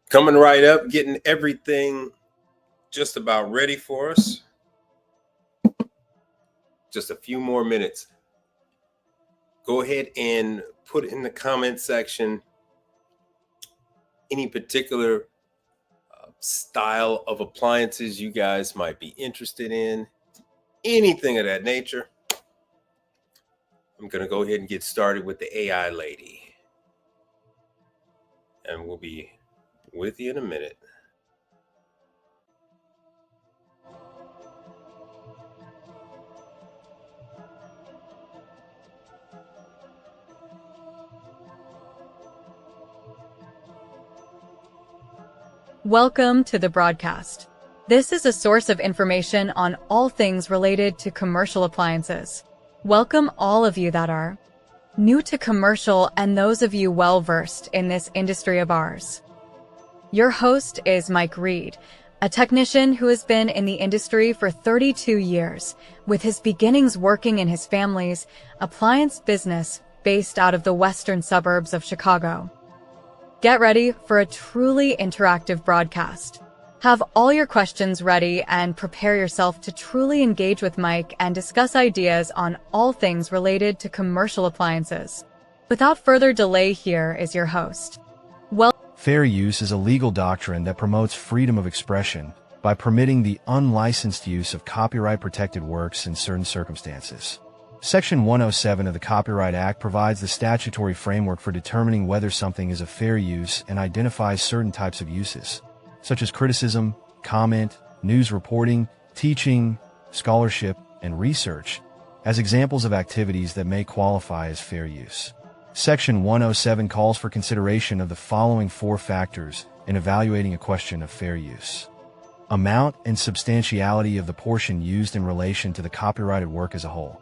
Coming right up, getting everything just about ready for us. Just a few more minutes. Go ahead and put in the comment section any particular style of appliances you guys might be interested in, anything of that nature. I'm going to go ahead and get started with the AI lady. And we'll be with you in a minute. Welcome to the broadcast. This is a source of information on all things related to commercial appliances. Welcome all of you that are new to commercial and those of you well-versed in this industry of ours. Your host is Mike Reed, a technician who has been in the industry for 32 years, with his beginnings working in his family's appliance business based out of the western suburbs of Chicago. Get ready for a truly interactive broadcast. Have all your questions ready and prepare yourself to truly engage with Mike and discuss ideas on all things related to commercial appliances. Without further delay, here is your host. Fair use is a legal doctrine that promotes freedom of expression by permitting the unlicensed use of copyright-protected works in certain circumstances. Section 107 of the Copyright Act provides the statutory framework for determining whether something is a fair use and identifies certain types of uses, such as criticism, comment, news reporting, teaching, scholarship, and research, as examples of activities that may qualify as fair use. Section 107 calls for consideration of the following 4 factors in evaluating a question of fair use: amount and substantiality of the portion used in relation to the copyrighted work as a whole.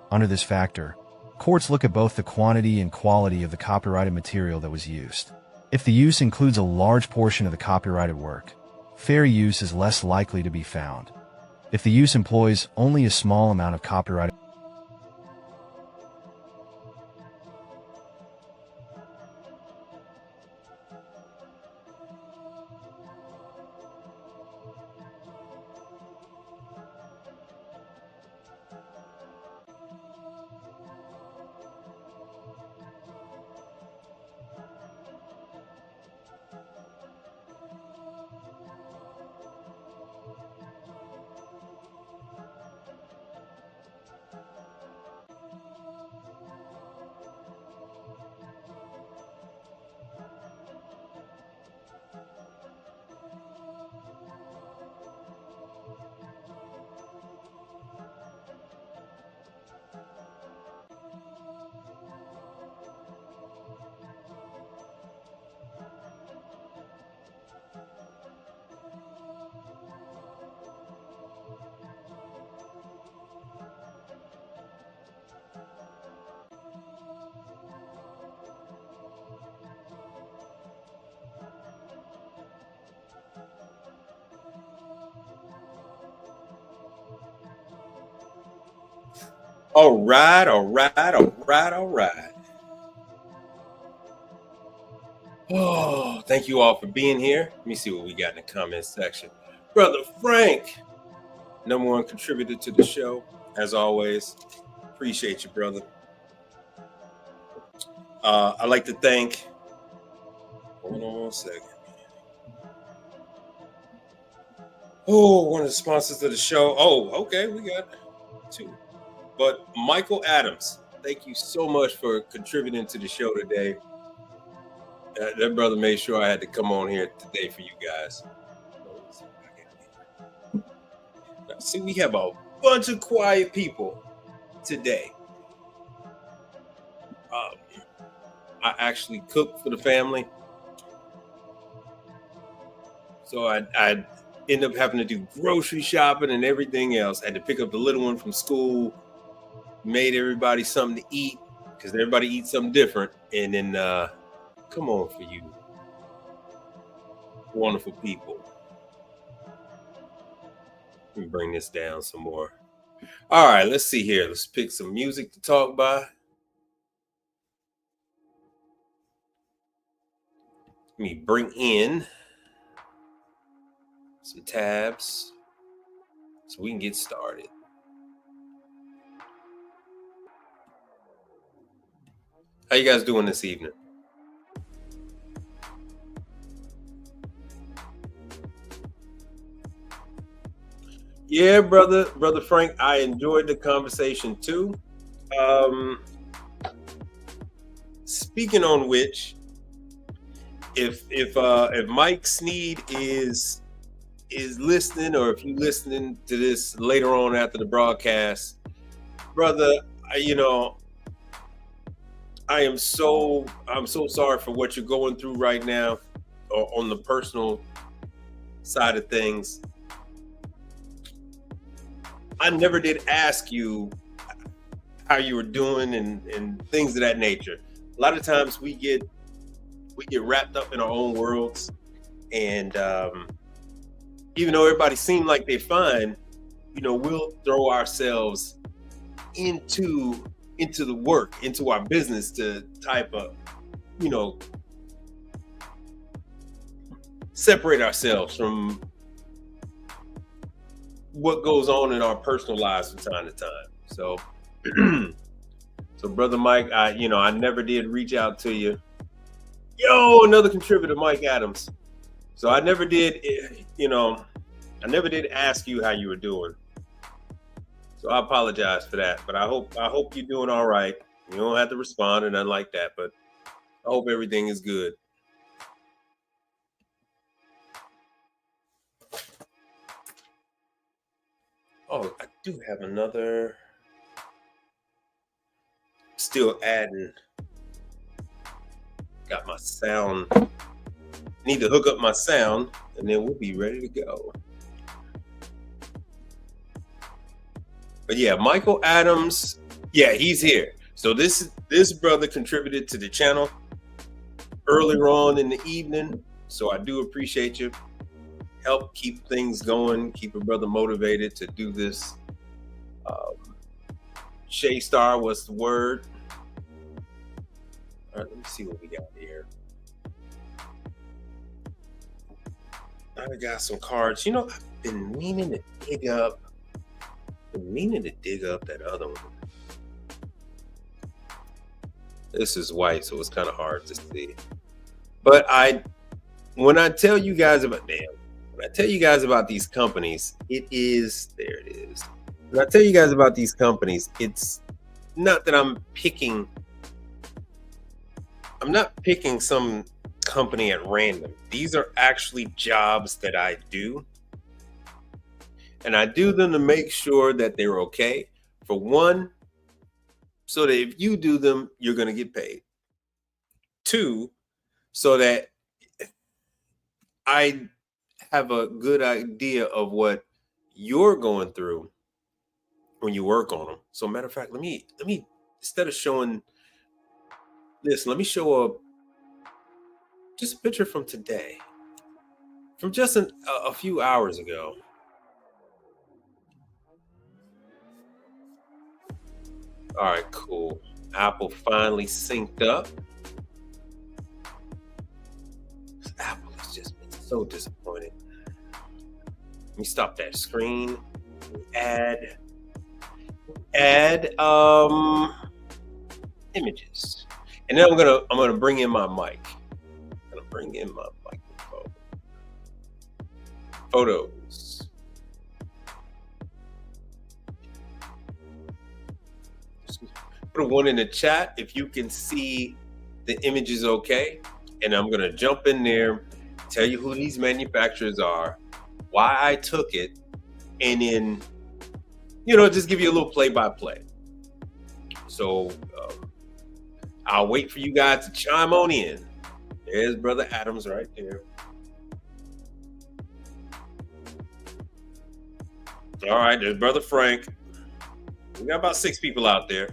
Under this factor, courts look at both the quantity and quality of the copyrighted material that was used. If the use includes a large portion of the copyrighted work, fair use is less likely to be found. If the use employs only a small amount of copyrighted All right. Oh, thank you all for being here. Let me see what we got in the comments section. Brother Frank, #1 contributor to the show, as always. Appreciate you, brother. I'd like to thank. Hold on one second. Oh, one of the sponsors of the show. Oh, okay, we got 2. But Michael Adams, thank you so much for contributing to the show today. That brother made sure I had to come on here today for you guys. Now, see, we have a bunch of quiet people today. I actually cook for the family, so I end up having to do grocery shopping and everything else. I had to pick up the little one from school, made everybody something to eat because everybody eats something different, and then come on for you wonderful people. Let me bring this down some more. All right, let's see here. Let's pick some music to talk by. Let me bring in some tabs so we can get started. How you guys doing this evening? Yeah, brother Frank, I enjoyed the conversation too. Speaking on which, if Mike Sneed is listening, or if you're listening to this later on after the broadcast, brother, I'm so sorry for what you're going through right now, or on the personal side of things. I never did ask you how you were doing and things of that nature. A lot of times we get wrapped up in our own worlds, and even though everybody seemed like they're fine, we'll throw ourselves into the work, into our business, to type of, separate ourselves from what goes on in our personal lives from time to time. So, so brother Mike, I never did reach out to you. Yo, another contributor, Mike Adams. So I never did, I never did ask you how you were doing. So I apologize for that, but I hope you're doing all right. You don't have to respond or nothing like that, but I hope everything is good. Oh, I do have another. Still adding. Got my sound. Need to hook up my sound, and then we'll be ready to go. But yeah, Michael Adams, yeah, he's here. So this brother contributed to the channel earlier on in the evening. So I do appreciate you. Help keep things going, keep a brother motivated to do this. Shay Star was the word. All right, let me see what we got here. I got some cards. I've been meaning to dig up that other one. This is white, so it's kind of hard to see. But when I tell you guys about these companies, there it is. When I tell you guys about these companies, it's not that I'm not picking some company at random. These are actually jobs that I do. And I do them to make sure that they're okay. For one, so that if you do them, you're going to get paid. Two, so that I have a good idea of what you're going through when you work on them. So matter of fact, let me instead of showing this, let me show just a picture from today, from just a few hours ago. All right, cool. Apple finally synced up. Apple has just been so disappointed. Let me stop that screen. Add images, and then I'm gonna bring in my mic. I'm gonna bring in my microphone. Photos. Put a one in the chat if you can see the images okay, and I'm gonna jump in there, tell you who these manufacturers are, why I took it, and then just give you a little play-by-play. So I'll wait for you guys to chime on in. There's brother Adams right there. All right, there's brother Frank. We got about 6 people out there.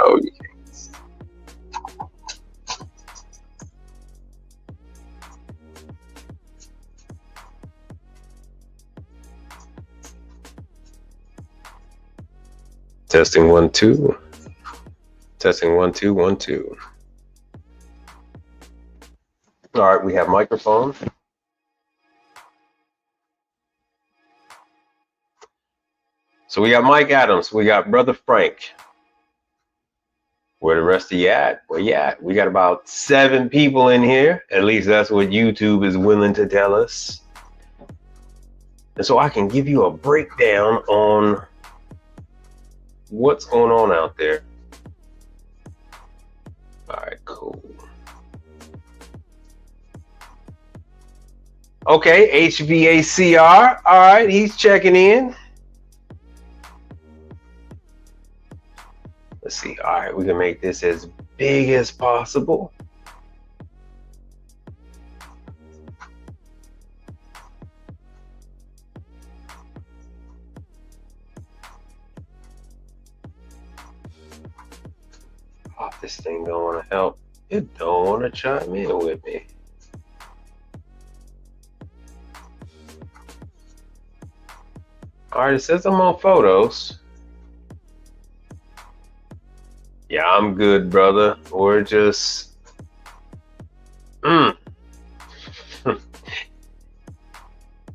Oh, yeah. Testing 1 2. Testing 1 2 1 2. All right, we have microphone. So we got Mike Adams. We got Brother Frank. Where the rest of you at? Where you at? We got about 7 people in here. At least that's what YouTube is willing to tell us. And so I can give you a breakdown on what's going on out there. All right, cool. Okay, HVACR. All right, he's checking in. Let's see. All right, we can make this as big as possible. Oh, this thing don't want to help. It don't want to chime in with me. All right, it says I'm on photos. Yeah, I'm good, brother. We're just... Let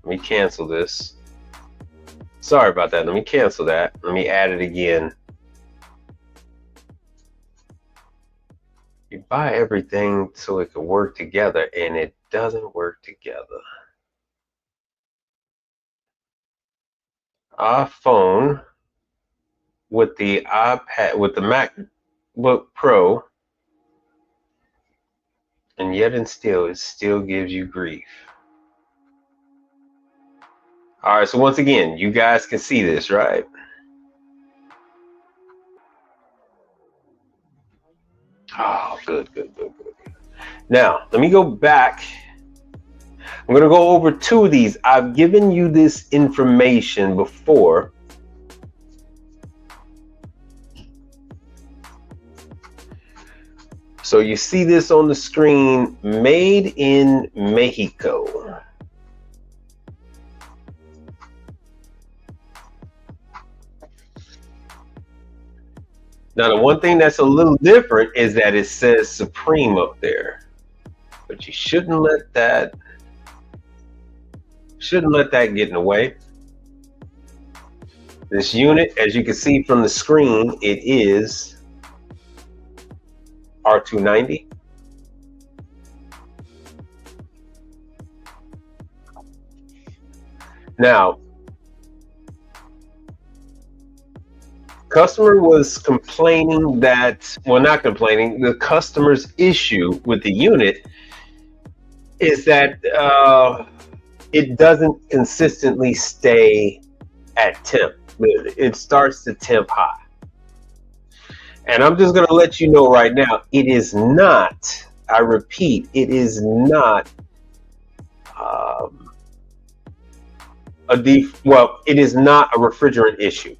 me cancel this. Sorry about that. Let me cancel that. Let me add it again. You buy everything so it can work together, and it doesn't work together. iPhone with the iPad, with the MacBook Pro, and yet and still, it still gives you grief. All right, so once again, you guys can see this, right? Oh, good. Now, let me go back. I'm going to go over 2 of these. I've given you this information before. So you see this on the screen, made in Mexico. Now, the one thing that's a little different is that it says Supreme up there, but you shouldn't let that get in the way. This unit, as you can see from the screen, it is R290. Now, customer was complaining that, well, not complaining, the customer's issue with the unit is that it doesn't consistently stay at temp. It starts to temp high. And I'm just going to let you know right now, it is not, I repeat, it is not it is not a refrigerant issue.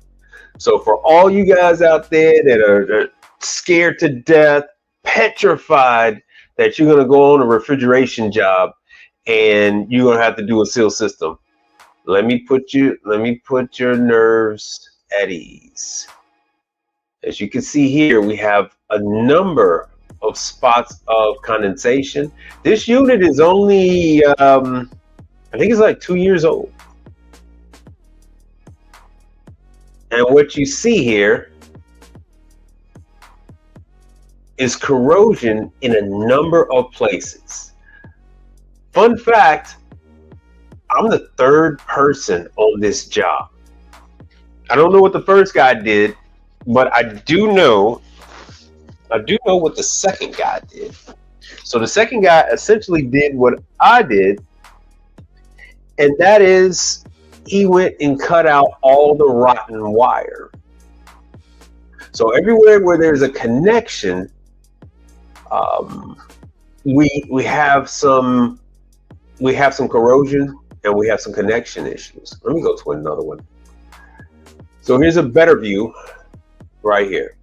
So for all you guys out there that are scared to death, petrified that you're going to go on a refrigeration job and you're going to have to do a seal system, let me put your nerves at ease. As you can see here, we have a number of spots of condensation. This unit is only, I think it's like 2 years old. And what you see here is corrosion in a number of places. Fun fact, I'm the 3rd person on this job. I don't know what the first guy did, but I do know what the second guy did. So the second guy essentially did what I did, and that is he went and cut out all the rotten wire. So everywhere where there's a connection, we have some corrosion and we have some connection issues. Let me go to another one. So here's a better view right here.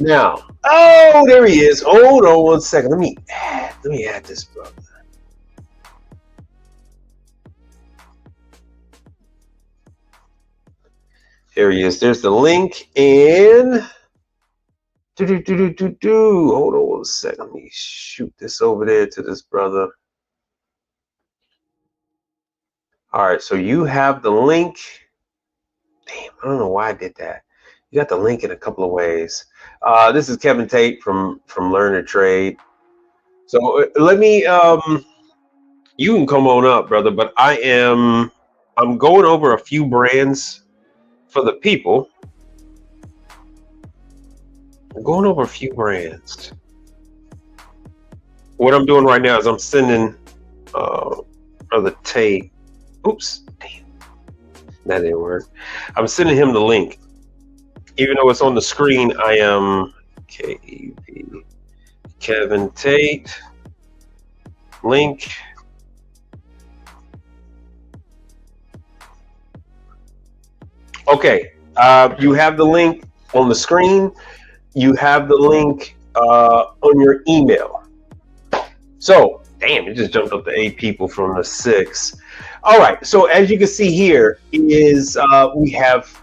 Now, oh, there he is. Hold on one second. Let me add this brother. There he is. There's the link, and Hold on a second. Let me shoot this over there to this brother. All right, so you have the link. Damn, I don't know why I did that. You got the link in a couple of ways. This is Kevin Tate from Learn to Trade. So let me you can come on up, brother, but I'm going over a few brands for the people. I'm going over a few brands. What I'm doing right now is I'm sending Brother Tate. Oops, damn, that didn't work. I'm sending him the link. Even though it's on the screen, I am KEV Kevin Tate link. Okay, you have the link on the screen. You have the link on your email. So, damn, it just jumped up to 8 people from the 6. All right, so as you can see here is we have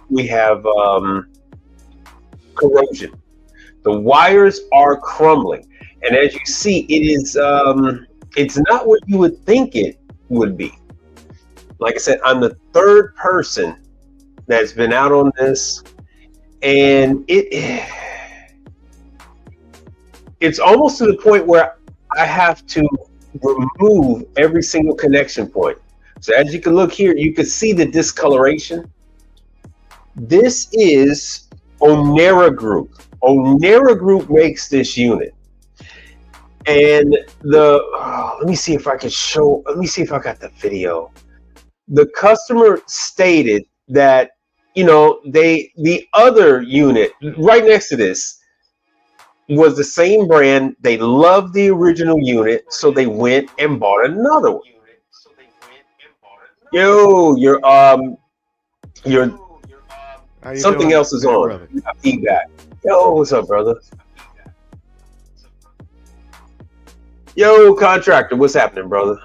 corrosion. The wires are crumbling, and as you see, it is it's not what you would think it would be. Like I said, I'm the 3rd person that's been out on this, and it's almost to the point where I have to remove every single connection point. So as you can look here, you can see the discoloration. This is Onera Group. Onera Group makes this unit. And let me see if I can show, let me see if I got the video. The customer stated that, you know, the other unit right next to this was the same brand. They loved the original unit, so they went and bought another one. Yo, your something else is on. Brother? Feedback. Yo, what's up, brother? Yo, contractor, what's happening, brother?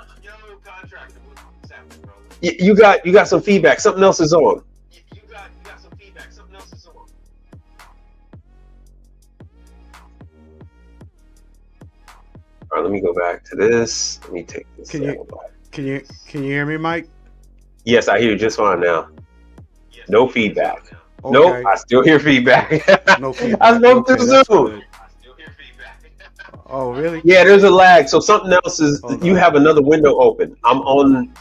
You got some feedback. Something else is on. All right, let me go back to this. Let me take this. Can you hear me, Mike? Yes, I hear you just fine now. No feedback. Okay. Nope, I still hear feedback. No feedback. I spoke too soon. Oh, really? Yeah, there's a lag. So something else is you have another window open. I'm on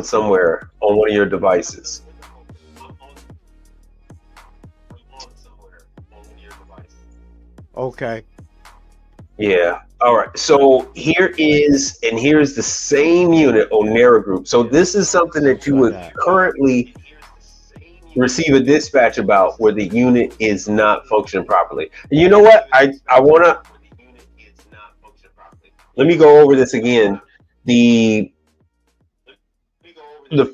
somewhere on one of your devices. Okay. Yeah. All right. So here's the same unit, Onera Group. So this is something that you would currently receive a dispatch about where the unit is not functioning properly. And you know what? I wanna let me go over this again. The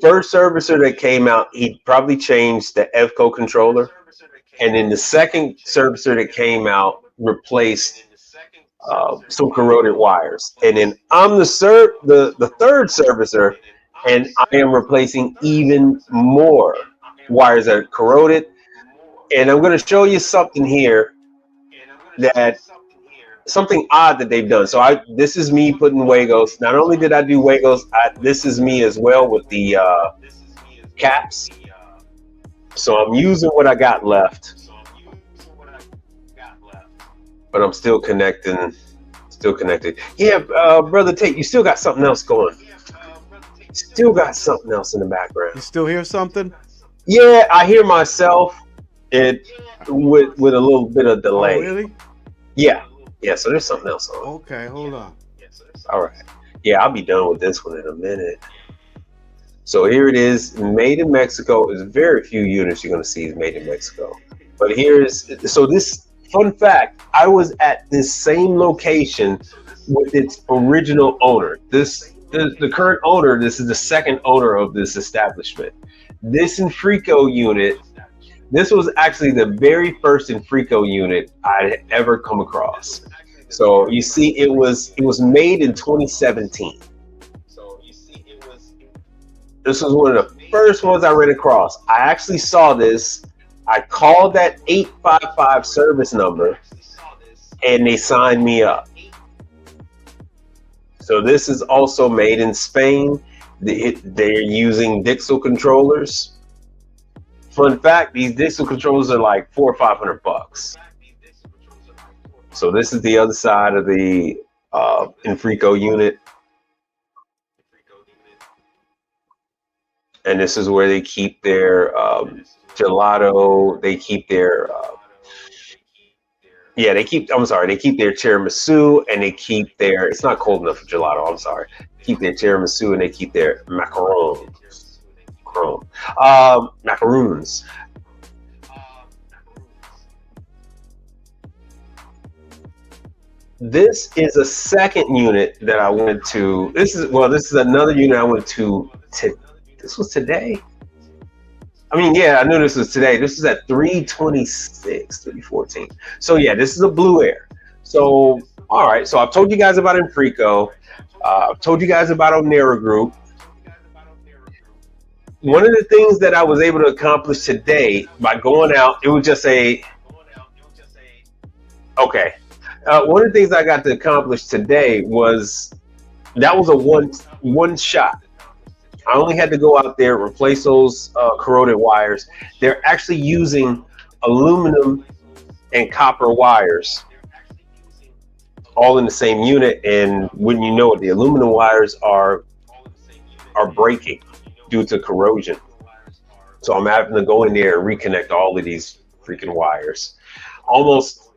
first servicer that came out, he probably changed the EVCO controller, and then the second servicer that came out replaced some corroded wires, and then I'm the third servicer, and I am replacing even more wires that are corroded. And I'm going to show you something here, that something odd that they've done. So this is me putting Wagos. Not only did I do Wagos, this is me as well with the caps. So I'm using what I got left, but I'm still connecting. Yeah, Brother Tate, you still got something else going. Still got something else in the background. You still hear something? Yeah, I hear myself. It with a little bit of delay. Oh, really? Yeah. So there's something else on. Okay, hold on. All right. Yeah, I'll be done with this one in a minute. So here it is, made in Mexico. There's very few units you're going to see is made in Mexico. But this fun fact, I was at this same location with its original owner. The current owner, this is the second owner of this establishment. This Infrico unit, this was actually the very first Infrico unit I had ever come across. So you see, it was made in 2017. This was one of the first ones I ran across. I actually saw this I called that 855 service number and they signed me up. So this is also made in Spain. They're using Dixel controllers. Fun fact, these Dixel controllers are like $400 or $500. So this is the other side of the Infrico unit. And this is where they keep their gelato. They keep their they keep their tiramisu, and they keep their, it's not cold enough for gelato, I'm sorry. Keep their tiramisu and they keep their macarons. Macaroons. This is a second unit that I went to. This is another unit I went to. This was today. I mean, yeah, I knew this was today. This is at 326, 314. So yeah, this is a Blue Air. So, all right. So I've told you guys about Infrico. I've told you guys about Onera Group. One of the things that I was able to accomplish today by going out, it was just okay. One of the things I got to accomplish today was that was a one shot. I only had to go out there, replace those corroded wires. They're actually using aluminum and copper wires all in the same unit, and wouldn't you know it, the aluminum wires are breaking due to corrosion. So I'm having to go in there and reconnect all of these freaking wires. Almost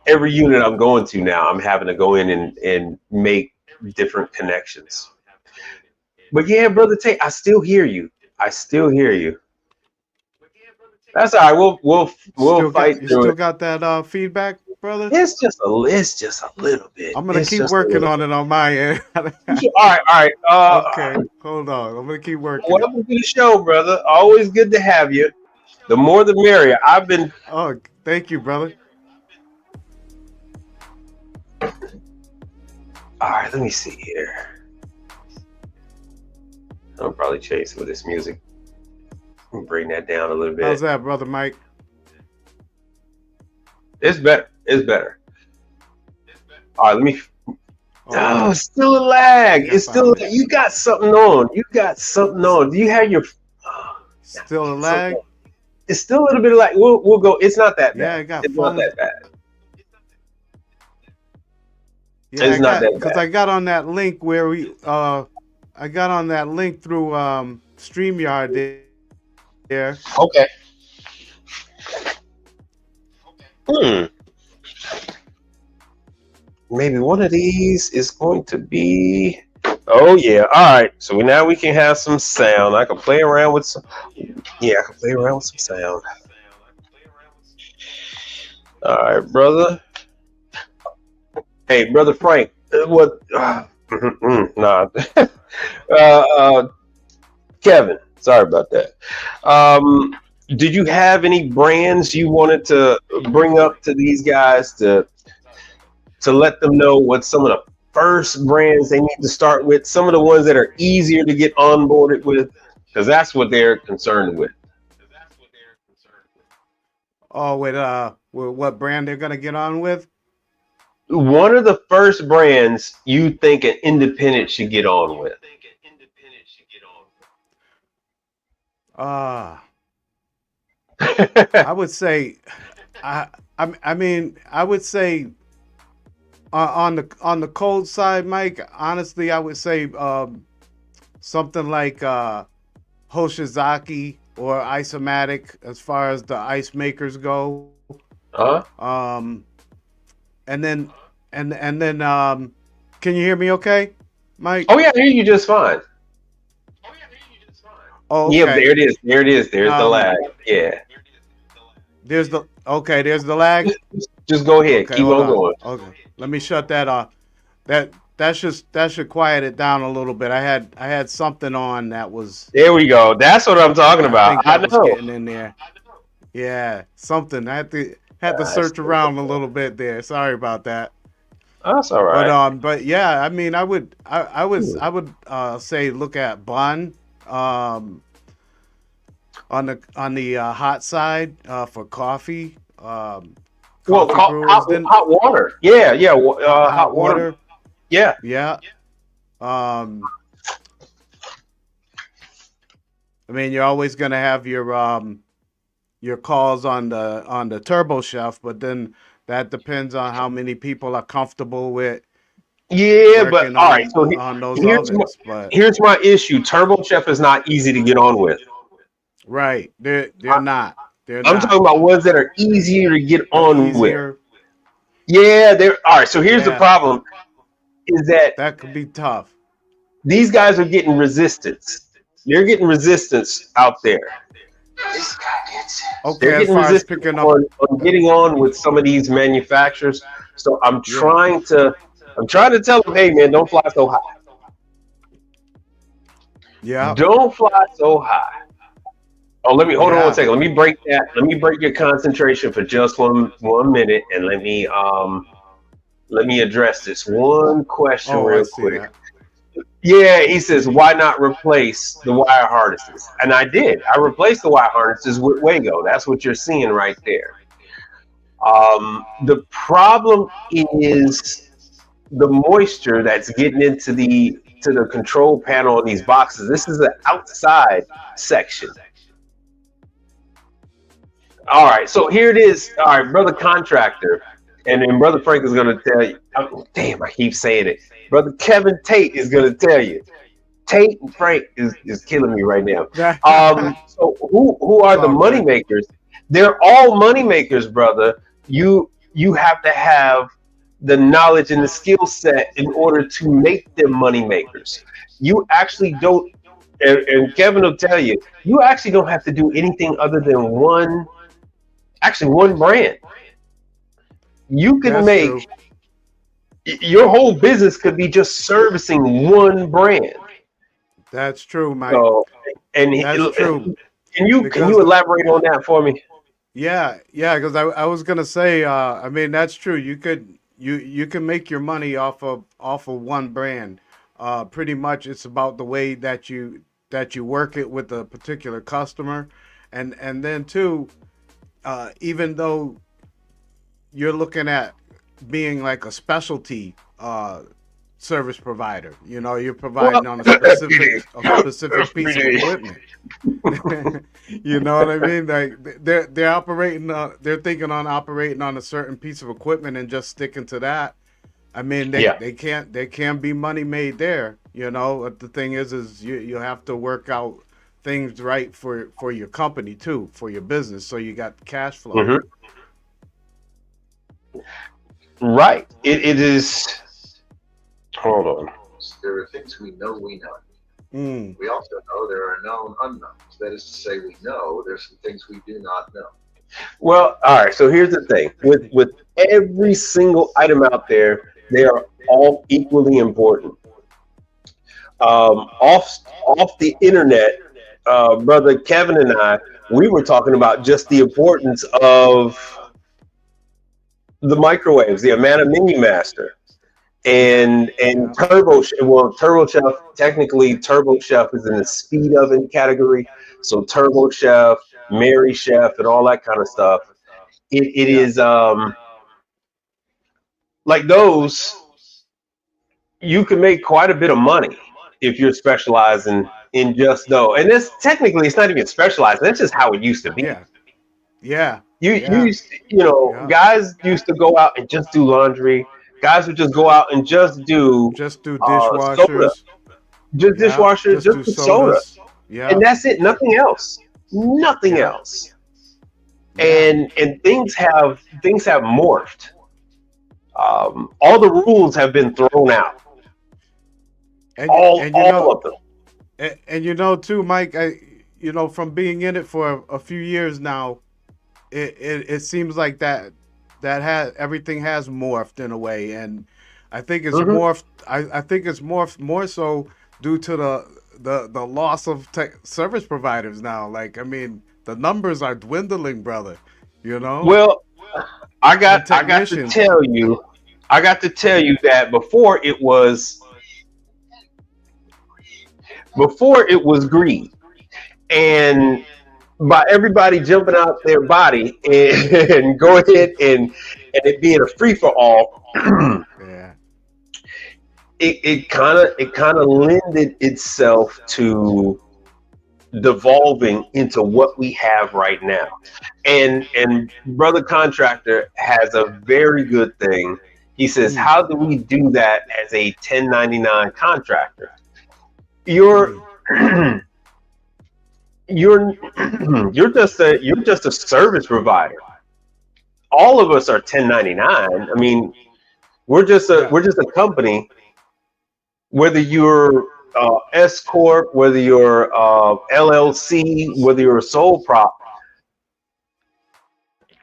every unit I'm going to now, I'm having to go in and make different connections. But yeah, Brother Tate, I still hear you. That's all right. We'll fight You through still it. got that feedback, brother? It's just a little bit. I'm gonna keep working on it on my end. All right. Okay, hold on. I'm gonna keep working. Welcome to the show, brother. Always good to have you. The more the merrier. Oh, thank you, brother. All right, let me see here. I'll probably chase with this music. Bring that down a little bit. How's that, brother Mike? It's better. All right, let me. Oh, it's still a lag. It's still. You got something on. Do you have your? Still a lag? It's still a little bit of lag. We'll go. It's not that bad. Yeah, It's not that bad. Yeah, it's not that bad. Because I got on that link where I got on that link through StreamYard there. Okay. Maybe one of these is going to be. Oh yeah. All right. So now we can have some sound. I can play around with some. Yeah, I can play around with some sound. All right, brother. Hey, brother Frank. What? Nah. Kevin. Sorry about that. Did you have any brands you wanted to bring up to these guys to let them know what some of the first brands they need to start with, some of the ones that are easier to get onboarded with, because that's what they're concerned with. Oh, with what brand they're gonna get on with? One of the first brands you think an independent should get on with. I would say, I would say on the cold side, Mike. Honestly, I would say something like Hoshizaki or Isomatic as far as the ice makers go. And then can you hear me okay, Mike? Oh yeah, I hear you just fine. Oh, okay. Yeah, there it is. There's the lag. Yeah. There's the lag. Just go ahead. Okay, Keep on going. Okay. Let me shut that off. That should quiet it down a little bit. I had something on that was. There we go. That's what I'm talking about. I know. Was getting in there. Yeah, something. I had to search around a little bit there. Sorry about that. That's all right. But yeah, I mean, I would say look at Bun. on the hot side for coffee. Well, Coffee brewers, then hot water. Yeah, yeah. hot Hot water. water. Yeah. Yeah. Um, I mean, you're always gonna have your calls on the turbo chef, but then that depends on how many people are comfortable with Yeah, but working all right. So on those here's my, ovens. But here's my issue. Turbo Chef is not easy to get on with. right, they're I, not. They're I'm not. talking about ones that are easier to get They're on with. easier. Yeah, they're all right. So here's the Yeah, problem: is that that could be tough. these guys are getting resistance. They're getting resistance out there. They're Okay, as getting far as resistance picking up, on getting on with some of these manufacturers. So yeah, I'm trying to tell them, hey man, don't fly so high. yeah, Don't fly so high. Oh, let me hold on one yeah. second. Let me break that. Let me break your concentration for just one minute, and let me address this one question Oh, I real see quick. that. Yeah, he says, why not replace the wire harnesses? And I did. I replaced the wire harnesses with Wago. That's what you're seeing right there. The problem is the moisture that's getting into the control panel on these boxes. This is the outside section. All right, so here it is. All right, brother contractor, and then brother Frank is going to tell you. Oh, damn, I keep saying it. Brother Kevin Tate is going to tell you. Tate and Frank is killing me right now. So who are the money makers? They're all money makers, brother. You have to have the knowledge and the skill set in order to make them money makers. You actually don't, and Kevin will tell you, you actually don't have to do anything other than one brand. You can That's make true. your whole business could be just servicing one brand. That's true, Mike. So, That's true. Can you Because elaborate on that for me? yeah, yeah, because I was gonna say, I mean that's true. You can make your money off of one brand. Pretty much, it's about the way that you work it with a particular customer, and then too, even though you're looking at being like a specialty service provider, you're providing on a specific piece of equipment. You know what I mean? Like they're operating, they're thinking on operating on a certain piece of equipment and just sticking to that. I mean, they can't be money made there. But the thing is you have to work out things right for your company too, for your business, so you got cash flow. Mm-hmm. Right. It is. Hold on. There are things we know we know. Mm. We also know there are known unknowns. That is to say, we know there's some things we do not know. Well, all right. So here's the thing: with every single item out there, they are all equally important. Off the internet, brother Kevin and we were talking about just the importance of the microwaves, the Amana Mini Master, and Turbo Chef. Technically, Turbo Chef is in the speed oven category. So Turbo Chef, Mary Chef, and all that kind of stuff. It is like those. You can make quite a bit of money if you're specializing in just those. And this technically, it's not even specialized. That's just how it used to be. Yeah. Guys used to go out and just do laundry. Guys would just go out and just do dishwashers, soda. Just dishwashers, just do soda. Yeah. And that's it. Nothing else. Nothing else. And things have morphed. All the rules have been thrown out. All of them. And too, Mike, from being in it for a few years now, it seems like that everything has morphed in a way, and I think it's morphed. I think it's morphed more so due to the loss of service providers now. Like, I mean, the numbers are dwindling, brother. Well, I got to tell you that before it was greed, and by everybody jumping out their body and go ahead and it being a free for all, Yeah. it kind of lended itself to devolving into what we have right now. And brother contractor has a very good thing. He says, how do we do that as a 1099 contractor? You're you're you're just a service provider. All of us are 1099. I mean, we're just a company. Whether you're S corp, whether you're LLC, whether you're a sole prop,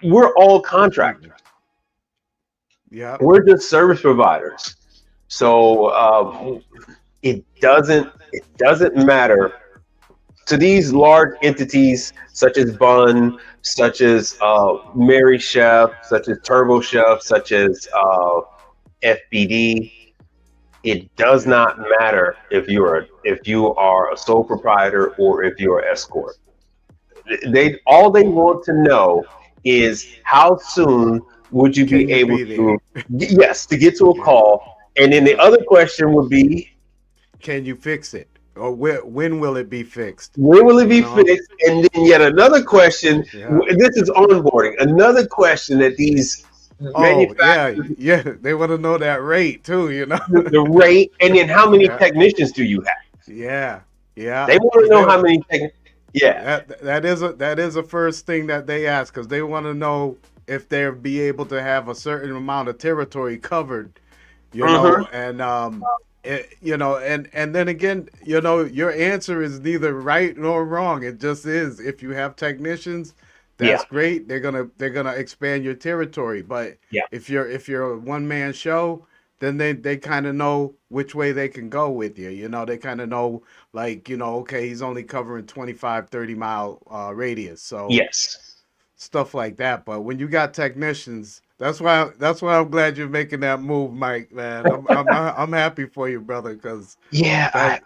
we're all contractors. Yeah. We're just service providers. So it doesn't matter to these large entities such as Bun, such as Mary Chef, such as Turbo Chef, such as FBD. It does not matter if you are a sole proprietor or if you're an S corp. All they want to know is how soon would you Can be you able be to, there? yes, to get to a call. And then the other question would be, Can you fix it? Or when will it be fixed? when will it You be know? fixed? And then yet another question. Yeah. This is onboarding. Another question that these Oh, manufacturers, yeah. They want to know that rate too, you know? the rate, and then how many Yeah. technicians do you have? Yeah. Yeah. They want to know how many Yeah, That is a first thing that they ask, because they want to know if they'll be able to have a certain amount of territory covered, you know, and and then again, your answer is neither right nor wrong. It just is. If you have technicians, that's Yeah. great. They're gonna expand your territory. But Yeah. if you're a one man show, then they kind of know which way they can go with you. You know, they kind of know, like, okay, he's only covering 25, 30 mile radius. So Yes. stuff like that. But when you got technicians, that's why I'm glad you're making that move, Mike. Man, I'm happy for you, brother, because Yeah.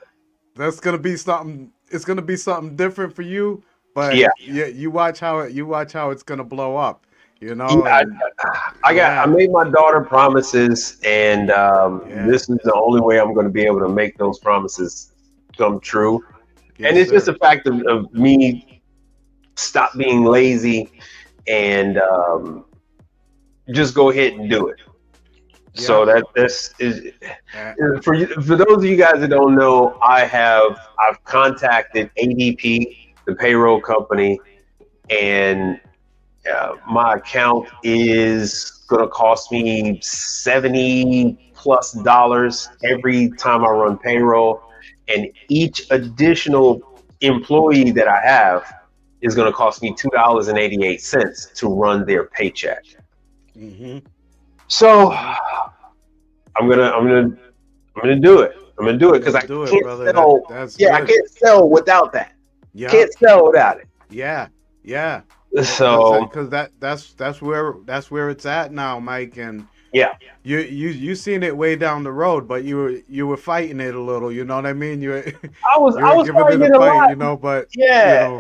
that's gonna be something. It's gonna be something different for you. But Yeah. you watch how it's gonna blow up. You know. Yeah, And, I made my daughter promises, and this is the only way I'm going to be able to make those promises come true. yes, And it's just sir. a fact of me stop being lazy and just go ahead and do it. So Yeah. this is Uh, for those of you guys that don't know, I've contacted ADP, the payroll company, and my account is going to cost me $70+ every time I run payroll. And each additional employee that I have is going to cost me $2.88 to run their paycheck. mm-hmm. So I'm gonna do it. I'm gonna do it because I Do it, can't brother. sell. That's Yeah, I good. can't sell without that. Yeah. Can't sell without it. Yeah. Yeah. So Because that's where it's at now, Mike. And yeah, you seen it way down the road, but you were fighting it a little. You know what I mean? You I was giving fighting it it a a fight, lot. but Yeah.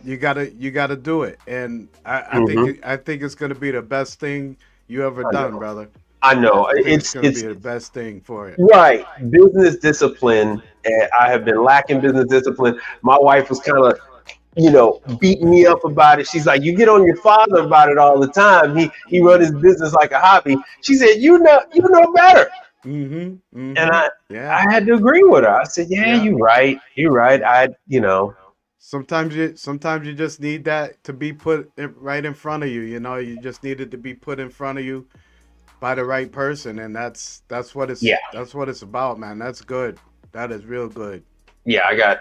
you gotta do it. And I think it's gonna be the best thing you ever I done, know. brother. I know. I think it's gonna It's be the best thing for it. right. Business discipline. And I have been lacking business discipline. My wife was kind of, beating me up about it. She's like, "You get on your father about it all the time. He run his business like a hobby." She said, "You know better." Mm-hmm. And I Yeah. had to agree with her. I said, "Yeah, Yeah. you're right. You're right. Sometimes you just need that to be put right in front of you. You just need it to be put in front of you by the right person, and that's what it's Yeah. that's what it's about, man. That's good. That is real good. Yeah,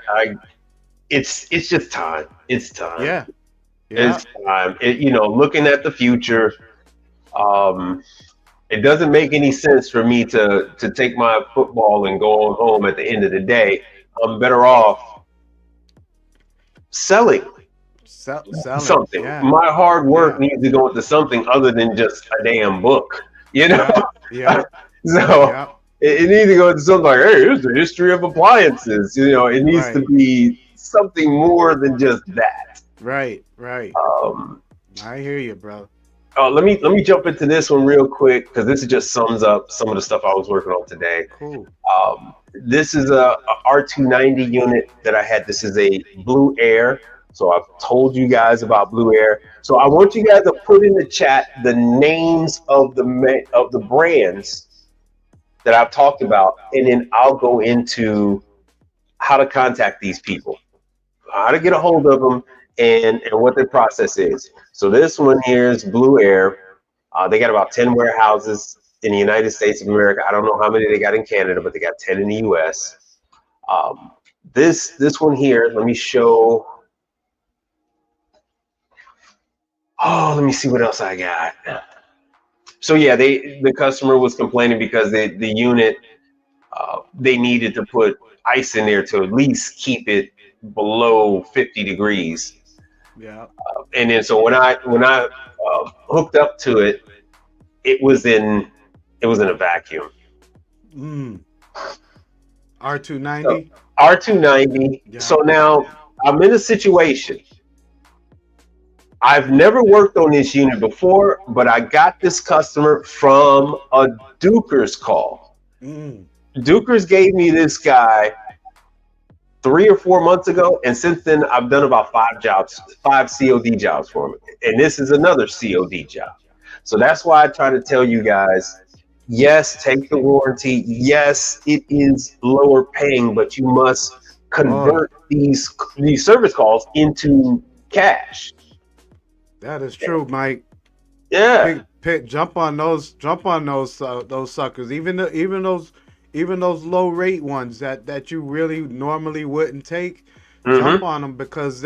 it's just time. It's time. Yeah. Yeah. It's time. Looking at the future, it doesn't make any sense for me to take my football and go on home at the end of the day. I'm better off selling Selling. something. Yeah. My hard work Yeah. needs to go into something other than just a damn book. Yeah. Yeah. So Yeah. it needs to go into something like, hey, here's the history of appliances. It needs to Right. be something more than just that. Right, right. Um, I hear you, bro. let me jump into this one real quick because this just sums up some of the stuff I was working on today. Cool. This is a R290 unit that I had. This is a Blue Air. So I've told you guys about Blue Air. So I want you guys to put in the chat the names of the brands that I've talked about, and then I'll go into how to contact these people, how to get a hold of them, and what their process is. So this one here is Blue Air. They got about 10 warehouses in the United States of America. I don't know how many they got in Canada, but they got 10 in the US. Um, this one here, let me show. Oh, let me see what else I got. So yeah, the customer was complaining because the unit, they needed to put ice in there to at least keep it below 50 degrees. Yeah. And then so when I hooked up to it, it was in a vacuum. Mm. So R290. R290. Yeah. So now I'm in a situation. I've never worked on this unit before, but I got this customer from a Duker's call. Mm. Duker's gave me this guy 3 or 4 months ago, and since then I've done about 5 jobs, 5 COD jobs for him, and this is another COD job. So that's why I try to tell you guys, yes, take the warranty. Yes, it is lower paying, but you must Oh, convert these service calls into cash. that is true, Mike. Yeah. Jump on those suckers. Even those low rate ones that you really normally wouldn't take. Jump Mm-hmm. on them because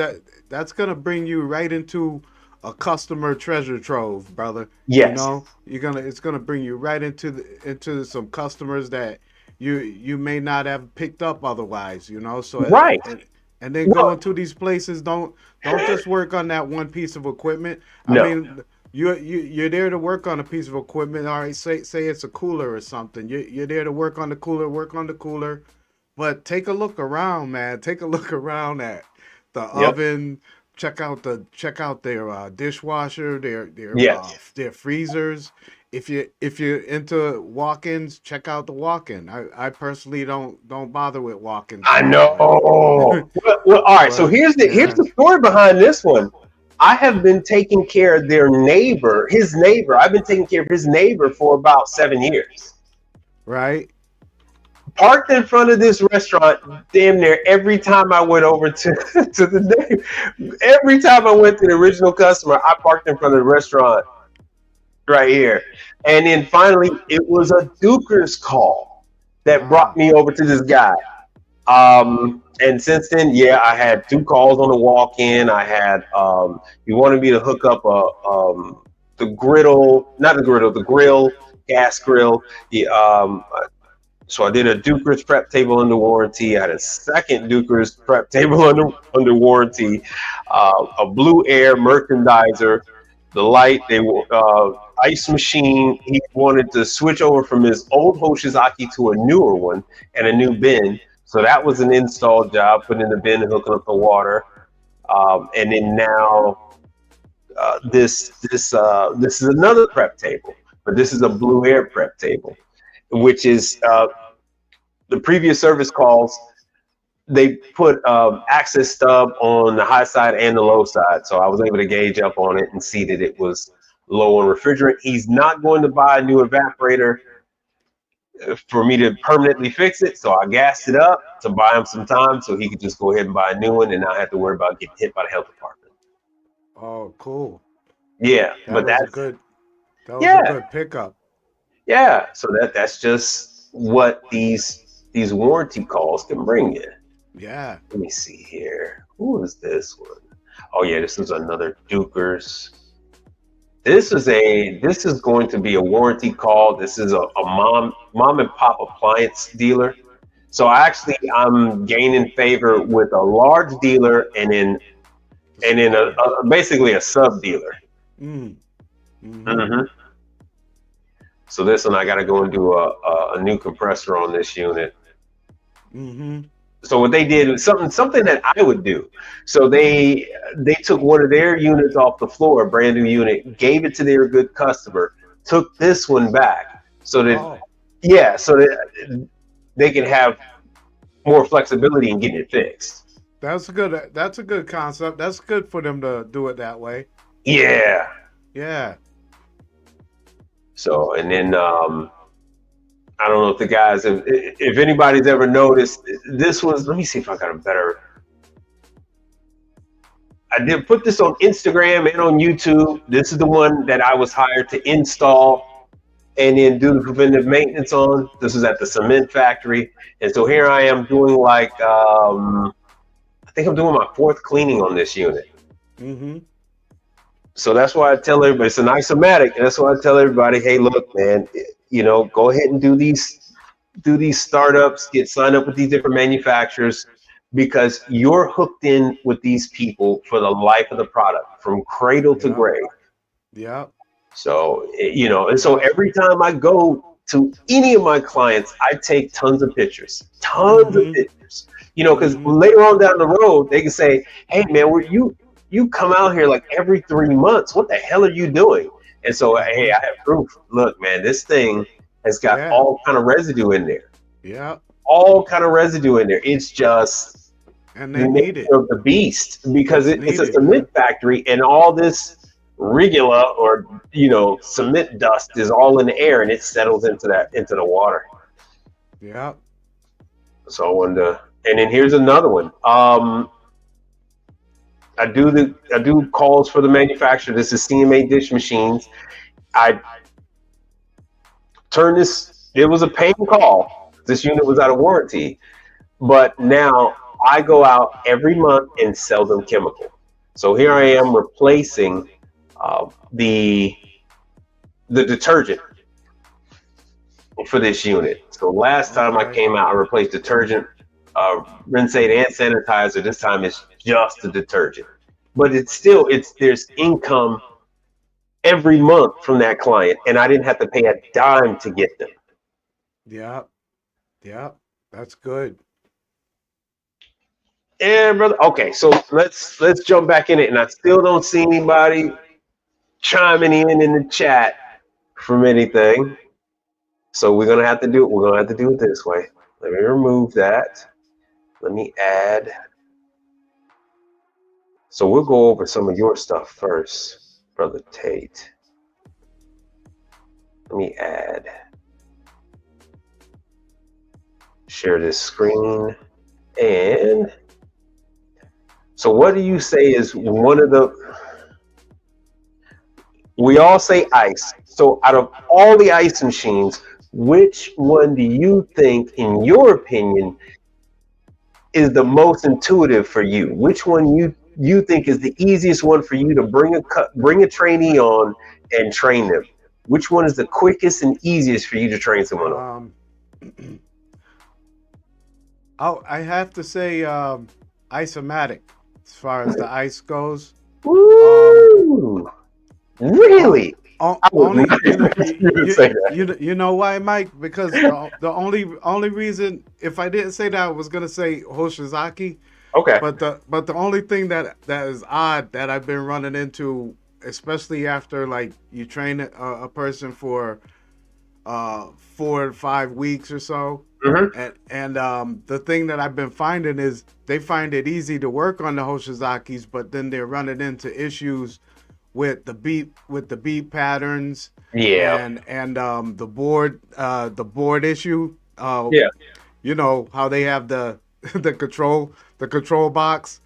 that's gonna bring you right into a customer treasure trove, brother. You Yes. know, it's gonna bring you right into some customers that you may not have picked up otherwise. You know, so Right. and then Well, going to these places, don't just work on that one piece of equipment. I no. mean, you're there to work on a piece of equipment. All right, say it's a cooler or something. You're there to work on the cooler, but take a look around, man. Take a look around at the Yep. oven. Check out their dishwasher, Yes. their freezers. If you're into walk-ins, check out the walk-in. I personally don't bother with walk-ins I now, know. Well, all right. So but here's yeah. the story behind this one. I have been taking care of his neighbor. I've been taking care of his neighbor for about 7 years. Right. Parked in front of this restaurant damn near every time I went over to to the neighbor. Every time I went to the original customer, I parked in front of the restaurant right here. And then finally, it was a Duker's call that brought Ah. me over to this guy. And since then, yeah, I had 2 calls on the walk-in. I had he wanted me to hook up the griddle, not the griddle, the grill, gas grill. So I did a Duker's prep table under warranty. I had a second Duker's prep table under warranty. A Blue Air merchandiser, the light, ice machine. He wanted to switch over from his old Hoshizaki to a newer one and a new bin. So that was an install job, putting in the bin and hooking up the water. And then now this is another prep table, but this is a Blue Air prep table, which is the previous service calls. They put access stub on the high side and the low side, so I was able to gauge up on it and see that it was low on refrigerant. He's not going to buy a new evaporator for me to permanently fix it, so I gassed it up to buy him some time so he could just go ahead and buy a new one and not have to worry about getting hit by the health department. Oh, cool. Yeah, That but was a that's good. That was a yeah, good pickup. yeah. So that's just what these warranty calls can bring you. Yeah. Let me see here. Who is this one? Oh yeah, this is another Duker's. This is going to be a warranty call. This is a mom and pop appliance dealer. So I'm gaining favor with a large dealer The and then smaller. basically a sub dealer. Mm. Mm-hmm. Hmm. So this one I got to go and do a new compressor on this unit. Mm-hmm. So what they did was something that I would do. So they took one of their units off the floor, a brand new unit, gave it to their good customer, took this one back, so that Oh, so that they can have more flexibility in getting it fixed. that's a good. That's a good concept. That's good for them to do it that way. Yeah. Yeah. So and then I don't know if the guys, if anybody's ever noticed, this was. Let me see if I got a better. I did put this on Instagram and on YouTube. This is the one that I was hired to install and then do the preventive maintenance on. This is at the cement factory, and so here I am doing like I think I'm doing my fourth cleaning on this unit. Mm-hmm. So that's why I tell everybody it's an isomatic, and that's why I tell everybody, hey, look, man, go ahead and do these startups, get signed up with these different manufacturers, because you're hooked in with these people for the life of the product from cradle to Yeah. grave. Yeah. So, and so every time I go to any of my clients, I take tons of pictures, tons of pictures, because later on down the road, they can say, hey, man, you come out here like every 3 months. What the hell are you doing? And so, hey, I have proof. Look, man, this thing has got Yeah. all kind of residue in there. Yeah. All kind of residue in there. It's just And the they need it. nature of the beast, because It's it's a needed, cement factory, and all this rigula or cement dust is all in the air, and it settles into the water. Yeah. So I wanted to, and then here's another one. I do calls for the manufacturer. This is CMA dish machines. I turned this. It was a pain call. This unit was out of warranty, but now I go out every month and sell them chemical. So here I am replacing the detergent for this unit. So last time I came out, I replaced detergent, rinse-aid, and sanitizer. This time it's just the detergent, but there's income every month from that client, and I didn't have to pay a dime to get them. Yeah. Yeah. That's good. Yeah, brother. Okay, so let's jump back in it, and I still don't see anybody chiming in the chat from anything. So we're gonna have to do it. We're gonna have to do it this way. Let me remove that. Let me add. So we'll go over some of your stuff first, Brother Tate. Let me add. Share this screen. And so what do you say is one of the, we all say ice. So out of all the ice machines, which one do you think, in your opinion, is the most intuitive for you? Which one you think is the easiest one for you to bring a trainee on and train them? Which one is the quickest and easiest for you to train someone on? I have to say isomatic as far as the ice goes. Woo! Really? Only you know why, Mike? Because the only reason, if I didn't say that, I was gonna say Hoshizaki. Okay. But the only thing that is odd that I've been running into, especially after like you train a person for 4 to 5 weeks or so, and the thing that I've been finding is they find it easy to work on the Hoshizakis, but then they're running into issues with the beat patterns, and the board issue. You know how they have the control box.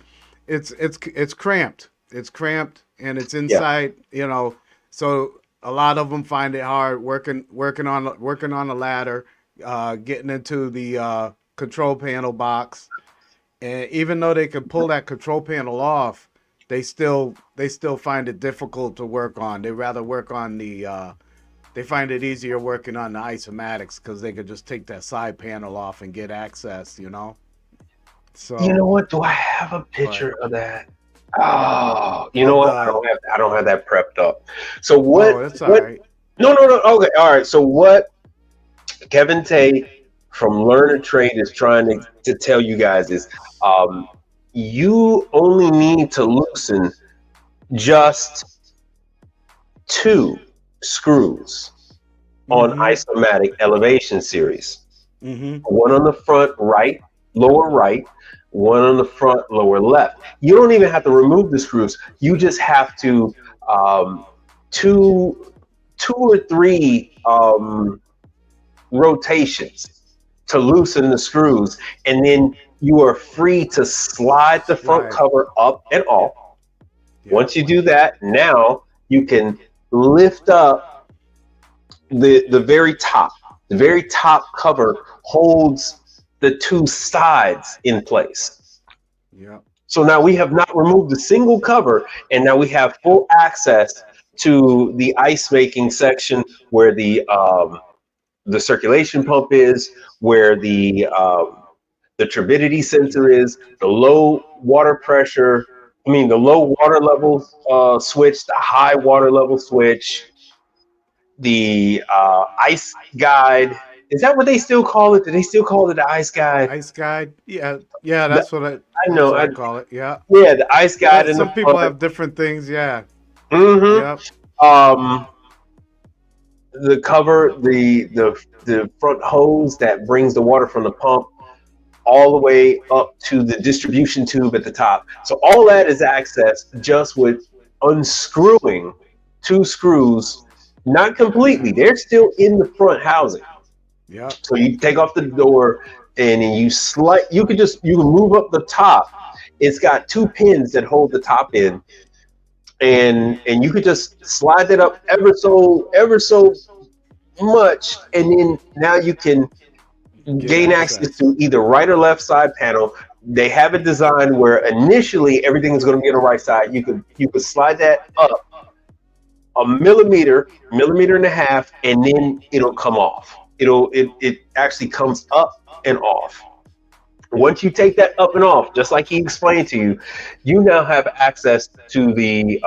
It's cramped. It's cramped and it's inside. You know, so a lot of them find it hard working on the ladder, getting into the control panel box, and even though they can pull that control panel off, they still find it difficult to work on. They rather work on the they find it easier working on the isomatics because they could just take that side panel off and get access, you know. So you know what? Do I have a picture of that? Oh, you know what? I don't have that prepped up. So what? Oh, that's all right. No. Okay, all right. So what? Kevin Tate from Learner Trade is trying to tell you guys is you only need to loosen just 2 screws on isomatic elevation series. One on the front right, lower right, one on the front lower left. You don't even have to remove the screws. You just have to two or three rotations to loosen the screws, and then you are free to slide the front cover up and off. Once you do that, now you can lift up the very top. The very top cover holds the 2 sides in place. So now we have not removed a single cover, and now we have full access to the ice making section where the circulation pump is, where the turbidity sensor is, the low water pressure. The low water level switch, the high water level switch, the ice guide. Is that what they still call it? Do they still call it the ice guide? Ice guide, yeah, that's what I know. What I call it. Yeah, the ice guide. Some people have different things. Yeah. The cover, the front hose that brings the water from the pump all the way up to the distribution tube at the top. So all that is accessed just with unscrewing 2 screws, not completely. They're still in the front housing. So you take off the door and then you can move up the top. It's got 2 pins that hold the top in, and you could just slide that up ever so much, and then now you can gain access to either right or left side panel. They have it designed where initially everything is going to be on the right side. You could slide that up a millimeter and a half, and then it'll come off. It actually comes up and off. Once you take that up and off, just like he explained to you, you now have access to the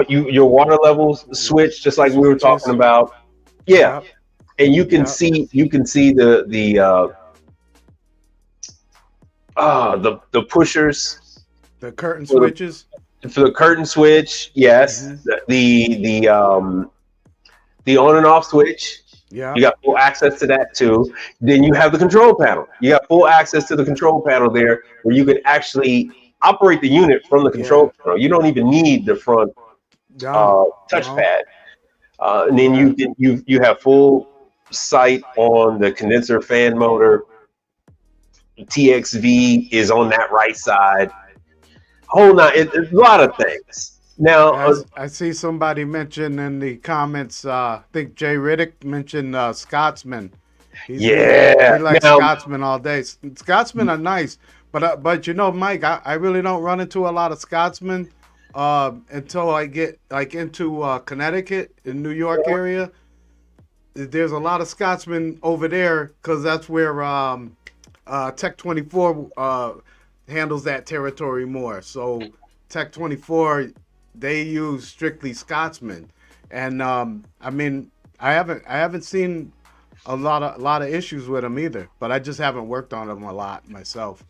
your water levels switch, just like we were talking about. And you can see the pushers, the curtain switches. For the curtain switch, yes. The on and off switch. You got full access to that too. Then you have the control panel. You got full access to the control panel there, where you can actually operate the unit from the control panel. You don't even need the front touchpad. And then you have full sight on the condenser fan motor. TXV is on that right side. A lot of things. Now, I see somebody mention in the comments, I think Jay Riddick mentioned Scotsman. He likes Scotsman all day. Scotsman are nice, but Mike, I really don't run into a lot of Scotsman until I get into Connecticut and New York area. There's a lot of Scotsman over there because that's where Tech 24 handles that territory more. So Tech 24, they use strictly Scotsman, and I haven't seen a lot of issues with them either. But I just haven't worked on them a lot myself.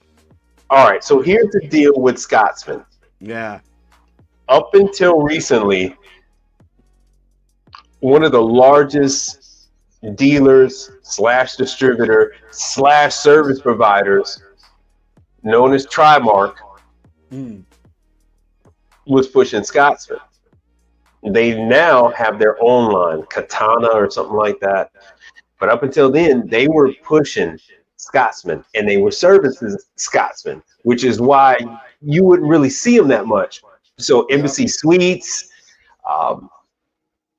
All right, so here's the deal with Scotsman. Up until recently, one of the largest dealers / distributor / service providers, known as Trimark, was pushing Scotsman. They now have their own line, Katana or something like that. But up until then, they were pushing Scotsman, and they were servicing Scotsman, which is why you wouldn't really see them that much. So Embassy Suites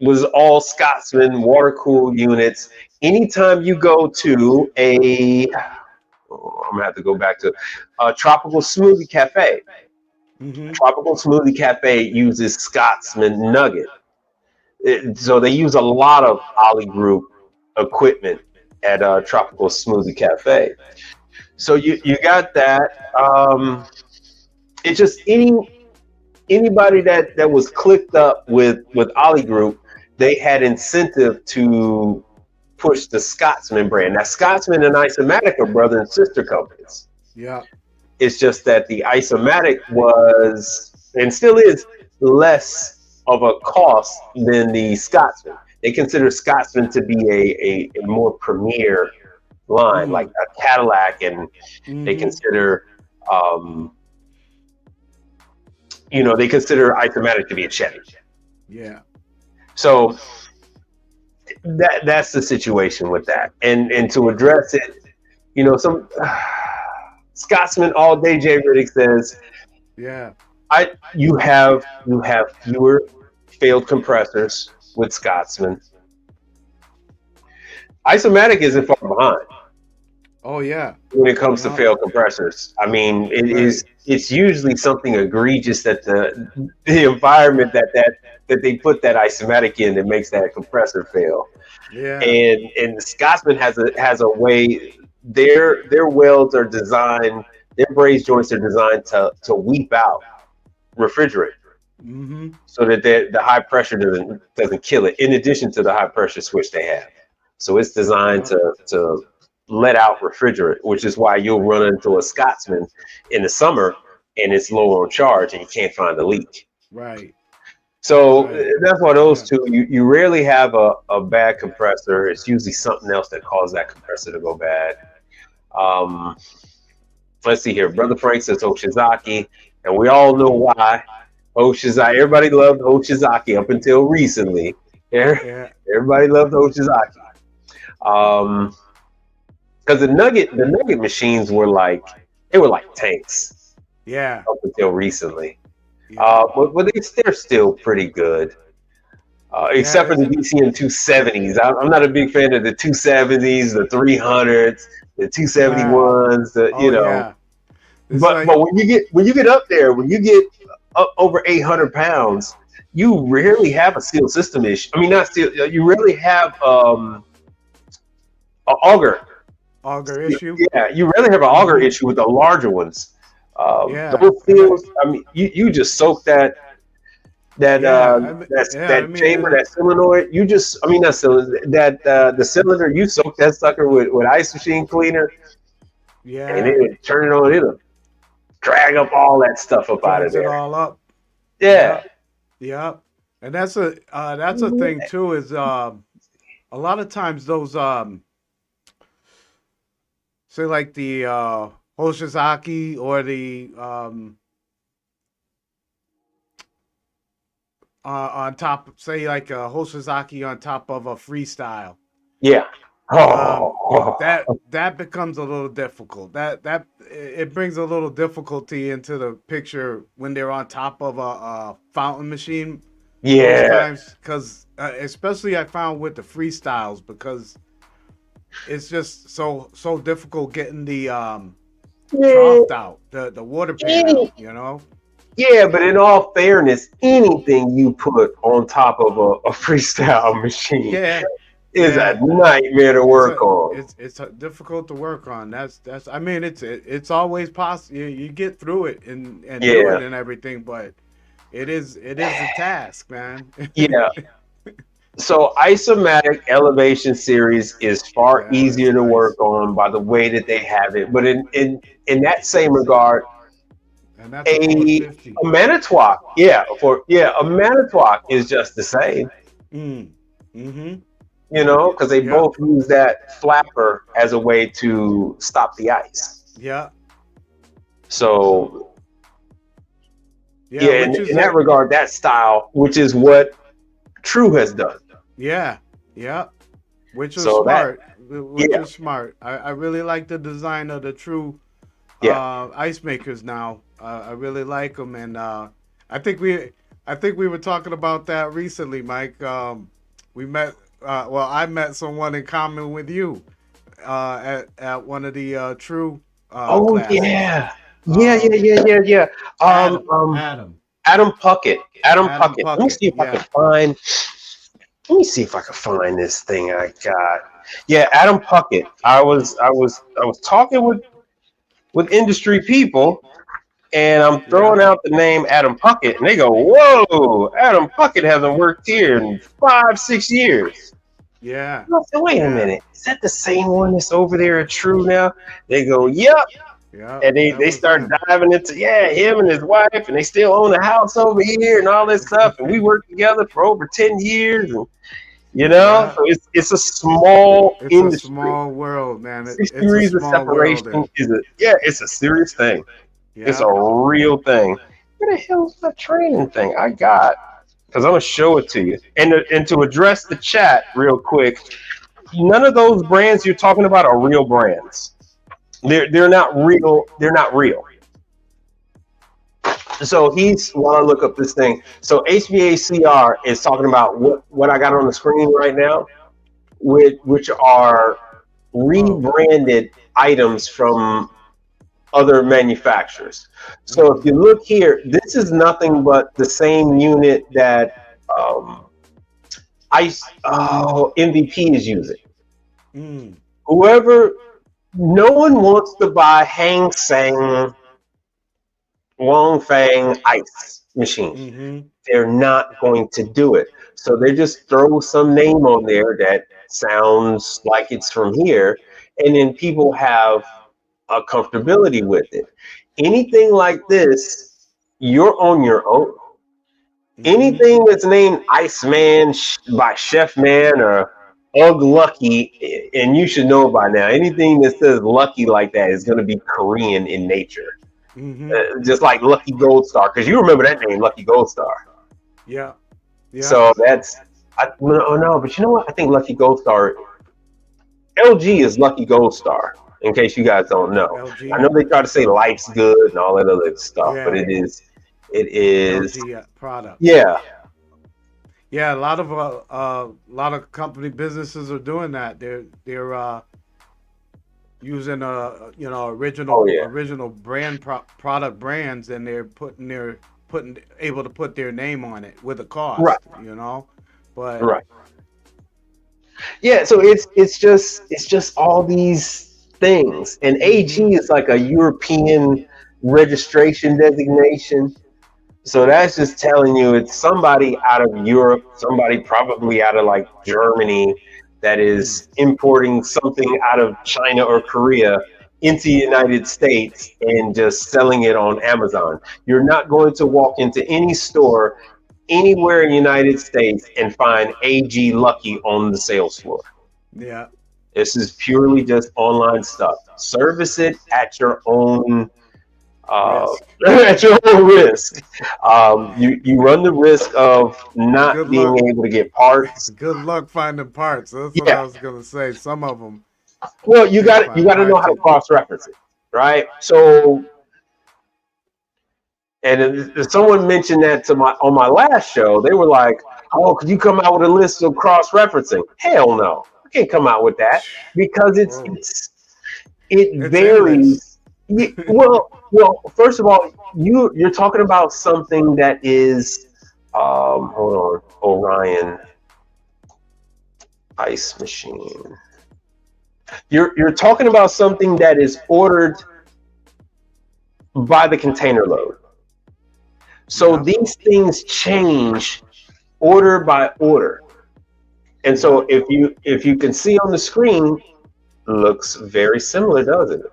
was all Scotsman water-cooled units. Anytime you go to I'm gonna have to go back to a Tropical Smoothie Cafe. Tropical Smoothie Cafe uses Scotsman Nugget. So they use a lot of Ollie Group equipment at Tropical Smoothie Cafe. So you got that. It's just anybody that was clicked up with Ollie Group, they had incentive to pushed the Scotsman brand. Now, Scotsman and Isomatic are brother and sister companies. Yeah. It's just that the Isomatic was, and still is, less of a cost than the Scotsman. They consider Scotsman to be a more premier line, like a Cadillac, and they consider, they consider Isomatic to be a Chevy. Yeah. So that's the situation with that. And to address it, some Scotsman all day. Jay Riddick says, yeah, you have fewer failed compressors with Scotsman. Isomatic isn't far behind. Oh yeah. When it comes to failed compressors, I mean, it's usually something egregious that the environment that they put that Isomatic in that makes that compressor fail. Yeah. And the Scotsman has a way. Their welds are designed. Their braze joints are designed to weep out refrigerant, so that the high pressure doesn't kill it. In addition to the high pressure switch they have, so it's designed to let out refrigerant, which is why you'll run into a Scotsman in the summer and it's low on charge and you can't find the leak. Right. So that's why those two, you rarely have a bad compressor. It's usually something else that caused that compressor to go bad. Let's see here. Brother Frank says Oshizaki, and we all know why. Oshizaki, everybody loved Oshizaki up until recently. Everybody loved Oshizaki. Because the Nugget machines were like tanks. Yeah. Up until recently. But they're still pretty good. Except for the DCM 270s. I'm not a big fan of the 270s, the 300s, the 271s, But when you get up there, when you get up over 800 pounds, you rarely have a seal system issue. I mean, not seal. You rarely have an auger issue. Yeah, you rarely have an auger issue with the larger ones. Those seals. I mean, you just soak that chamber, that solenoid. The cylinder. You soak that sucker with ice machine cleaner. Yeah, and then turn it on. It'll drag up all that stuff up out of there. It all up. Yeah. Yep. And that's a thing too. Is a lot of times those say like the Hoshizaki or the on top, say like a Hoshizaki on top of a freestyle. Yeah. That becomes a little difficult. That it brings a little difficulty into the picture when they're on top of a fountain machine. Yeah. Sometimes, because especially I found with the freestyles, because it's just so difficult getting the trough out, the water pan out, you know. Yeah, but in all fairness, anything you put on top of a freestyle machine is a nightmare to work on. It's difficult to work on. That's I mean, it's always possible. You get through it and do it and everything, but it is a task, man. Yeah. So Isomatic Elevation Series is far easier to work on by the way that they have it. But in that same regard, a Manitowoc, a Manitowoc is just the same. You know, because they both use that flapper as a way to stop the ice. Yeah. So, in that regard, that style, which is what True has done. Yeah. Which is smart. Is smart. I really like the design of the True ice makers now. I really like them, and I think we were talking about that recently, Mike. We met. I met someone in common with you at one of the True. Classes. Yeah. Adam Puckett. Let me see if I can find. Let me see if I can find this thing I got. Yeah, Adam Puckett. I was talking with industry people, and I'm throwing out the name Adam Puckett, and they go, "Whoa, Adam Puckett hasn't worked here in 5-6 years." Yeah. I said, wait a Yeah. minute, is that the same one that's over there at True now? They go, yep. Yeah. And That they was start him. diving into, yeah, him and his wife, and they still own a house over here and all this stuff. And we worked together for over 10 years. And, Yeah. so it's a small It's a industry. small world, man. 60 It's a degrees of small world. separation And it's a serious thing. It's a yeah. real thing. Where the hell's that training thing I got? Because I'm going to show it to you. And to address the chat real quick, none of those brands you're talking about are real brands. They're not real. They're not real. So while I look up this thing, so HVACR is talking about what I got on the screen right now, which are Oh. rebranded items from other manufacturers. So if Mm. you look here, this is nothing but the same unit that MVP is using. Mm. Whoever, no one wants to buy Hang Seng Wong Fang ice machine. Mm-hmm. They're not going to do it. So they just throw some name on there that sounds like it's from here, and then people have a comfortability with it. Anything like this, you're on your own. Mm-hmm. Anything that's named Iceman by Chef Man or Ugg Lucky, and you should know by now, anything that says Lucky like that is going to be Korean in nature. Mm-hmm. Just like Lucky Gold Star, because you remember that name, Lucky Gold Star. Yeah. Yeah. So no, but you know what? I think Lucky Gold Star, LG is Lucky Gold Star. In case you guys don't know, I LG. know they try to say life's good and all that other stuff, but Yeah. it is, LG product. yeah, Yeah. A lot of company businesses are doing that. They're using oh yeah, original product brands, and they're putting able to put their name on it with a right, cost. But right, yeah. So it's just all these things, and AG mm-hmm. is like a European registration designation. So that's just telling you it's somebody out of Europe, somebody probably out of like Germany that Mm. is importing something out of China or Korea into the United States and just selling it on Amazon. You're not going to walk into any store anywhere in the United States and find AG Lucky on the sales floor. Yeah. This is purely just online stuff. Service it at your own Risk. at your own risk. You run the risk of not Good luck. being able to get parts. Good luck finding parts. That's what I Yeah. was gonna say. Some of them Well, you can't you find got to know how parts. to cross reference it, right? So, and someone mentioned that to my on my last show. They were like, "Oh, could you come out with a list of cross referencing?" Hell no, I can't come out with that because Whoa. it It's endless. varies. Well, first of all, you're talking about something that is, hold on, Orion ice machine. You're talking about something that is ordered by the container load. So Yeah. these things change order by order. And Yeah. so if you can see on the screen, looks very similar, doesn't it?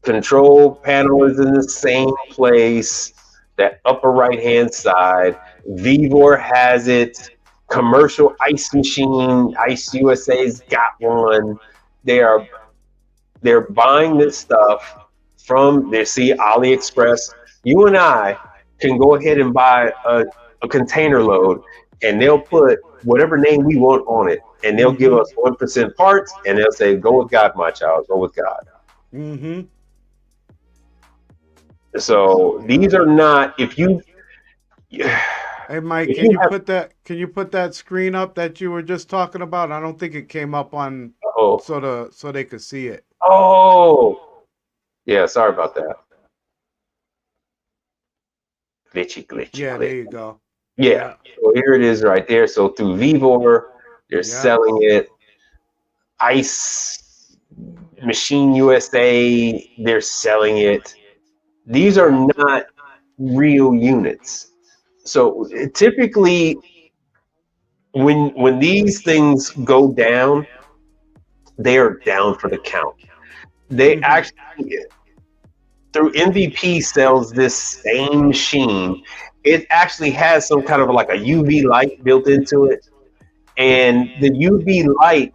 Control panel is in the same place, that upper right hand side. Vivor has it. Commercial ice machine, Ice USA's got one. They're buying this stuff from see AliExpress. You and I can go ahead and buy a container load, and they'll put whatever name we want on it, and they'll give Mm-hmm. us 1% parts, and they'll say, "Go with God, my child. Go with God." Mm-hmm. So Yeah. these are not if you Hey Mike, if you have can you put that screen up that you were just talking about? I don't think it came up on oh so they could see it. oh yeah, sorry about that. Glitchy Yeah, there glitch. you go. Yeah. Yeah. So here it is right there. So through Vivor, they're Yeah. selling it. Ice Machine USA, they're selling it. These are Yeah. not real units. So typically when these things go down, they are down for the count. They actually, through MVP sells this same machine. It actually has some kind of like a UV light built into it, and the UV light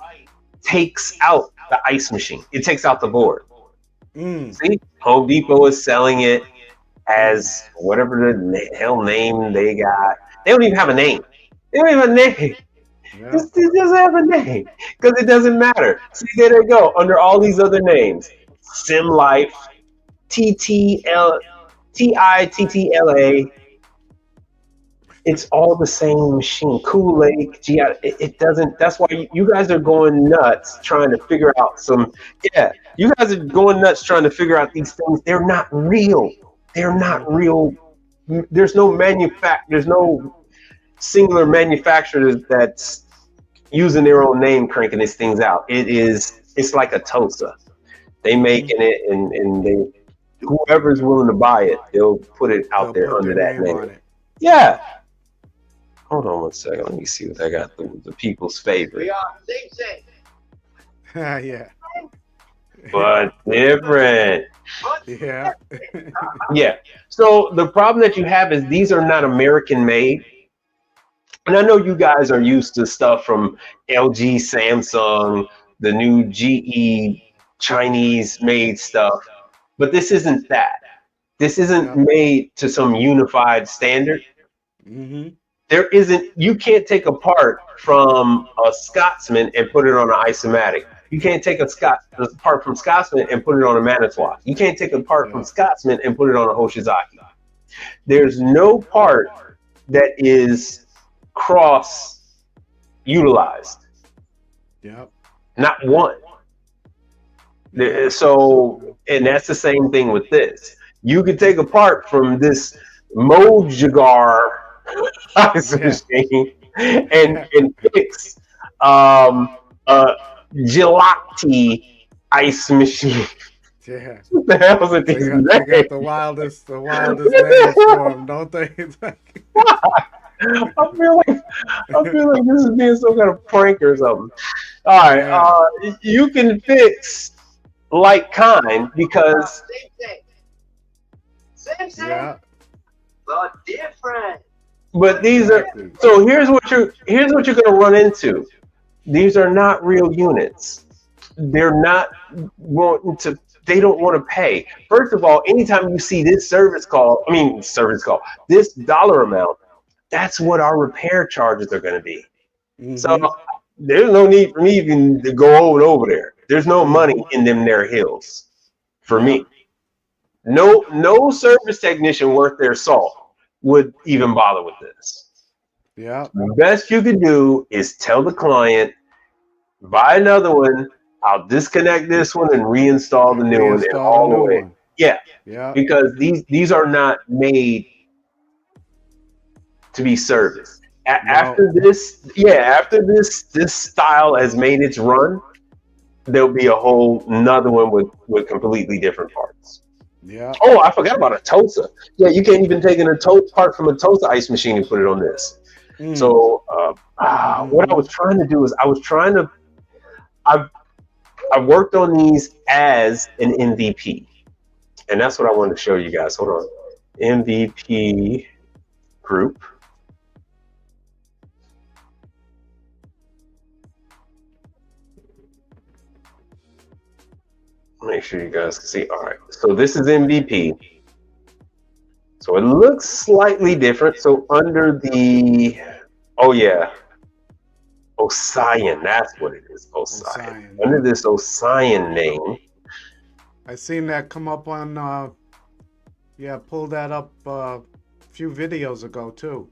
takes out the ice machine. It takes out the board. See, Home Depot is selling it as whatever the hell name they got. They don't even have a name. They don't even have a name. Yeah. It doesn't have a name because it doesn't matter. See, there they go under all these other names: Sim Life, TTL, TITTLA. It's all the same machine. Cool Lake, GI. It doesn't. That's why you guys are going nuts trying to figure out some. Yeah, you guys are going nuts trying to figure out these things. They're not real. They're not real. There's no There's no singular manufacturer that's using their own name cranking these things out. It's like a Tosa. They making it, and they whoever's willing to buy it, they'll put it out there under that name. Yeah. Hold on one second. Let me see what I got. The people's favorite. Yeah. But different. Yeah. Yeah. So the problem that you have is these are not American made. And I know you guys are used to stuff from LG, Samsung, the new GE Chinese made stuff, but this isn't that. This isn't made to some unified standard. There isn't. You can't take a part from a Scotsman and put it on an Isomatic. You can't take a part from Scotsman and put it on a Manitowoc. You can't take a part from Scotsman and put it on a Hoshizaki. There's no part that is cross utilized. Yep. Not one. So, and that's the same thing with this. You could take a part from this Mojagar ice machine and fix Gelati ice machine. Yeah. What the hell is it? They got the wildest names for them, don't they? I feel like this is being some kind of prank or something. All right, you can fix like kind because same, but different. But these are so. Here's what you're going to run into. These are not real units. They're not wanting to. They don't want to pay. First of all, anytime you see this this dollar amount, that's what our repair charges are going to be. So there's no need for me even to go over there. There's no money in them there hills for me. No service technician worth their salt would even bother with this. Yeah. The best you can do is tell the client, buy another one. I'll disconnect this one and reinstall the new one and all the way. Yeah. Because these are not made to be serviced. After this style has made its run, there'll be a whole another one with completely different parts. Yeah. Oh, I forgot about a Tosa. Yeah, you can't even take a part from a Tosa ice machine and put it on this. So what I was trying to do is I worked on these as an MVP. And that's what I wanted to show you guys. Hold on. MVP group. Make sure you guys can see. All right. So this is MVP. So it looks slightly different. So under the, Osian, that's what it is. Osian. Under this Osian name. I seen that come up on, pull that up a few videos ago too.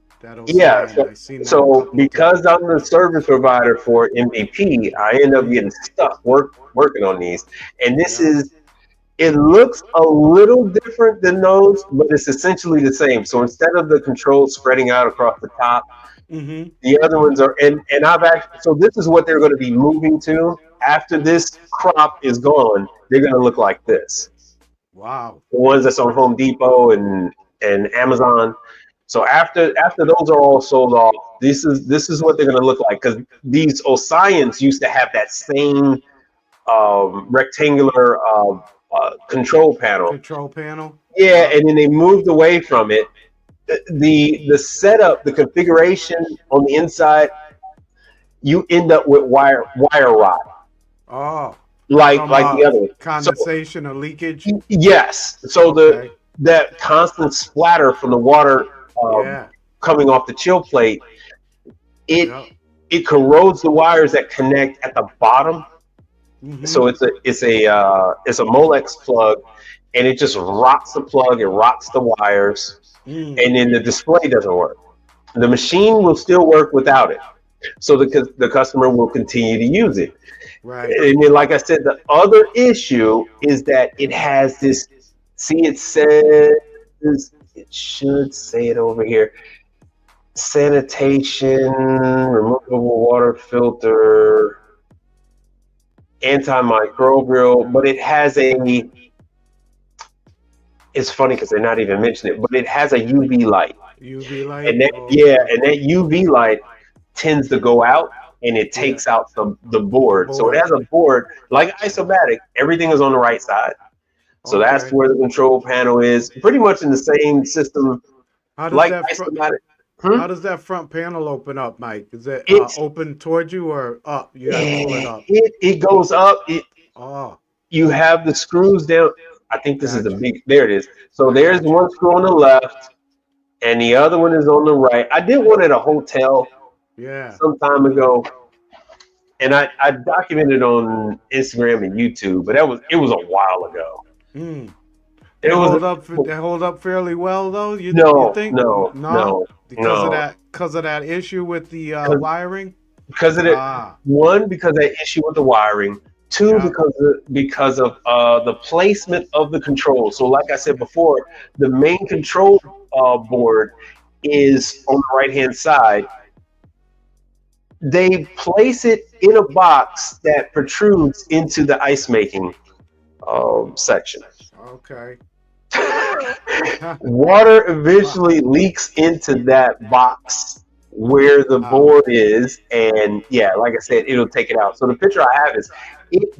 So because I'm the service provider for MVP, I end up getting stuck working on these. And this it looks a little different than those, but it's essentially the same. So instead of the controls spreading out across the top, the other ones are, and I've actually, so this is what they're going to be moving to. After this crop is gone, they're going to look like this. Wow. The ones that's on Home Depot and Amazon. So after those are all sold off, this is what they're going to look like, because these Osions used to have that same rectangular control panel. Control panel. Yeah, and then they moved away from it. The setup, the configuration on the inside, you end up with wire rot, Oh, like from the other one. So condensation or leakage. yes, so Okay. that constant splatter from the water Yeah. coming off the chill plate, it Yep. it corrodes the wires that connect at the bottom. So it's a Molex plug, and it just rots the plug, it rots the wires, and then the display doesn't work. The machine will still work without it, so the customer will continue to use it. Right. And then, like I said, the other issue is that it has this. See, it says, it should say it over here: sanitation, removable water filter, antimicrobial, but it has a. It's funny because they're not even mentioning it, but it has a UV light, UV light. and that and that UV light tends to go out, and it takes out the board. So it has a board like Isomatic. Everything is on the right side. So that's where the control panel is, pretty much in the same system How does like that Isomatic. How does that front panel open up, Mike? Is it open towards you or up? You gotta pull it up. It goes up. Oh, You have the screws down. I think this is the big. There it is. So there's one screw on the left, and the other one is on the right. I did one at a hotel some time ago, and I documented on Instagram and YouTube, but it was a while ago. They hold up fairly well though. You think? No, because of that issue with the wiring. Because of it, one, because of that issue with the wiring. Two, because of the placement of the control. So, like I said before, the main control board is on the right-hand side. They place it in a box that protrudes into the ice making section. Okay. Water eventually leaks into that box where the board is, and like I said, it'll take it out. So the picture I have is it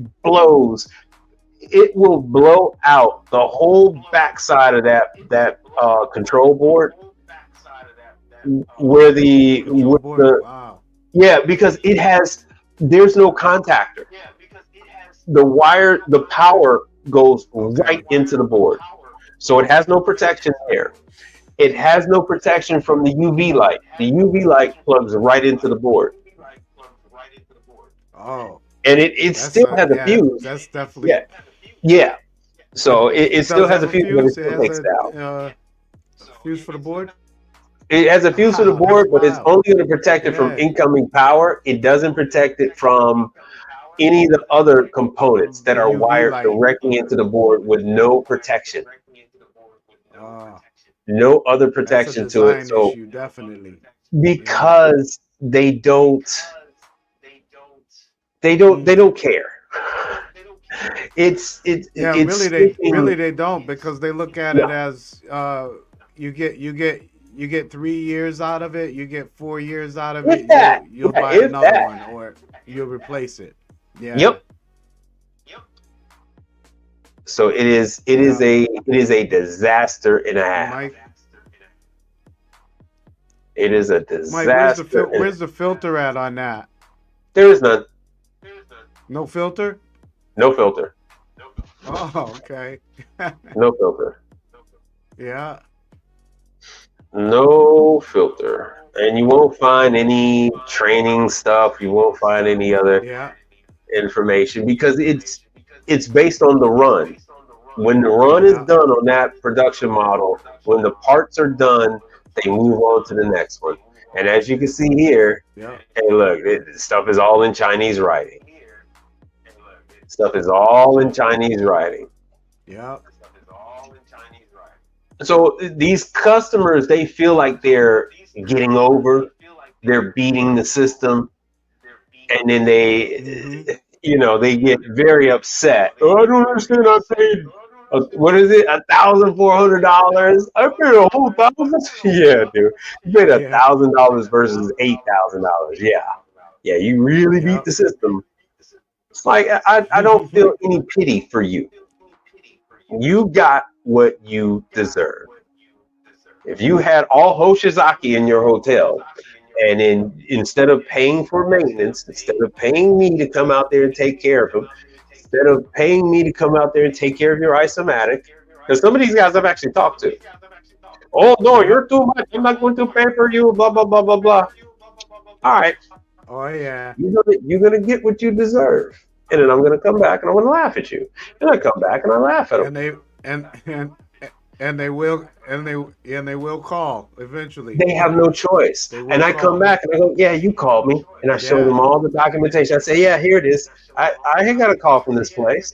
will blow out the whole backside of that control board where because there's no contactor. The power goes right into the board. So it has no protection there. It has no protection from the UV light. The UV light plugs right into the board. Oh. And it still has a fuse. That's definitely. Yeah. So it still has a fuse, but it still takes it out. Fuse for the board? It has a fuse for the board, but it's only going to protect it from incoming power. It doesn't protect it from any of the other components that are wired directly into the board with no protection. No other protection to it. So issue, definitely. Because they don't care. Really they don't, because they look at it as you get 3 years out of it, you get 4 years out of it, you'll buy another one or you'll replace it. Yeah. Yep. So it is a disaster and a half. Mike, it is a disaster. Mike, where's the filter at on that? There is none. No filter? No filter. Oh, okay. No filter. Yeah. No filter. And you won't find any training stuff. You won't find any other information, because it's based on the run. When the run is done on that production model, when the parts are done, they move on to the next one. And as you can see here, hey, look, stuff is all in Chinese writing. Stuff is all in Chinese writing. Yeah. So these customers, they feel like they're getting over, they're beating the system, and then they, they get very upset. Oh, I don't understand. I paid What is it? $1,400? I paid a whole thousand. Yeah, dude, you paid Yeah. $1,000 versus $8,000. Yeah, yeah, you really beat Yep. the system. It's like I don't feel any pity for you. You got what you deserve. If you had all Hoshizaki in your hotel, and instead of paying for maintenance, instead of paying me to come out there and take care of them, instead of paying me to come out there and take care of your isomatic, because some of these guys I've actually talked to. Oh no, Yep. you're too much. I'm not going to pay for you. Blah blah blah blah blah. All right, Oh yeah. you're gonna get what you deserve, and then I'm gonna come back and I'm gonna laugh at you, and I come back and I laugh at them. And they and and they will call eventually. They have no choice. They And will I come call. back and I go, yeah, you called me. And I show Yeah. them all the documentation. I say, yeah, here it is. I ain't got a call from this place.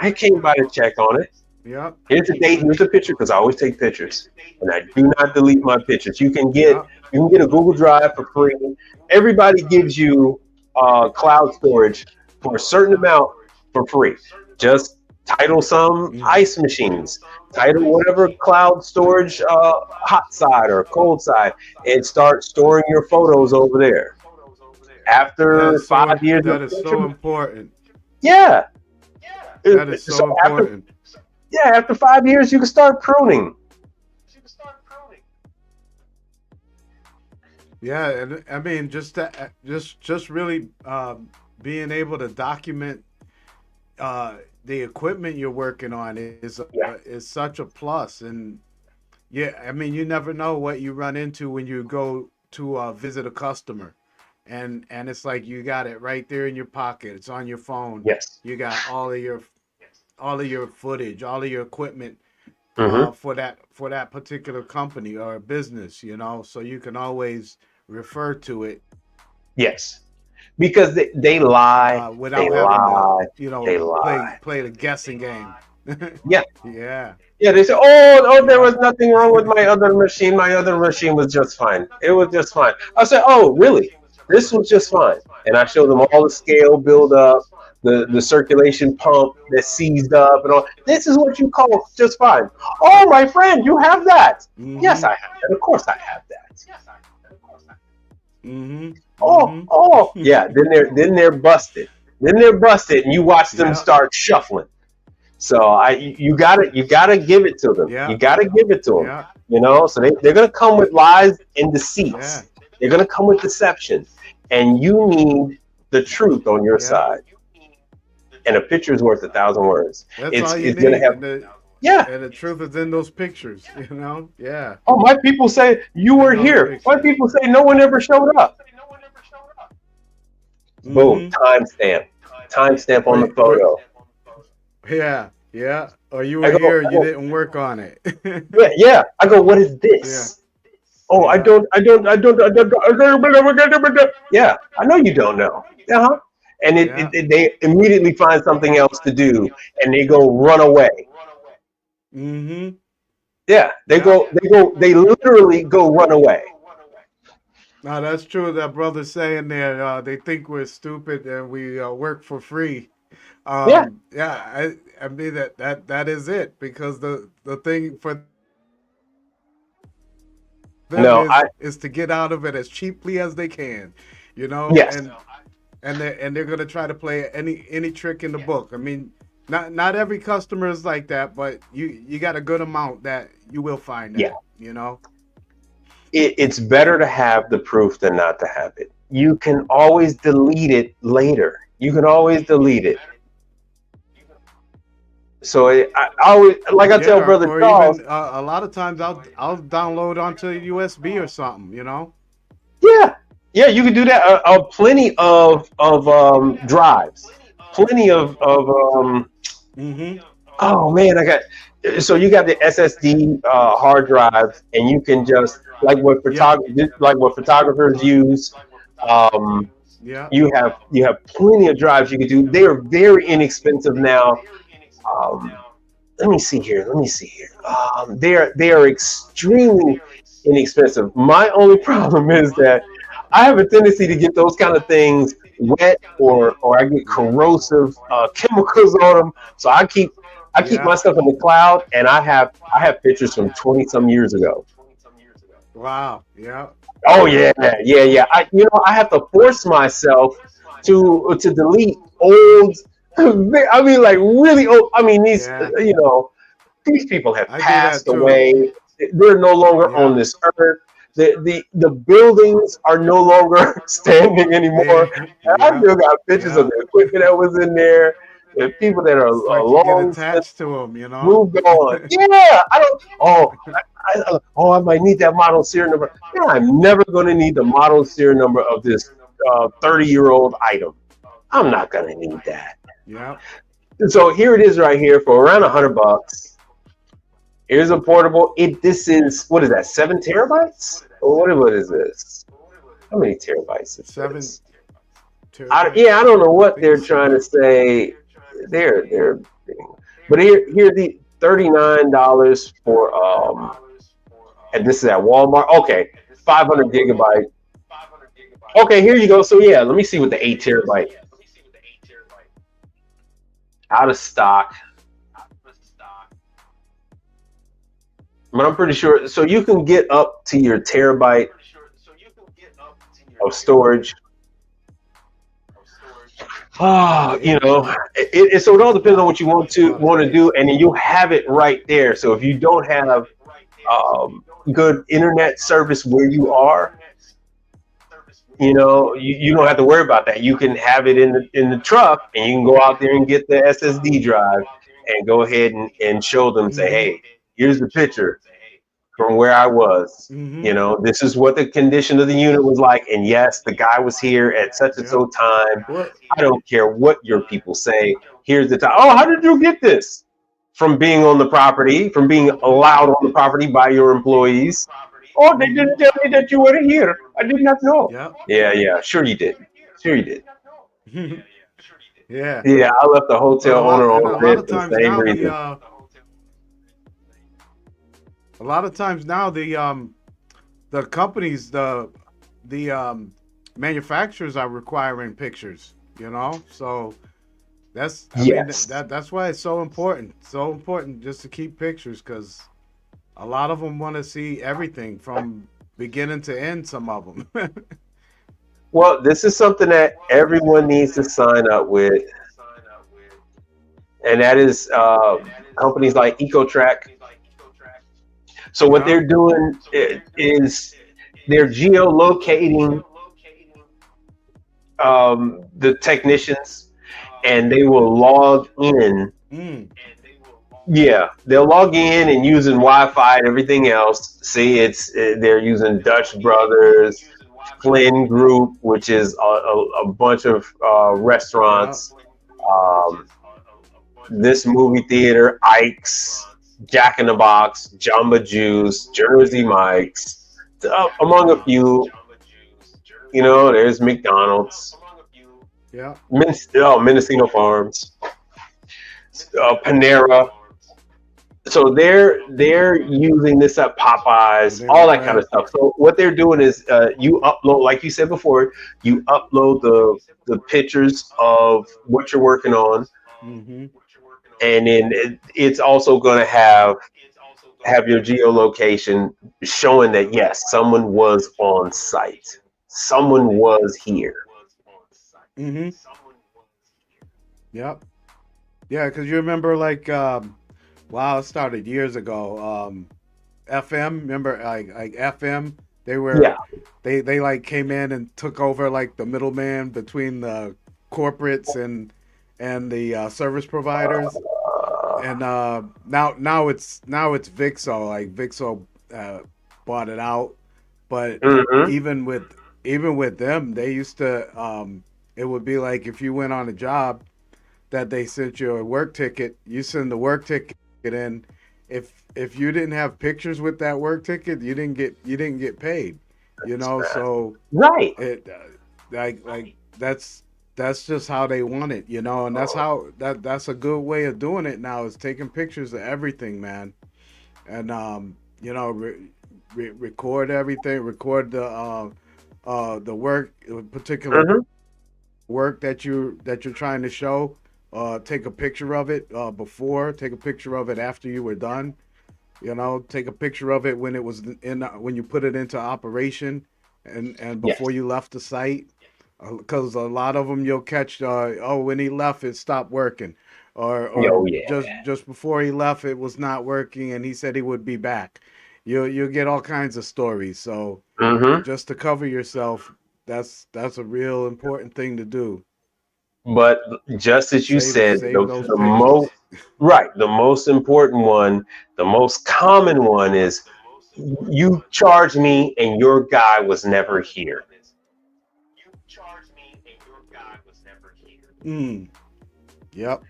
I came by to check on it. Yep. Here's the date. Here's the picture because I always take pictures, and I do not delete my pictures. Yep. You can get a Google Drive for free. Everybody gives you cloud storage for a certain amount for free. Just title some ice machines, title whatever cloud storage, hot side or cold side, and start storing your photos over there. After 5 years That of is so picture, important. yeah. That is so after important. Yeah, after 5 years, you can start pruning. Yeah, and I mean, just really being able to document the equipment you're working on is such a plus. And yeah, I mean, you never know what you run into when you go to visit a customer, and it's like you got it right there in your pocket. It's on your phone. Yes. You got all of your footage, all of your equipment Mm-hmm. for that particular company or business, so you can always refer to it Yes. Because they lie. without They having lie. to, They lie. play the guessing game. Yeah. Yeah, Yeah, they say, oh, there yeah, was nothing wrong with my other machine. My other machine was just fine. It was just fine. I said, oh, really? This was just fine. And I showed them all the scale build up, the circulation pump that seized up and all. This is what you call just fine. Oh, my friend, you have that. Yes, mm-hmm, I have that. Of course I have that. mm-hmm, Oh, yeah. Then they're busted. Then they're busted, and you watch them yeah, start shuffling. So you gotta give it to them. yeah, You gotta give it to them. yeah, So they're gonna come with lies and yeah. deceits. They're gonna come with deception, and you need the truth on your Yeah. side. And a picture is worth 1,000 words. That's all you It's gonna need, have yeah. and the truth is in those pictures. Yeah, Oh, my people say you were in those here. My pictures. people say no one ever showed up. Boom, Mm-hmm. timestamp on the Wait, photo. yeah, yeah. Or you I were go, here, you oh, didn't work on it. yeah. I go, what is Yeah, this? Oh, I yeah, don't. Yeah, I know you don't know. Uh-huh. And yeah. they immediately find something else to do, and they go run away. Mm-hmm. Yeah, Yeah. they literally go run away. No, that's true. That brother saying there, they think we're stupid and we work for free. Yeah, Yeah, I mean that is it, because the thing for them no, is to get out of it as cheaply as they can, yes, and they're gonna try to play any trick in the book. I mean, not every customer is like that, but you got a good amount that you will find yeah. that. It's better to have the proof than not to have it. You can always delete it later. You can always delete it. So I always, like I tell Yeah, Brother or Charles, even a lot of times I'll download onto USB or something. yeah, yeah, you can do that. Plenty of drives, plenty of Mm-hmm. oh man, so you got the SSD hard drives, and you can just like what Yeah, photographers use. Um, yeah, you have plenty of drives you can do. They are very inexpensive now. Um, let me see here. They are extremely inexpensive. My only problem is that I have a tendency to get those kind of things wet, or I get corrosive chemicals on them. So I I keep Yeah. my stuff in the cloud, and I have pictures from 20 some years ago. Wow. Yeah. Oh yeah, yeah, yeah. I have to force myself to delete old. I mean, like really old. I mean, Yeah. these people have I do that passed too. away. They're no longer on Yeah. this earth. The buildings are no longer standing anymore. And I Yeah. still got pictures of Yeah. the equipment that was in there. The people that are It's like you get long since attached to them, you know? moved on. Yeah, I don't. I might need that model serial number. Yeah, I'm never going to need the model serial number of this 30-year-old item. I'm not going to need that. Yeah. So here it is right here for around Yeah. $100. Here's a portable. This is, what is that? 7 terabytes? Or what is this? How many terabytes is Seven this? terabytes. I don't know I what think they're it's trying seven. to say. They're, but here the $39 for and this is at Walmart. Okay, 500 GB. Okay, here you go. So yeah, let me see what the 8 terabyte out of stock. But I'm pretty sure. So you can get up to your terabyte of storage. Yeah. So it all depends on Wow. what you want That's a to lot of do, space. and then you have it right there. So if you don't have good internet service where you are, you don't have to worry about that. You can have it in the truck, and you can go out there and get the SSD drive and go ahead and show them. Say, Mm-hmm. hey, here's the picture from where I was. Mm-hmm. This is what the condition of the unit was like. And yes, the guy was here at such and Yep. so time. Well, I don't care what your people say. Here's the time. Oh, how did you get this? From being on the property, from being allowed on the property by your employees. Oh, they mm-hmm. didn't tell me that you were here. I did not know. Yep. Yeah, yeah, sure you did. Sure you did. Yeah. Yeah, I left the But hotel owner a on lot red of for the times same now reason. the companies, the manufacturers are requiring pictures, so Yes. that's why it's so important just to keep pictures, because a lot of them want to see everything from beginning to end, some of them. Well, this is something that everyone needs to sign up with, and that is companies like EcoTrack. So what Yeah. they're doing is they're geolocating the technicians, and they will log in. Mm. Yeah, they'll log in and using Wi-Fi and everything else. See, they're using Dutch Brothers, Flynn Group, which is a bunch of Yeah. restaurants. Um, this movie theater, Ike's, Jack in the Box, Jamba Juice, Jersey Mike's, among a Wow. few. There's McDonald's, Yeah. Mendocino Farms, Panera. So they're using this at Popeyes, Panera all that kind of Bread. stuff. So what they're doing is you upload, like you said before, you upload the pictures of what you're working on, Mm-hmm. and then it's also going to have your geolocation showing that yes, someone was on site, someone was here. Mm-hmm. Yep. Yeah, because you remember, like, wow, it started years ago. FM, remember, like FM, they Yeah. were they like came in and took over like the middleman between the corporates and the service providers. And now it's Vixo. Like Vixo bought it out, but Hmm. even with them, they used to it would be like if you went on a job that they sent you a work ticket, you send the work ticket in. If you didn't have pictures with that work ticket, you didn't get paid. So Right. it like that's just how they want it, and that's a good way of doing it now, is taking pictures of everything, man. And record everything, record the work, particular Hmm. work that you're trying to show, take a picture of it before, take a picture of it after you were done. You know, take a picture of it when it was in when you put it into operation, and before Yes. you left the site, because a lot of them you'll catch. Oh, when he left, it stopped working, or Yo, yeah. just before he left, it was not working, and he said he would be back. You'll get all kinds of stories. So Mm-hmm. just to cover yourself, that's a real important thing to do. But just as you said, Save those the most pictures. right, the most important one, the most common one is you charge me and your guy was never here. Mm. Yep.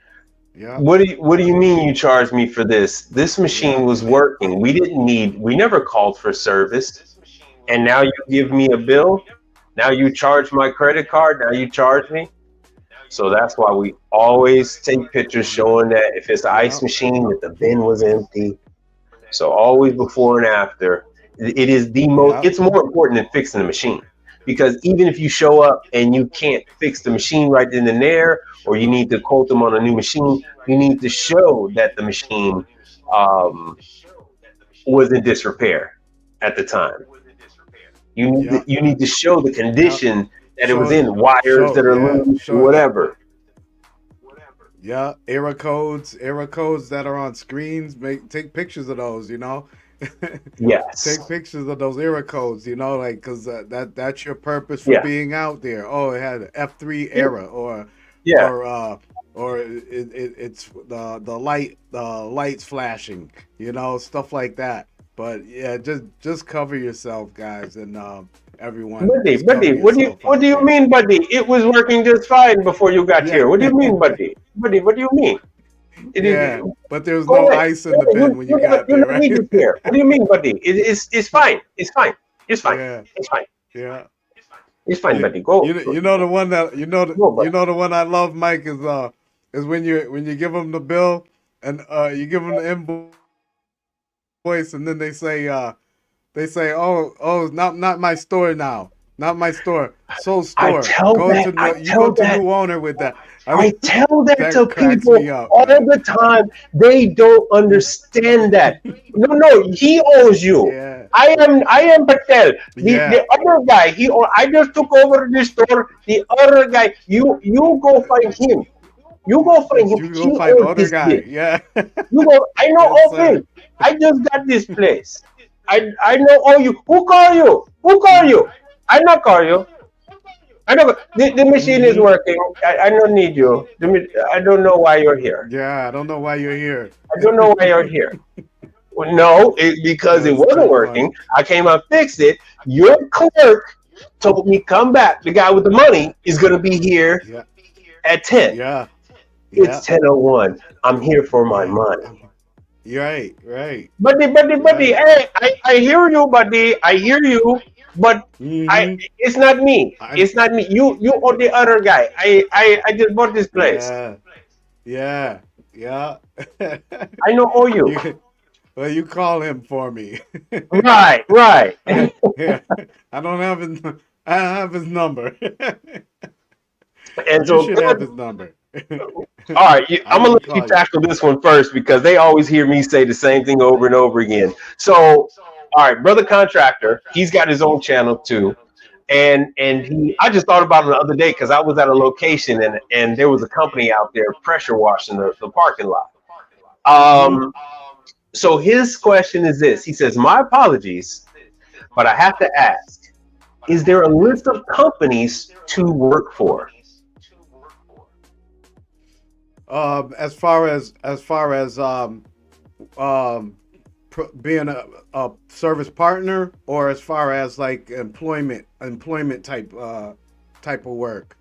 Yep. What do you mean you charged me for this? This machine Yep. was working. We never called for service. And now you give me a bill? Now you charge my credit card? Now you charge me? So that's why we always take pictures showing that if it's an ice Yep. machine, that the bin was empty. So always before and after. It is Yep. it's more important than fixing the machine. Because even if you show up and you can't fix the machine right then and there, or you need to quote them on a new machine, you need to show that the machine um, was in disrepair at the time. Yep. You need to show the Yep. condition that it was Show, in, wires that are yeah, loose, show that. whatever. Yeah, error codes that are on screens. Take pictures of those. You know, take Yes. pictures of those error codes. You know, like because that's your purpose for Yeah. being out there. Oh, it had an F3 Yeah. error, Yeah. or uh, or it's the lights flashing. You know, stuff like that. But yeah, just cover yourself, guys, and everyone, just cover Buddy, yourself what do out you there. mean, buddy? It was working just fine before you got Yeah, here. What do you mean, buddy? Buddy, what do you mean? yeah. But there's Go no away. ice in the bin when you got You there, never right? need this here. What do you mean, buddy? It's fine. It's fine. It's fine. Yeah, It's fine. yeah. It's fine, You, buddy. Go. you know the one that Go, buddy. you know the one I love, Mike, is when you give them the bill and you give them the invoice and then they say oh not my store now, not my store, so store, go to you go to new owner with that. I I mean, tell that that to cracks people me up, all man. the time. They don't understand that. No, he owes you. Yeah, I am Patel. The yeah. other guy, I just took over the store. The other guy, you go find him. You go find him. You go He find the owns other this guy. place. Yeah, You go. I know. yes, Okay, sir. I just got this place. I know all you. Who call you? Who call you? I not call you. I know the machine is Hmm. working. I don't need you. I don't know why you're here. Yeah, I don't know why you're here. I don't know why you're here. Well, no, because it That's wasn't too working. funny. I came and fixed it. Your clerk told me come back. The guy with the money is gonna be here Yeah, at 10. yeah, It's yeah, 10:01. I'm here for my yeah. money. You're right, right, Buddy. right. Hey, I hear you, buddy. I hear you. But Mm-hmm. it's not me. I It's not me. You or the other guy. I just bought this place. yeah, yeah, yeah. I know all you. you well, you call him for me. Right. Yeah, I don't have his. I don't have his number. And You so, should have his number. all right, I I'm gonna can let you call you. tackle this one first because they always hear me say the same thing over and over again. So, all right, brother contractor, he's got his own channel too, and I just thought about it the other day because I was at a location and there was a company out there pressure washing the parking lot. Mm-hmm. Um, so his question is this: he says, "My apologies, but I have to ask: is there a list of companies to work for?" As far as um, being a service partner, or as far as like employment type of work.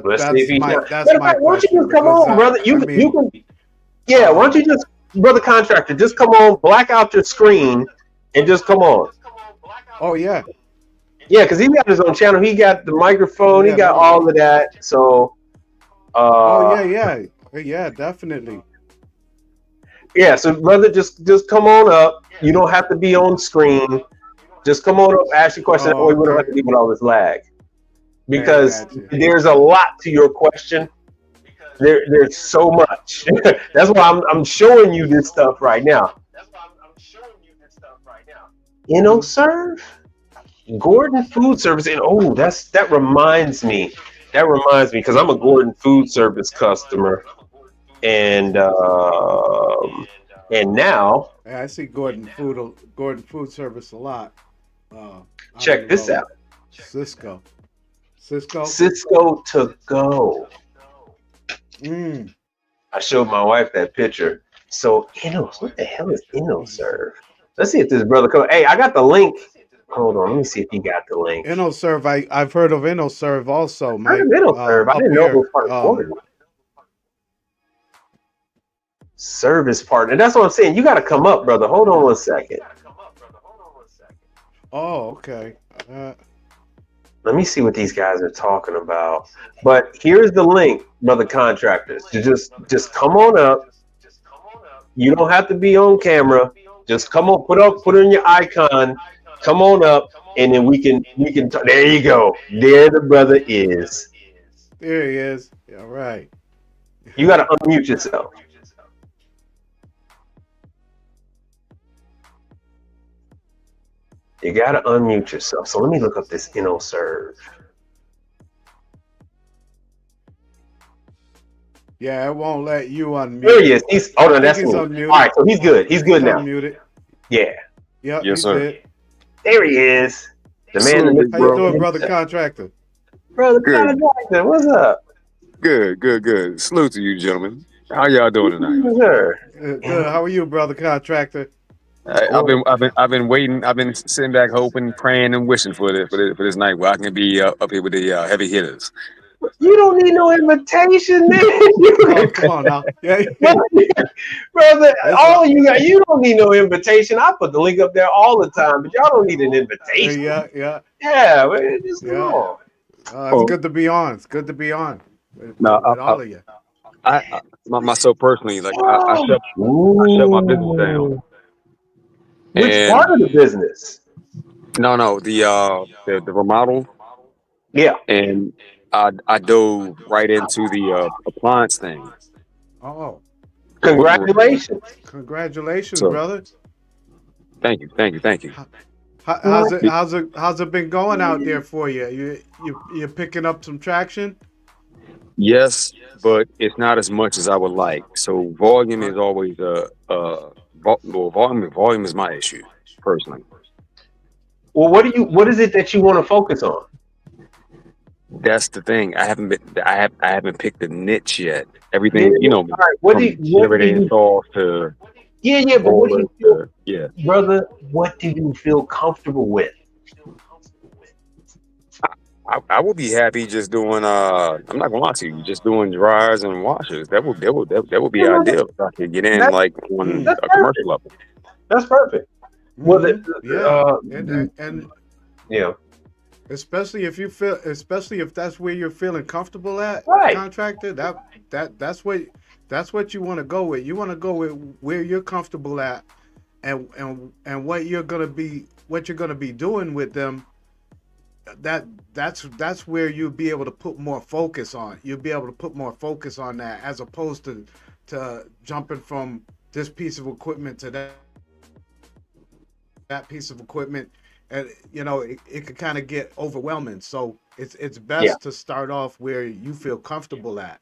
Let's see if he's not. That's Matter of my fact, why don't you question just come because on, brother? I You mean can. Yeah, why uh, don't you just, brother contractor, just come on, black out your screen, and just come on. oh yeah, Yeah, because he got his own channel. He got the microphone. He yeah, got there we all go. of that. So, Oh uh, yeah, definitely. yeah. So, brother, just come on up. You don't have to be on screen. Just come on up, ask your question. That Oh way we don't have okay. to deal with all this lag. because got you. there's a lot to your question. There's so much. That's why I'm showing you this stuff right now. Serve Gordon Food Service, and that reminds me. That reminds me because I'm a Gordon Food Service customer, and now Yeah, I see Gordon Food Service a lot. check this out. Cisco. Cisco to go. Mm. I showed my wife that picture. So what the hell is InnoServe? Let's see if this brother comes. Hey, I got the link. Hold on, let me see if he got the link. InnoServe, I've heard of InnoServe also, Mike. InnoServe. I didn't know it was part of Gordon. Service partner. That's what I'm saying. You got to come up, brother. Hold on one second. Oh, okay. Let me see what these guys are talking about. But here's the link, brother contractors. To just come on up. You don't have to be on camera. Just come on, put in your icon. Come on up, and then we can talk. There you go. There the brother is. There he is. All right. You got to unmute yourself. You got to unmute yourself. So let me look up this InnoServe. Yeah, it won't let you unmute. There he is. That's me. Unmuted. All right, so he's good. He's good now. Unmuted. Yeah. Yep, yes, sir. Good. There he is. The man. How you doing, brother contractor? Brother Good. contractor, what's up? Good. Salute to you, gentlemen. How y'all doing tonight? Sure. Good. How are you, brother contractor? I've been waiting. I've been sitting back, hoping, praying, and wishing for this night where I can be up here with the heavy hitters. You don't need no invitation, man. Oh, come on now. Yeah. Brother, all you got, you don't need no invitation. I put the link up there all the time, but y'all don't need an invitation. Yeah, man, just come on. It's good to be on. It's good to be on with all of you. Myself personally, like I shut my business down. Which part of the business? No, the remodel. Yeah. And I dove right into the appliance thing. Oh, congratulations! Congratulations, brother. Thank you. How's it been going out there for you? You're picking up some traction? Yes, but it's not as much as I would like. So volume is always volume is my issue personally. Well, what is it that you want to focus on? That's the thing. I haven't picked a niche yet. Everything, All right, what do you installs to but what do you feel, brother? What do you feel comfortable with? I would be happy just doing. I'm not gonna lie to you, just doing dryers and washers. That would be ideal if I could get in on a commercial level. That's perfect. Well, and yeah. Especially if that's where you're feeling comfortable at, right. Contractor. That's what you want to go with. You want to go with where you're comfortable at, and what you're gonna be doing with them. That's where you'll be able to put more focus on. You'll be able to put more focus on that as opposed to jumping from this piece of equipment to that piece of equipment. And it could kind of get overwhelming. So it's best to start off where you feel comfortable at.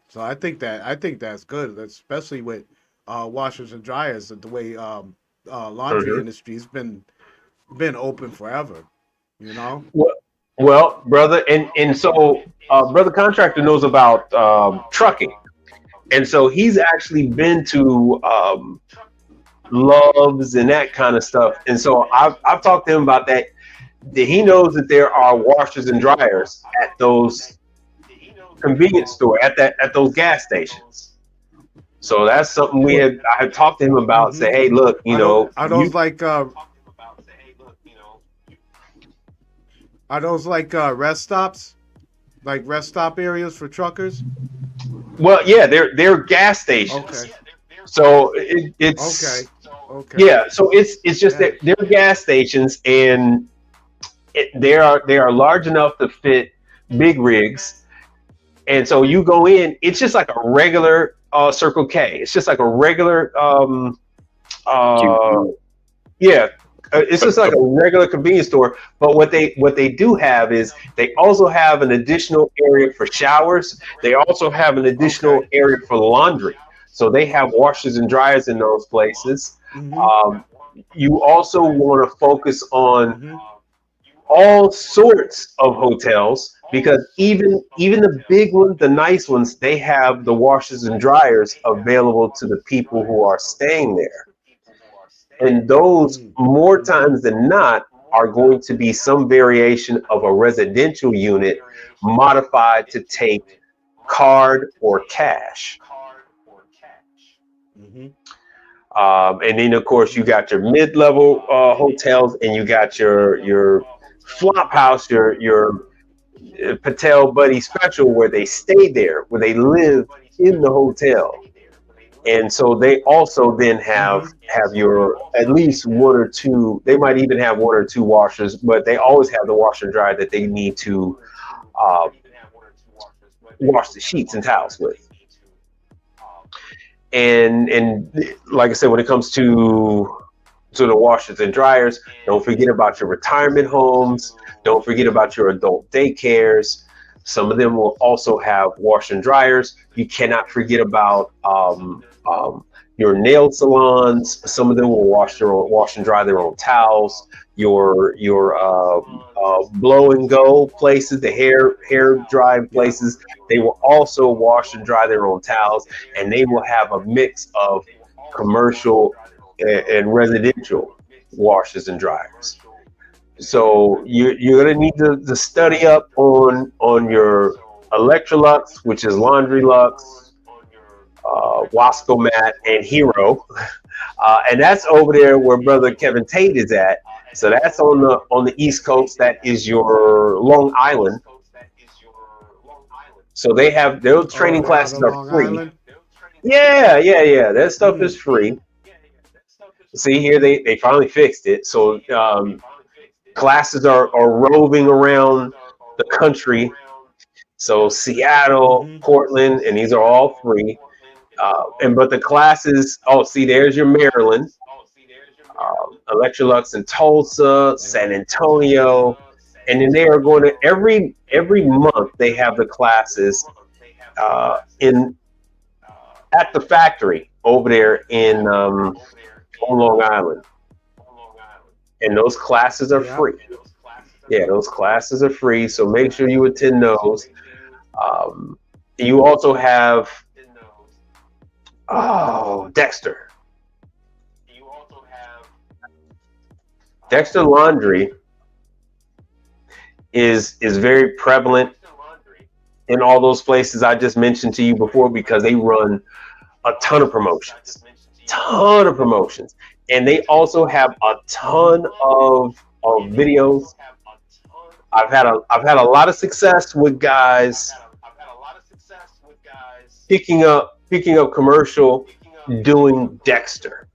So I think that's good, especially with washers and dryers. The way laundry industry's been open forever. Well, brother, and so brother contractor knows about trucking, and so he's actually been to Loves and that kind of stuff. And so I've talked to him about that. He knows that there are washers and dryers at those convenience store, at those gas stations. So that's something I had talked to him about. Say, hey, look, are those like rest stops, like rest stop areas for truckers? Well, yeah, they're gas stations. Okay. So it's okay. Yeah, so it's just that they're gas stations, and they are large enough to fit big rigs. And so you go in, it's just like a regular Circle K. It's just like a regular, yeah, it's just like a regular convenience store. But what they do have is they also have an additional area for showers. They also have an additional area for laundry. So they have washers and dryers in those places. You also want to focus on all sorts of hotels, because even the big ones, the nice ones, they have the washers and dryers available to the people who are staying there. And those, more times than not, are going to be some variation of a residential unit modified to take card or cash. And then, of course, you got your mid-level hotels, and you got your flop house, your Patel Buddy Special, where they stay there, where they live in the hotel. And so they also then have your at least one or two. They might even have one or two washers, but they always have the washer and dryer that they need to wash the sheets and towels with. And like I said, when it comes to the washers and dryers, don't forget about your retirement homes. Don't forget about your adult daycares. Some of them will also have washer and dryers. You cannot forget about your nail salons. Some of them will wash and dry their own towels. Your blow and go places, the hair drying places, they will also wash and dry their own towels, and they will have a mix of commercial and residential washers and dryers. So you're going to need to study up on your Electrolux, which is Laundry Lux, Wascomat, and Hero, and that's over there where brother Kevin Tate is at. So that's on the East Coast. That is your Long Island. So they have their training classes are free. Island? Yeah. That stuff is free. See here, they finally fixed it. So classes are roving around the country. So Seattle, Portland, and these are all free. But the classes, there's your Maryland, Electrolux in Tulsa, San Antonio, and then they are going to every month they have the classes at the factory over there on Long Island, and those classes are free. Yeah, those classes are free, so make sure you attend those. You also have Dexter. Dexter Laundry is very prevalent in all those places I just mentioned to you before, because they run a ton of promotions, and they also have a ton of videos. I've had a lot of success with guys picking up commercial doing Dexter.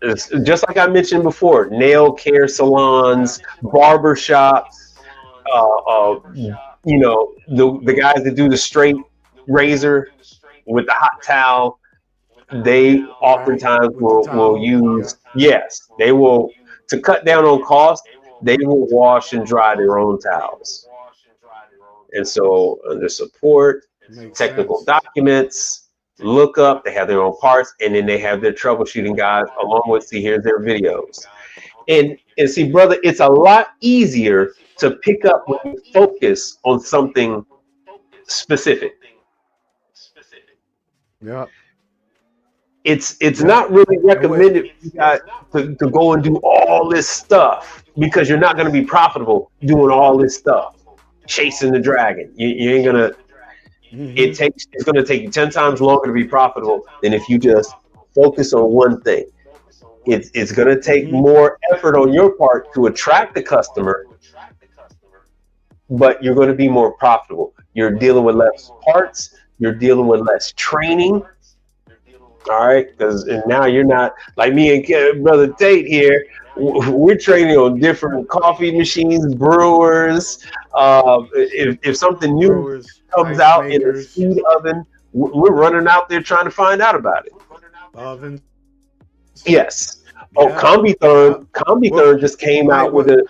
It's just like I mentioned before, nail care salons, barber shops, the guys that do the straight razor with the hot towel, they oftentimes will use, they will, to cut down on cost, they will wash and dry their own towels. And so under support, technical documents, look up, they have their own parts, and then they have their troubleshooting guys along with, here's their videos. And see, brother, it's a lot easier to pick up when you focus on something specific. Yeah. It's not really recommended for you guys to go and do all this stuff, because you're not going to be profitable doing all this stuff, chasing the dragon. You ain't gonna. It's going to take you 10 times longer to be profitable than if you just focus on one thing. It's going to take more effort on your part to attract the customer, but you're going to be more profitable. You're dealing with less parts. You're dealing with less training. All right, because now you're not like me and brother Tate here. we're training on different coffee machines, brewers. If something new Brewers, comes ice out in a makers, speed oven, we're running out there trying to find out about it. ovens. Yes. Oh, Yeah, yeah. What, CombiTherm just came Mike? out with a.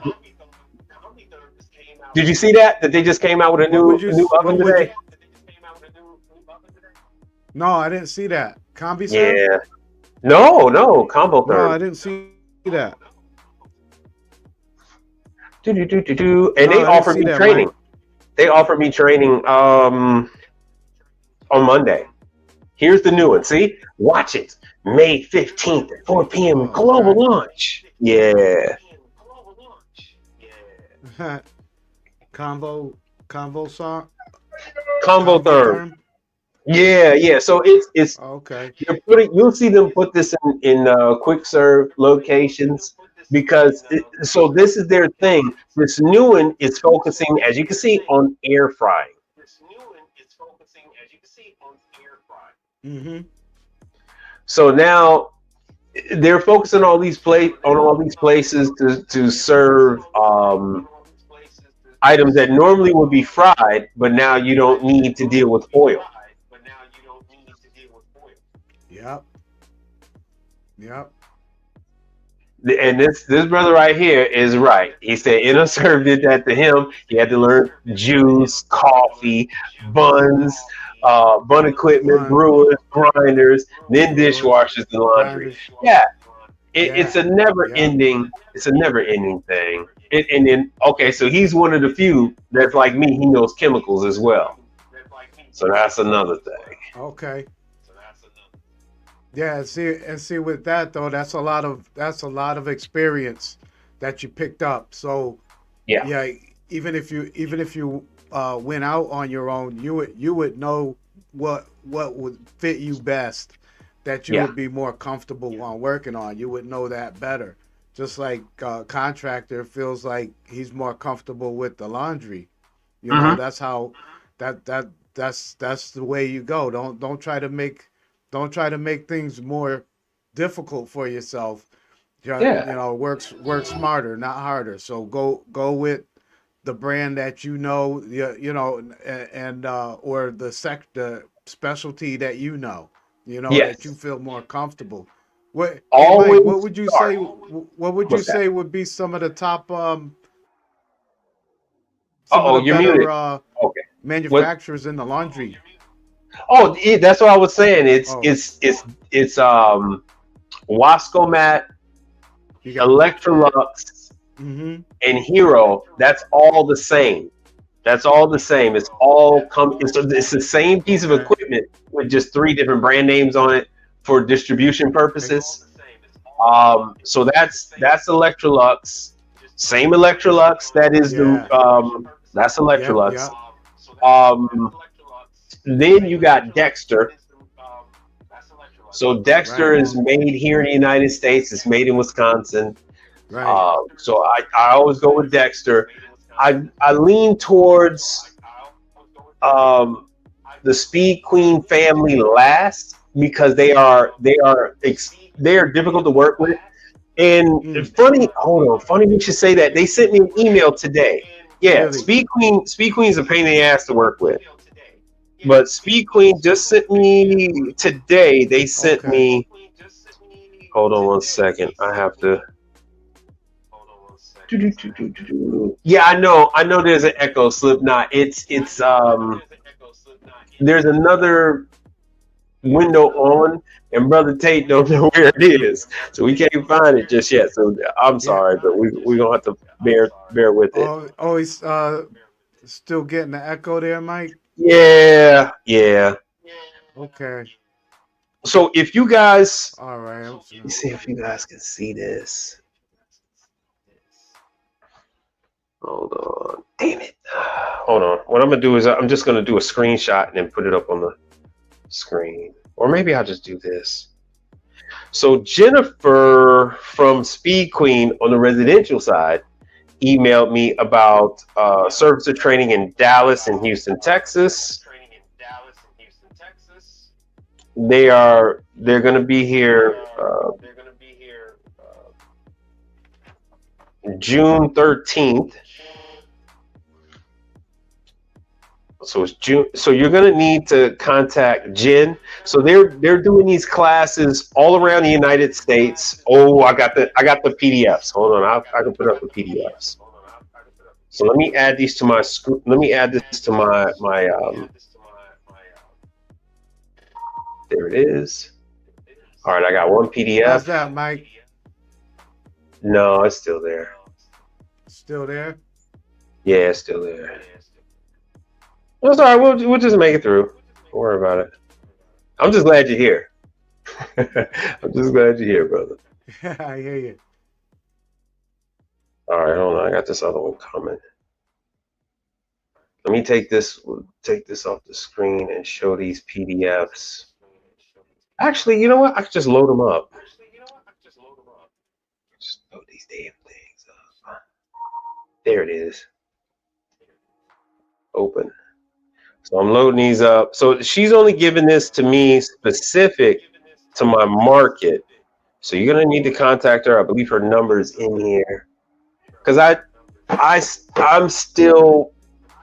Did you see that? That they just came out with What would a you? new oven What would you? today? No, I didn't see that. CombiServe? Yeah. No, no, No, ComboTherm. I didn't see that. And No, they I didn't offered see me that, training. Mike. They offered me training on Monday. Here's the new one. See? Watch it. May 15th at 4 p.m. Oh, Global okay. launch. Yeah. Convo, convo song, Combo convo Therm. term. Yeah, yeah. So it's Okay. you'll see them put this in quick serve locations because so this is their thing. This new one is focusing, as you can see, on air frying. Mm-hmm. So now they're focusing on all these places to serve items that normally would be fried, but now you don't need to deal with oil. Yep. Yep. And this brother right here is right. He said InnoServe did that to him. He had to learn juice, coffee, buns, bun equipment, Bun, brewers, grinders, then brewers, dishwashers and laundry. grinders. Yeah, it's Yeah. a never Yep. ending. It's a never ending thing. And then okay, so he's one of the few that's like me. He knows chemicals as well. So that's another thing. Okay. Yeah. See with that though, that's a lot of experience that you picked up. So Yeah, yeah, even if you went out on your own, you would know what would fit you best, that you yeah, would be more comfortable on working on. You would know that better. Just like contractor feels like he's more comfortable with the laundry. hmm That's how that's the way you go. Don't try to make things more difficult for yourself. yeah, Work smarter, not harder. So go with the brand that and or the specialty that that you yes. feel more comfortable. Hey Mike, Always start. what would you What's that? say would be some of the top Uh some of oh, the you're better muted. Okay. What? manufacturers in the laundry? Oh, yeah, that's what I was saying. Oh, It's Wascomat, you got Electrolux, mm-hmm. and Hero. That's all the same. That's all the same. It's all it's the same piece of Okay. equipment with just three different brand names on it for distribution purposes. So that's Electrolux. Same Electrolux. That is the Yeah. that's Yep. Electrolux. Yep. Um, then you got Dexter. So Dexter Right. is made here in the United States. It's made in Wisconsin. Right. So I always go with Dexter. I lean towards um, the Speed Queen family last because they are difficult to work with. And Mm. funny, hold on, funny you should say that. They sent me an email today. Yeah, Really. Speed Queen is a pain in the ass to work with. But Speed Queen just sent me today. They sent Okay. me. Hold on one second. I have to. Yeah, I know. I know. There's an echo. Slipknot. It's. There's another window on, and Brother Tate don't know where it is, so we can't find it just yet. So I'm Yeah. sorry, but we gonna have to bear with it. Oh, he's still getting the echo there, Mike. Yeah, yeah. Okay. So if you guys, All right. let me see if you guys can see this. Hold on. Damn it. Hold on. What I'm gonna do is I'm just gonna do a screenshot and then put it up on the screen. Or maybe I'll just do this. So Jennifer from Speed Queen on the residential side emailed me about servicer training in Dallas and Houston, Texas. They're gonna be here June 13th. So it's June. So you're gonna need to contact Jen. So they're doing these classes all around the United States. Oh, I got the PDFs. Hold on, I can put up the PDFs. So let me add these to my screen. Let me add this to my There it is. All right, I got one PDF. How's that, Mike? No, it's still there. Still there? Yeah, it's still there. Well, all right. We'll just make it through. Don't worry about it. I'm just glad you're here. I'm just glad you're here, brother. I hear you. All right, hold on. I got this other one coming. Let me take this off the screen and show these PDFs. Actually, you know what? I can just load them up. Just load these damn things up. There it is. Open. So I'm loading these up. So she's only giving this to me specific to my market. So you're gonna need to contact her. I believe her number is in here. Because I'm still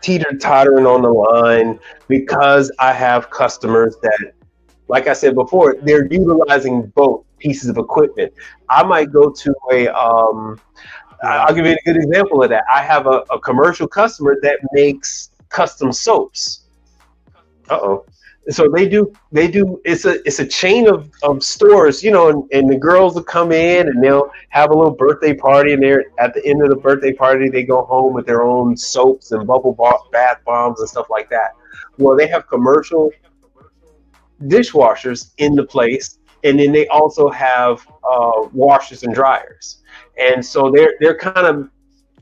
teeter-tottering on the line because I have customers that, like I said before, they're utilizing both pieces of equipment. I might go to I'll give you a good example of that. I have a commercial customer that makes custom soaps. So they do. It's a chain of stores, you know, and the girls will come in and they'll have a little birthday party, and they're at the end of the birthday party, they go home with their own soaps and bath bombs and stuff like that. Well, they have commercial dishwashers in the place, and then they also have washers and dryers, and so they're kind of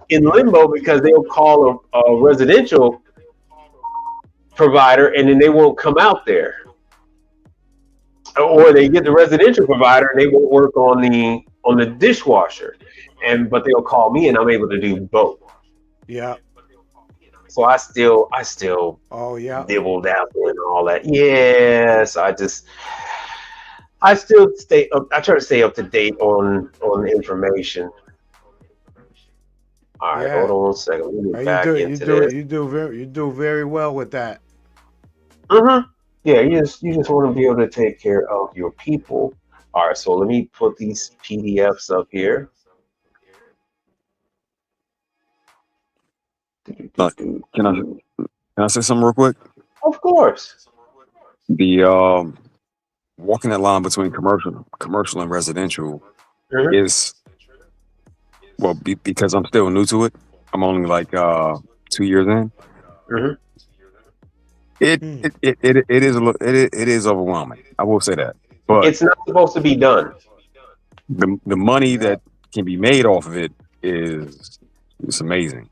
in limbo because they'll call a residential provider and then they won't come out there, or they get the residential provider and they won't work on the dishwasher, but they'll call me and I'm able to do both. Yeah. So I still dibble dabble and all that. Yes, I still stay up. I try to stay up to date on the information. All right, hold on one second. Let me get back into this. You do very well with that. Yeah, you just want to be able to take care of your people. All right, so let me put these PDFs up here. Can I say something real quick? Of course. The walking that line between commercial and residential is, well, because I'm still new to it. I'm only like 2 years in. It is overwhelming. I will say that, but it's not supposed to be done. The money that can be made off of it it's amazing.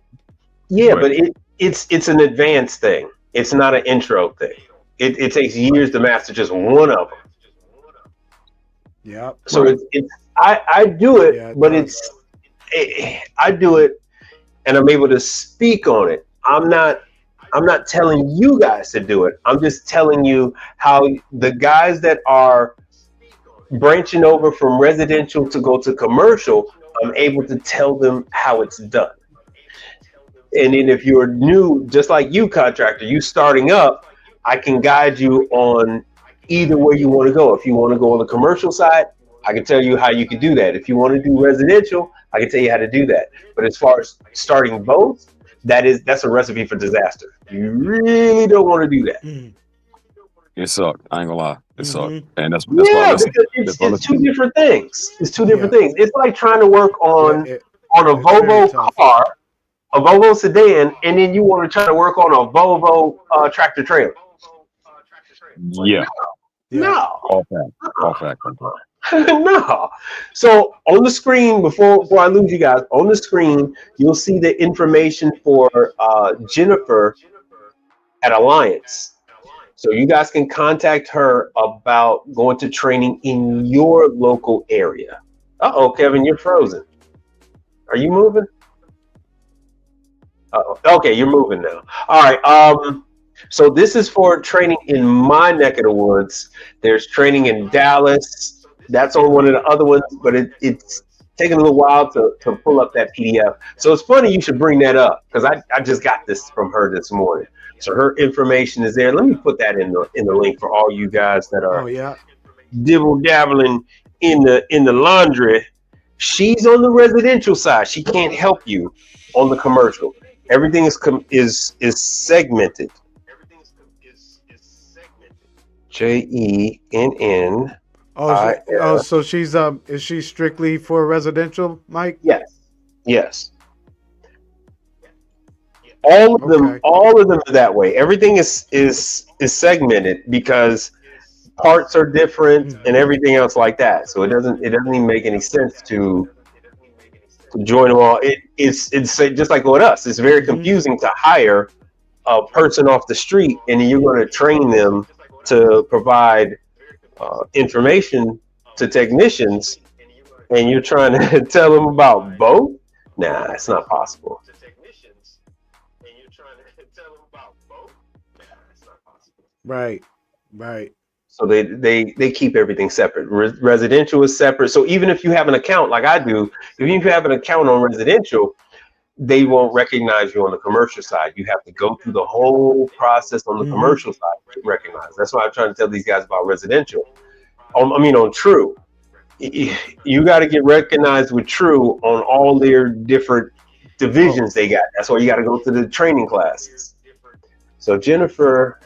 Yeah, but it's an advanced thing. It's not an intro thing. It takes years to master just one of them. Yeah. So I do it, but I do it, and I'm able to speak on it. I'm not telling you guys to do it. I'm just telling you how the guys that are branching over from residential to go to commercial, I'm able to tell them how it's done. And then if you're new, just like you, contractor, you starting up, I can guide you on either way you want to go. If you want to go on the commercial side, I can tell you how you can do that. If you want to do residential, I can tell you how to do that. But as far as starting both, that's a recipe for disaster. You really don't want to do that. It sucked. I ain't gonna lie. It sucked. And that's why it's two different things. It's two different things. It's like trying to work on a Volvo car, a Volvo sedan, and then you want to try to work on a Volvo tractor trailer. Yeah. No. All fact. No. So on the screen, before I lose you guys, on the screen, you'll see the information for Jennifer at Appliance. So you guys can contact her about going to training in your local area. Kevin, you're frozen. Are you moving? Okay, you're moving now. All right. So this is for training in my neck of the woods. There's training in Dallas. That's on one of the other ones, but taking a little while to pull up that PDF. So it's funny you should bring that up because I just got this from her this morning. So her information is there. Let me put that in the link for all you guys that Oh are yeah. dibble dabbling in the laundry. She's on the residential side. She can't help you on the commercial. Everything is segmented. JENN. So she's is she strictly for residential, Mike? Yes. All of them are that way. Everything is segmented because parts are different and everything else like that. So it doesn't even make any sense to join them all. It's just like with us. It's very confusing to hire a person off the street and then you're going to train them to provide information to technicians, and you're trying to tell them about both. Nah, it's not possible. Right. So they keep everything separate. Residential is separate. So even if you have an account like I do, if you have an account on residential, they won't recognize you on the commercial side. You have to go through the whole process on the commercial side to recognize. That's why I'm trying to tell these guys about residential. On True. You got to get recognized with True on all their different divisions they got. That's why you got to go to the training classes. So Jennifer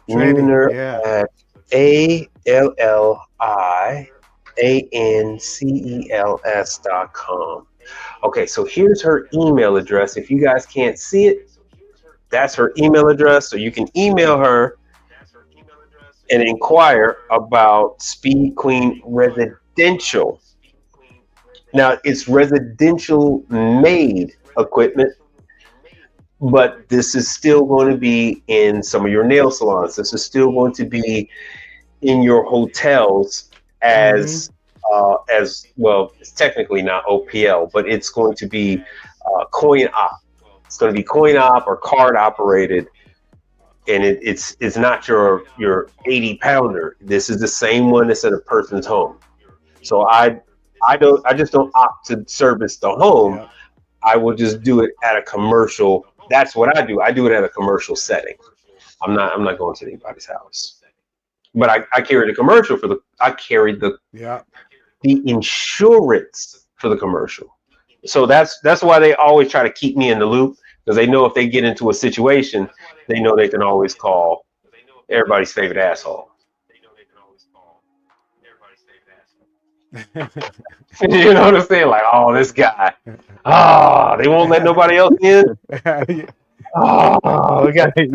Nooner at ALLIANCELS.com. Okay, so here's her email address. If you guys can't see it, that's her email address. So you can email her and inquire about Speed Queen Residential. Now, it's residential made equipment, but this is still going to be in some of your nail salons. This is still going to be in your hotels as well. It's technically not OPL, but it's going to be coin op. It's going to be coin op or card operated, and it's not your 80 pounder. This is the same one that's in a person's home. So I just don't opt to service the home. Yeah. I will just do it at a commercial. That's what I do. I do it at a commercial setting. I'm not going to anybody's house. But I carry the commercial the insurance for the commercial. So that's why they always try to keep me in the loop, because they know if they get into a situation, they know they can always call everybody's favorite asshole. You know what I'm saying? Like, oh, this guy. Oh, they won't let nobody else in. Oh, I hate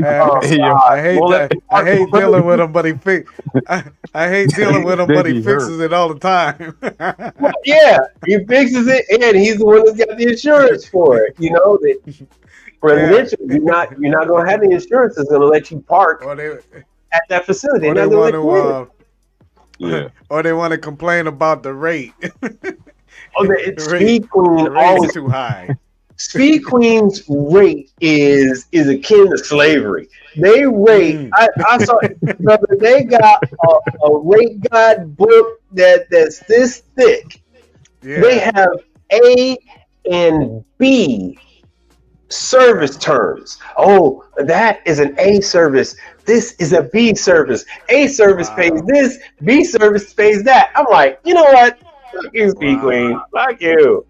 dealing with him, but I hate dealing with him, but he fixes it all the time. Well, yeah, he fixes it, and he's the one that's got the insurance for it. You know that residential, you're not going to have the insurance that's going to let you park at that facility. Or they want to complain about the rate. Speed Queen always too high. Speed Queen's rate is akin to slavery. They rate. I saw, brother. They got a rate guide book that's this thick. Yeah. They have A and B service terms. Oh, that is an A service. This is a B service. A service pays this. B service pays that. I'm like, you know what? Fuck you, Speed Queen. Fuck you.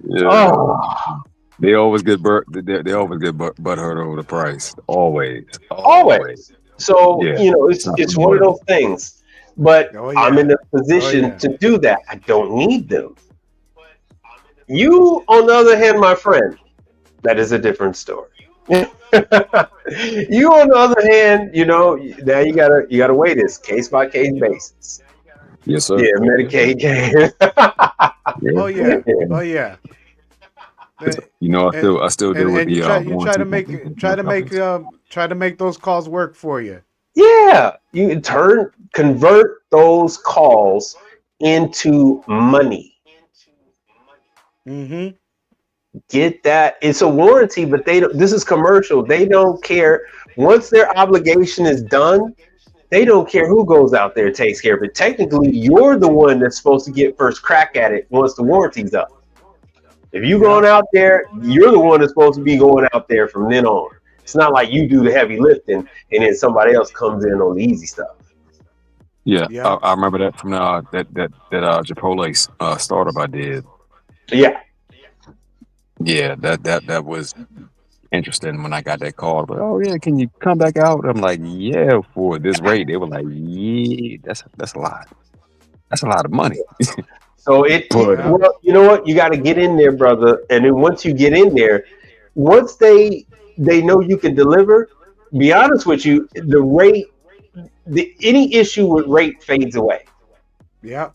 Yeah. Oh. They always get butthurt over the price. Always. So it's one of those things. But I'm in a position to do that. I don't need them. You, on the other hand, my friend, that is a different story. You, on the other hand, now you gotta weigh this case by case basis. Yes, sir. Yeah, Medicaid game. Oh yeah. I still deal with the. Try to make those calls work for you. Yeah, you convert those calls into money. Mm-hmm. Get that? It's a warranty, but this is commercial. They don't care. Once their obligation is done, they don't care who goes out there and takes care of it. Technically, you're the one that's supposed to get first crack at it once the warranty's up. If you're going out there, you're the one that's supposed to be going out there from then on. It's not like you do the heavy lifting and then somebody else comes in on the easy stuff. Yeah, I remember that from that Chipotle startup I did. Yeah. Yeah, that was interesting when I got that call. But oh yeah, can you come back out? I'm like, yeah, for this rate. They were like, yeah, that's a lot. That's a lot of money. So well, you know what? You got to get in there, brother. And then once you get in there, once they know you can deliver, be honest with you, the rate, any issue with rate fades away. Yeah,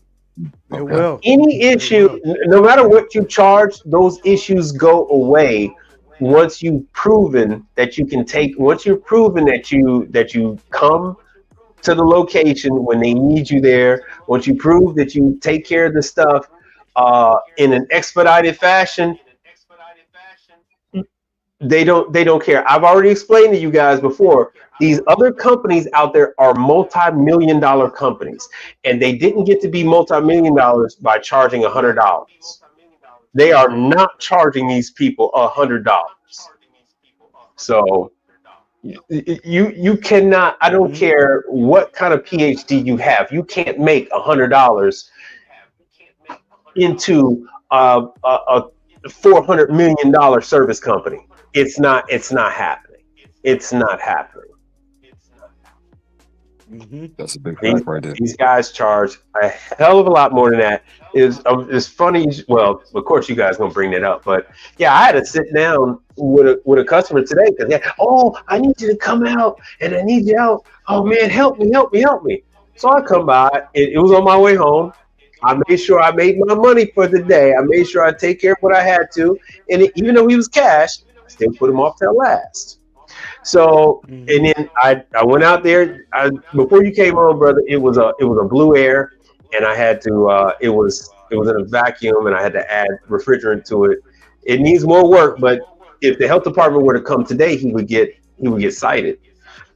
it will. Any issue, no matter what you charge, those issues go away once you've proven that you can take. Once you've proven that you come to the location when they need you there. Once you prove that you take care of the stuff in an expedited fashion, they don't care. I've already explained to you guys before. These other companies out there are multi-million-dollar companies, and they didn't get to be multi-million dollars by charging $100. They are not charging these people $100. So you cannot. I don't care what kind of PhD you have. You can't make $100 into a $400 million service company. It's not happening. It's not happening. That's a big fact right there. These guys charge a hell of a lot more than that. It's funny. Well, of course you guys gonna bring that up, but yeah, I had to sit down with a customer today because I need you to come out and I need you out. Oh man, help me. So I come by. It was on my way home. I made sure I made my money for the day. I made sure I take care of what I had to, and even though he was cash, I still put him off till last. So, and then I went out there. Before you came on, brother, it was a Blue Air, and I had to. It was in a vacuum, and I had to add refrigerant to it. It needs more work, but if the health department were to come today, he would get cited.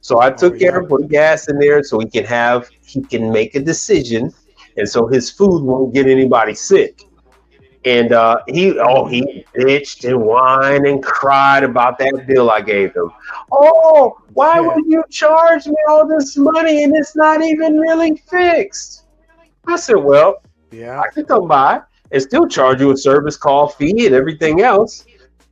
So I took care of putting gas in there so he can make a decision, and so his food won't get anybody sick. And he bitched and whined and cried about that bill I gave him. Oh, why would you charge me all this money and it's not even really fixed? I said, well, I could come by and still charge you a service call fee and everything else,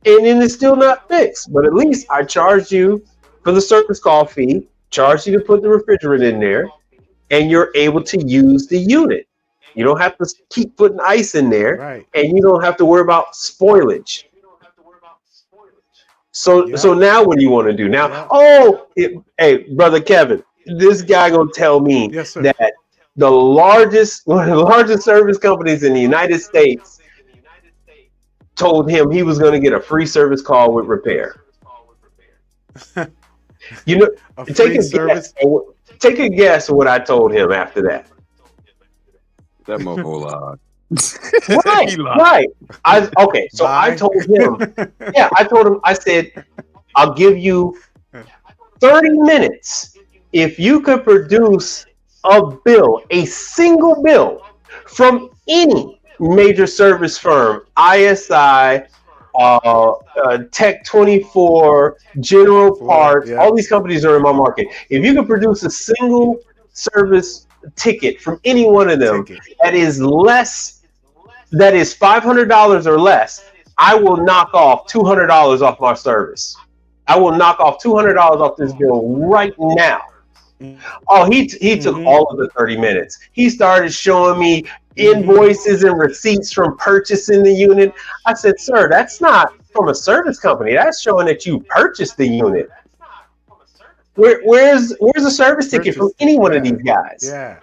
and then it's still not fixed. But at least I charged you for the service call fee, charged you to put the refrigerant in there, and you're able to use the unit. You don't have to keep putting ice in there, and you don't have to worry about spoilage. So now what do you want to do? Now, hey, brother Kevin, this guy gonna tell me that one of the largest service companies in the United States told him he was gonna get a free service call with repair. You know, take a guess of what I told him after that. That mofo lied. Right. I told him, I said, I'll give you 30 minutes. If you could produce a single bill from any major service firm, ISI, Tech 24, General Parts, all these companies are in my market. If you could produce a single service ticket from any one of them that is $500 or less, I will knock off $200 off my service. I will knock off $200 off this bill right now. Oh, he took all of the 30 minutes. He started showing me invoices and receipts from purchasing the unit. I said, sir, that's not from a service company. That's showing that you purchased the unit. Where's a service ticket from any one of these guys? Yeah.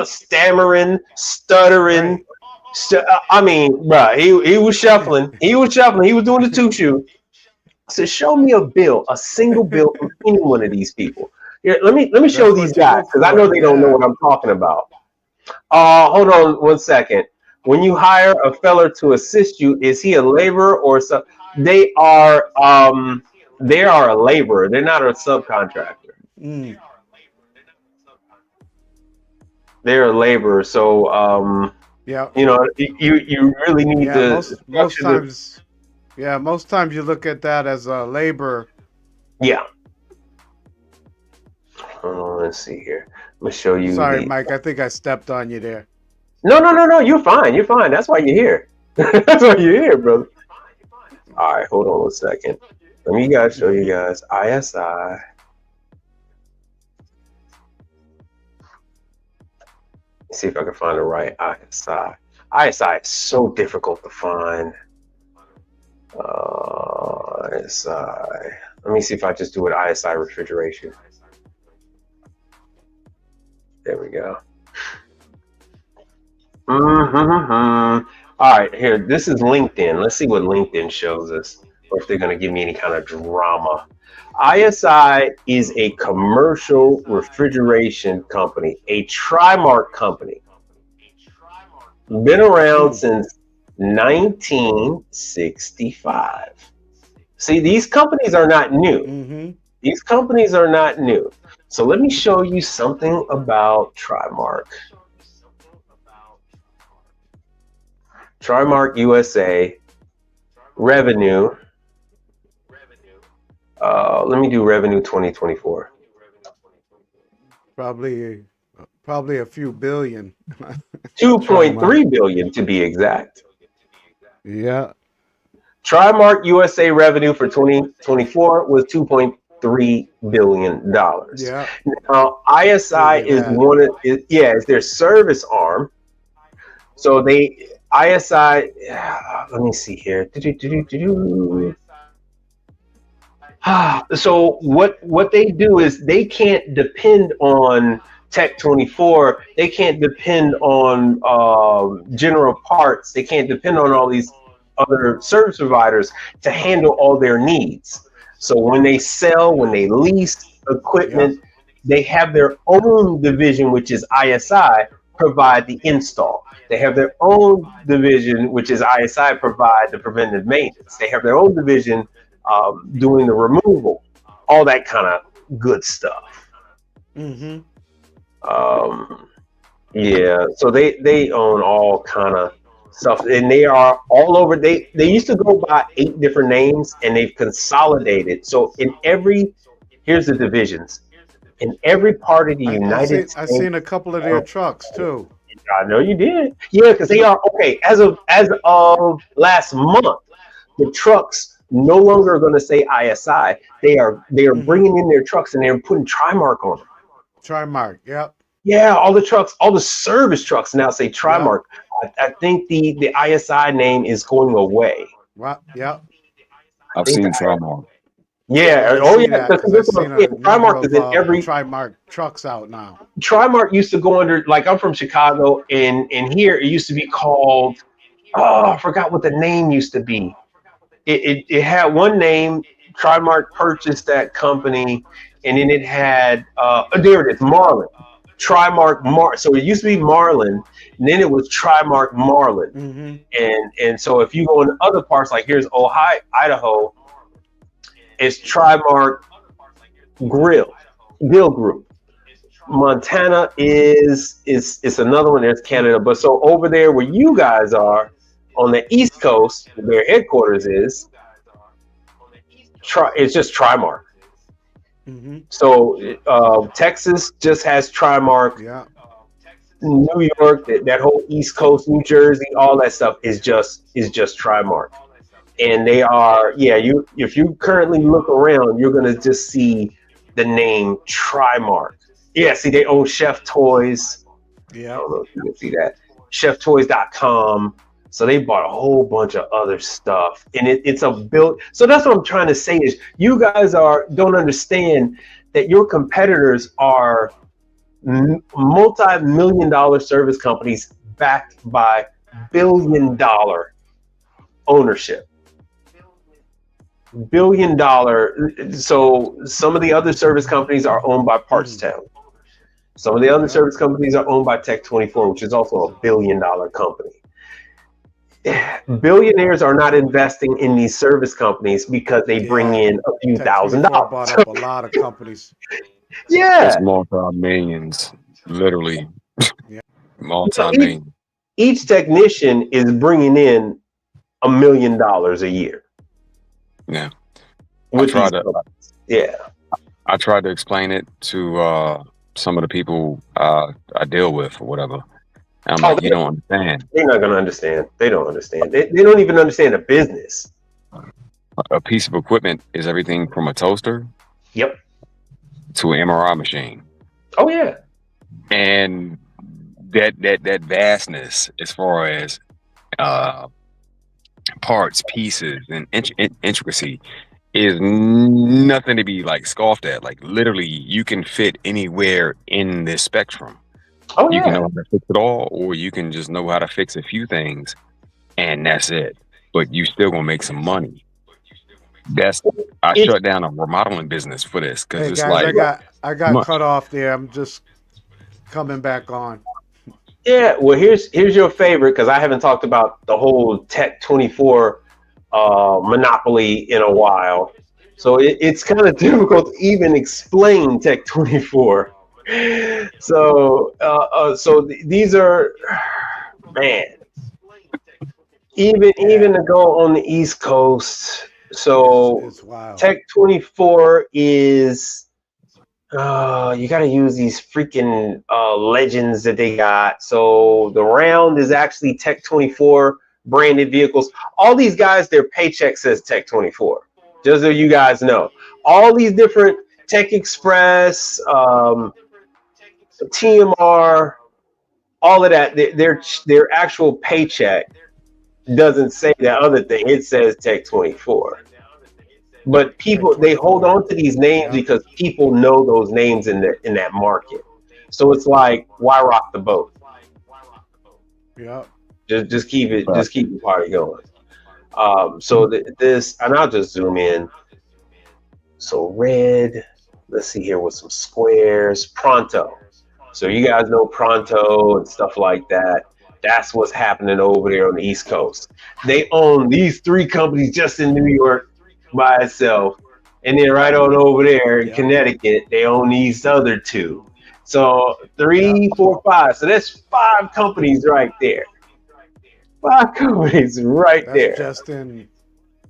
Stammering, stuttering. He was shuffling. He was doing the two shoe. I said, show me a single bill from any one of these people. Here, let me show these guys because I know they don't know what I'm talking about. Hold on one second. When you hire a feller to assist you, is he a laborer or so? They are a laborer. They're not a subcontractor. they're a laborer. So Yeah. you know, you really need Yeah. to Most times you look at that as a labor. Yeah. Let's see here. I'm gonna show you Sorry, the. Mike. I think I stepped on you there. No. You're fine. You're fine. That's why you're here. That's why you're here, brother. All right, hold on 1 second. Let me show you guys ISI. See if I can find the right ISI. ISI is so difficult to find. ISI. Let me see if I just do it ISI refrigeration. There we go. All right, here. This is LinkedIn. Let's see what LinkedIn shows us, or if they're going to give me any kind of drama. ISI is a commercial refrigeration company, a Trimark company. Been around since 1965. See, these companies are not new. These companies are not new. So let me show you something about Trimark. Trimark USA revenue. Let me do revenue 2024. Probably a few billion. 2.3 billion to be exact. Yeah. Trimark USA revenue for 2024 was $2.3 billion. Yeah. Now ISI is is their service arm. So ISI, let me see here. So what they do is they can't depend on Tech24. They can't depend on General Parts. They can't depend on all these other service providers to handle all their needs. So when they lease equipment, they have their own division, which is ISI, provide the install. They have their own division, which is ISI, provide the preventive maintenance. They have their own division doing the removal, all that kind of good stuff. Yeah, so they own all kind of stuff, and they are all over. They used to go by 8 different names, and they've consolidated. So here's the divisions. In every part of the United States. I've seen a couple of their trucks too. I know you did. Yeah, because they are okay. As of last month, the trucks no longer are going to say ISI. They are bringing in their trucks and they're putting Trimark on them. Trimark, yep. Yeah, all the trucks, all the service trucks now say Trimark. Yep. I think the ISI name is going away. What? Yep. I've seen Trimark. Yeah. Trimark is in every Trimark trucks out now. Trimark used to go under, like, I'm from Chicago, and here it used to be called, I forgot what the name used to be. It had one name. Trimark purchased that company, and then it had there it is, Marlin. Trimark So it used to be Marlin, and then it was Trimark Marlin. And so if you go in other parts, like here's Ohio, Idaho, it's Trimark Grill Group. Montana is another one. There's Canada, but so over there where you guys are on the East Coast, where their headquarters is, it's just Trimark. So Texas just has Trimark. Yeah. New York, that whole East Coast, New Jersey, all that stuff is just Trimark. And they are, if you currently look around, you're going to just see the name Trimark. Yeah, see, they own Chef Toys. Yeah. I don't know if you can see that. ChefToys.com. So they bought a whole bunch of other stuff. And it's a build. So that's what I'm trying to say is you guys don't understand that your competitors are multi-million-dollar service companies backed by billion-dollar ownership. Billion-dollar. So some of the other service companies are owned by Partstown. Some of the other service companies are owned by Tech24, which is also a billion-dollar company. Billionaires are not investing in these service companies because they bring in a few $1,000. Bought up a lot of companies. Yeah, it's multi-millions, literally. Multi-million. Each technician is bringing in $1 million a year. Yeah. With these companies. Yeah. I tried to explain it to some of the people I deal with or whatever. And I'm like, you don't understand. They're not going to understand. They don't understand. They don't even understand the business. A piece of equipment is everything from a toaster. Yep. To an MRI machine. Oh yeah. And that vastness as far as parts, pieces, and intricacy is nothing to be like scoffed at. Like literally, you can fit anywhere in this spectrum. Oh you yeah. can know how to fix it all, or you can just know how to fix a few things, and that's it. But you still gonna make some money. I shut down a remodeling business for this because Hey it's guys, like I got cut off there. I'm just coming back on. Yeah, well, here's your favorite, because I haven't talked about the whole Tech 24 monopoly in a while, so it's kind of difficult to even explain Tech 24. So these are, man, even to go on the East Coast. So it's wild. Tech 24 is. You got to use these freaking legends that they got. So the round is actually Tech 24 branded vehicles. All these guys, their paycheck says Tech 24. Just so you guys know, all these different Tech Express, TMR, all of that, their actual paycheck doesn't say that other thing. It says Tech 24. But people, they hold on to these names because people know those names in that market. So it's like, why rock the boat? Yeah. Just keep the party going. This, and I'll just zoom in. So red, let's see here with some squares. Pronto. So you guys know Pronto and stuff like that. That's what's happening over there on the East Coast. They own these 3 companies just in New York by itself, and then right on over there in Connecticut, they own these other 2. So 3, 4, 5. So that's 5 companies right there. 5 companies right there. Just in.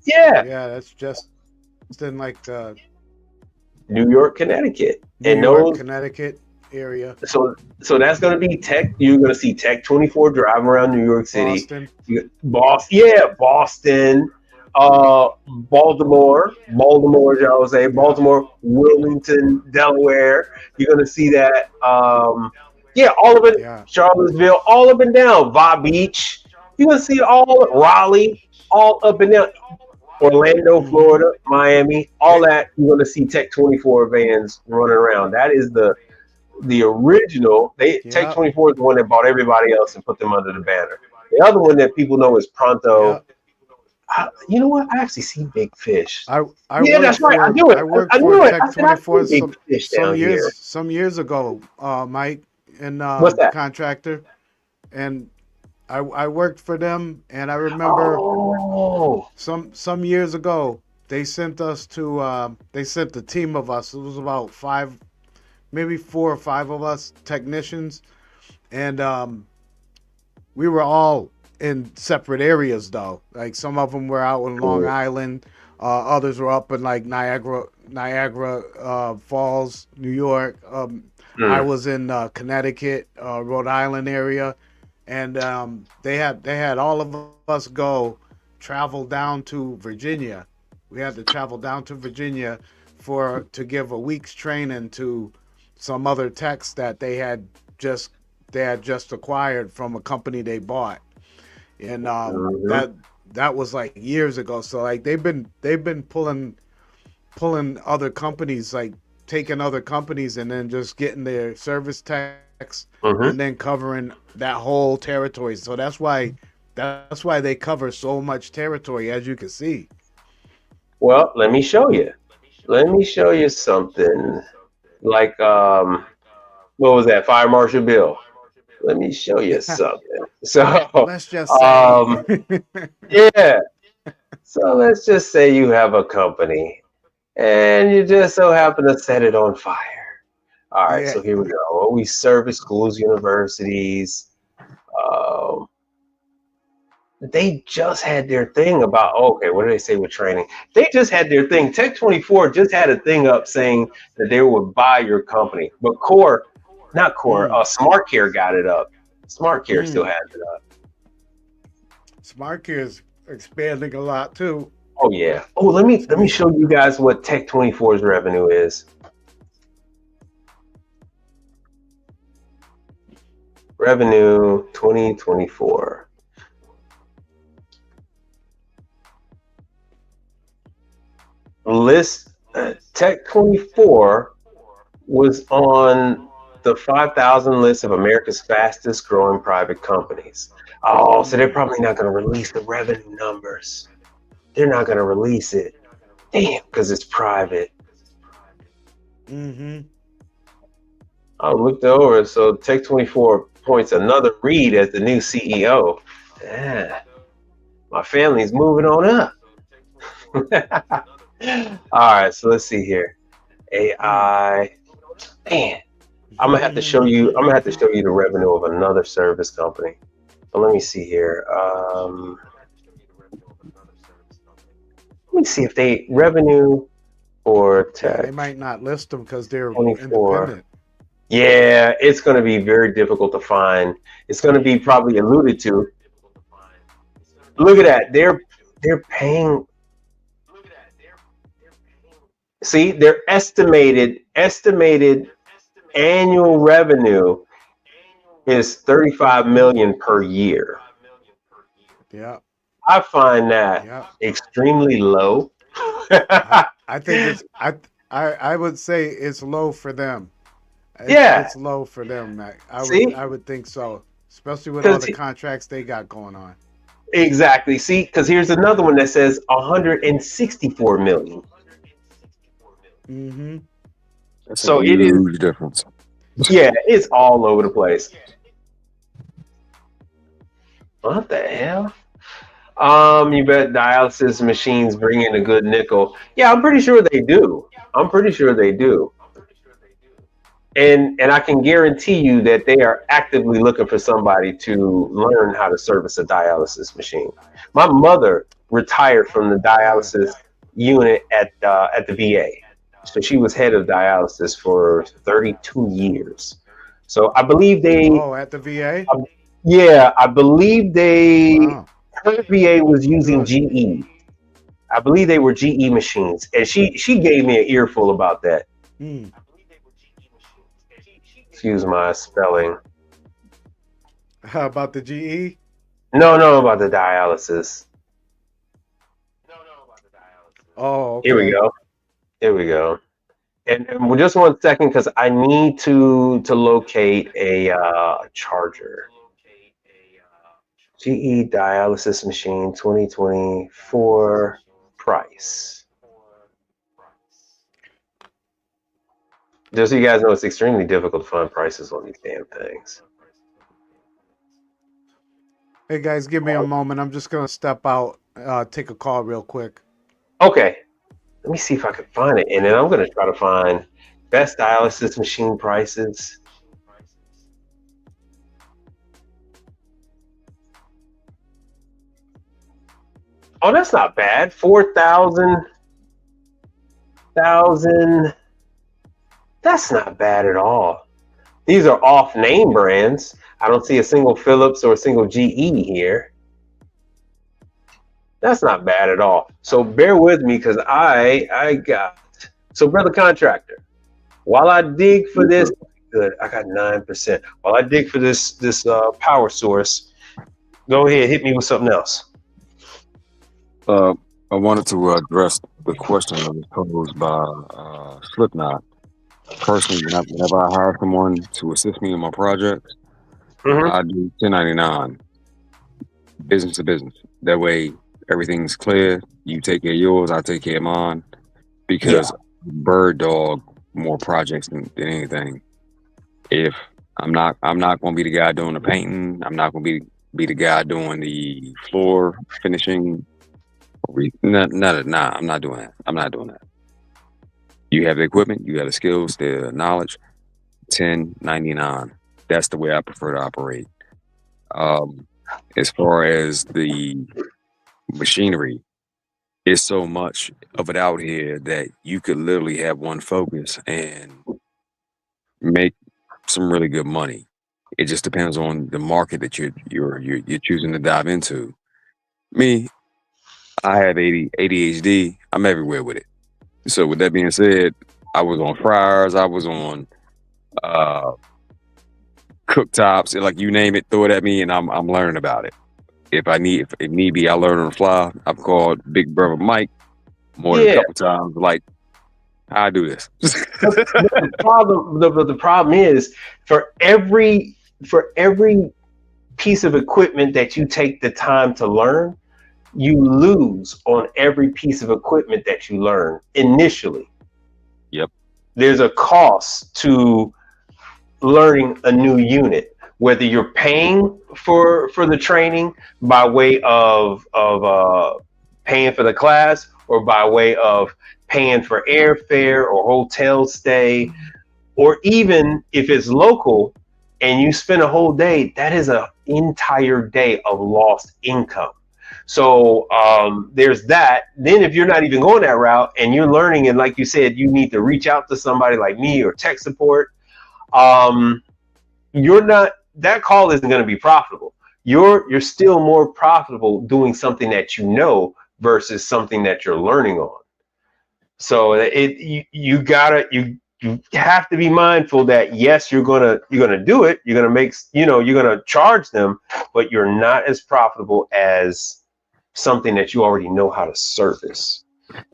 Yeah. Yeah, that's just in like New York, Connecticut, Connecticut area. So that's going to be Tech. You're going to see Tech 24 driving around New York City, Boston. Baltimore, I would say Baltimore, Wilmington, Delaware. You're gonna see that. All of it. Charlottesville, all up and down. Va Beach. You're gonna see all Raleigh, all up and down. Orlando, Florida, Miami, all that. You're gonna see Tech 24 vans running around. That is the original. Tech 24 is the one that bought everybody else and put them under the banner. The other one that people know is Pronto. You know what? I actually see Big Fish. That's right. I knew it. I worked for Tech 24 some years ago, Mike, and contractor, and I worked for them. And I remember some years ago they sent us to. They sent a team of us. It was about 5, maybe 4 or 5 of us technicians, and we were all in separate areas though. Like some of them were out in Long Island, others were up in like Niagara Falls, New York. I was in Connecticut, Rhode Island area, and they had all of us travel down to Virginia. We had to travel down to Virginia to give a week's training to some other techs that they had just acquired from a company they bought. And that was like years ago. So like they've been pulling other companies, like taking other companies and then just getting their service techs and then covering that whole territory. So that's why they cover so much territory, as you can see. Well, let me show you. Let me show you something. Like what was that? Fire Marshal Bill. Let me show you something. So let's just say, yeah. So let's just say you have a company, and you just so happen to set it on fire. All right, Yeah. so here we go. Well, we service schools, universities. Um, they just had their thing about, okay, what did they say with training? They just had their thing. Tech24 just had a thing up saying that they would buy your company. But Smart Care got it up. Smart Care still has it up. Smart Care is expanding a lot too. Oh yeah. Oh, let me show you guys what Tech24's revenue is. Revenue 2024. Tech24 was on the 5,000 list of America's fastest growing private companies. Oh, so they're probably not going to release the revenue numbers. They're not going to release it. Damn, because it's private. Mm-hmm. I looked over, so Tech24 appoints another Reed as the new CEO. Yeah, my family's moving on up. All right, so let's see here. AI. Man, I'm gonna have to show you. I'm gonna have to show you the revenue of another service company. So let me see here. Let me see if they revenue for Tech. Yeah, they might not list them because they're 24. independent. Yeah, it's going to be very difficult to find. It's going to be probably alluded to. Look at that. They're paying. See, their estimated annual revenue is 35 million per year. Yeah. I find that extremely low. I think it's I would say it's low for them. It's low for them, Mac. I would think so, especially with all the contracts they got going on. Exactly. See, because here's another one that says 164 million. Mm-hmm. That's so a it is huge difference. Yeah, it's all over the place. What the hell? You bet dialysis machines bring in a good nickel. Yeah, I'm pretty sure they do. And I can guarantee you that they are actively looking for somebody to learn how to service a dialysis machine. My mother retired from the dialysis unit at the VA. So she was head of dialysis for 32 years. So I believe they... Oh, at the VA? Yeah, I believe they... Wow. Her VA was using GE. I believe they were GE machines. And she gave me an earful about that. Excuse my spelling. How about the GE? No, about the dialysis. Oh, okay. Here we go. And just 1 second, because I need to locate a charger. GE dialysis machine 2024 price. Just so you guys know, it's extremely difficult to find prices on these damn things. Hey guys, give me a moment. I'm just gonna step out, take a call real quick. Okay. Let me see if I can find it, and then I'm gonna try to find best dialysis machine prices. Oh, that's not bad. 4,000. That's not bad at all. These are off-name brands. I don't see a single Philips or a single GE here. That's not bad at all. So bear with me, because I got... So, brother contractor, while I dig for this... Good, I got 9%. While I dig for this power source, go ahead, hit me with something else. I wanted to address the question that was posed by Slipknot. Personally, whenever I hire someone to assist me in my projects, I do 1099, business to business. That way, everything's clear. You take care of yours, I take care of mine. Because bird dog more projects than anything. If I'm not going to be the guy doing the painting, I'm not going to be the guy doing the floor finishing. Nah, I'm not doing that. You have the equipment, you have the skills, the knowledge. 1099. That's the way I prefer to operate. As far as the machinery, it's so much of it out here that you could literally have one focus and make some really good money. It just depends on the market that you're choosing to dive into. Me, I have ADHD. I'm everywhere with it. So with that being said, I was on fryers. I was on uh, cooktops. Like you name it, throw it at me, and I'm learning about it. If need be, I learn on the fly. I've called Big Brother Mike more than a Yeah. couple times. Like, how I do this? The problem is for every piece of equipment that you take the time to learn, you lose on every piece of equipment that you learn initially. Yep. There's a cost to learning a new unit, whether you're paying for the training by way of paying for the class, or by way of paying for airfare or hotel stay, or even if it's local and you spend a whole day, that is an entire day of lost income. So there's that. Then if you're not even going that route and you're learning, and like you said, you need to reach out to somebody like me or tech support, you're not, that call isn't going to be profitable. You're still more profitable doing something that you know versus something that you're learning on. So you have to be mindful that yes, you're gonna do it. You're gonna make, you're gonna charge them, but you're not as profitable as something that you already know how to service.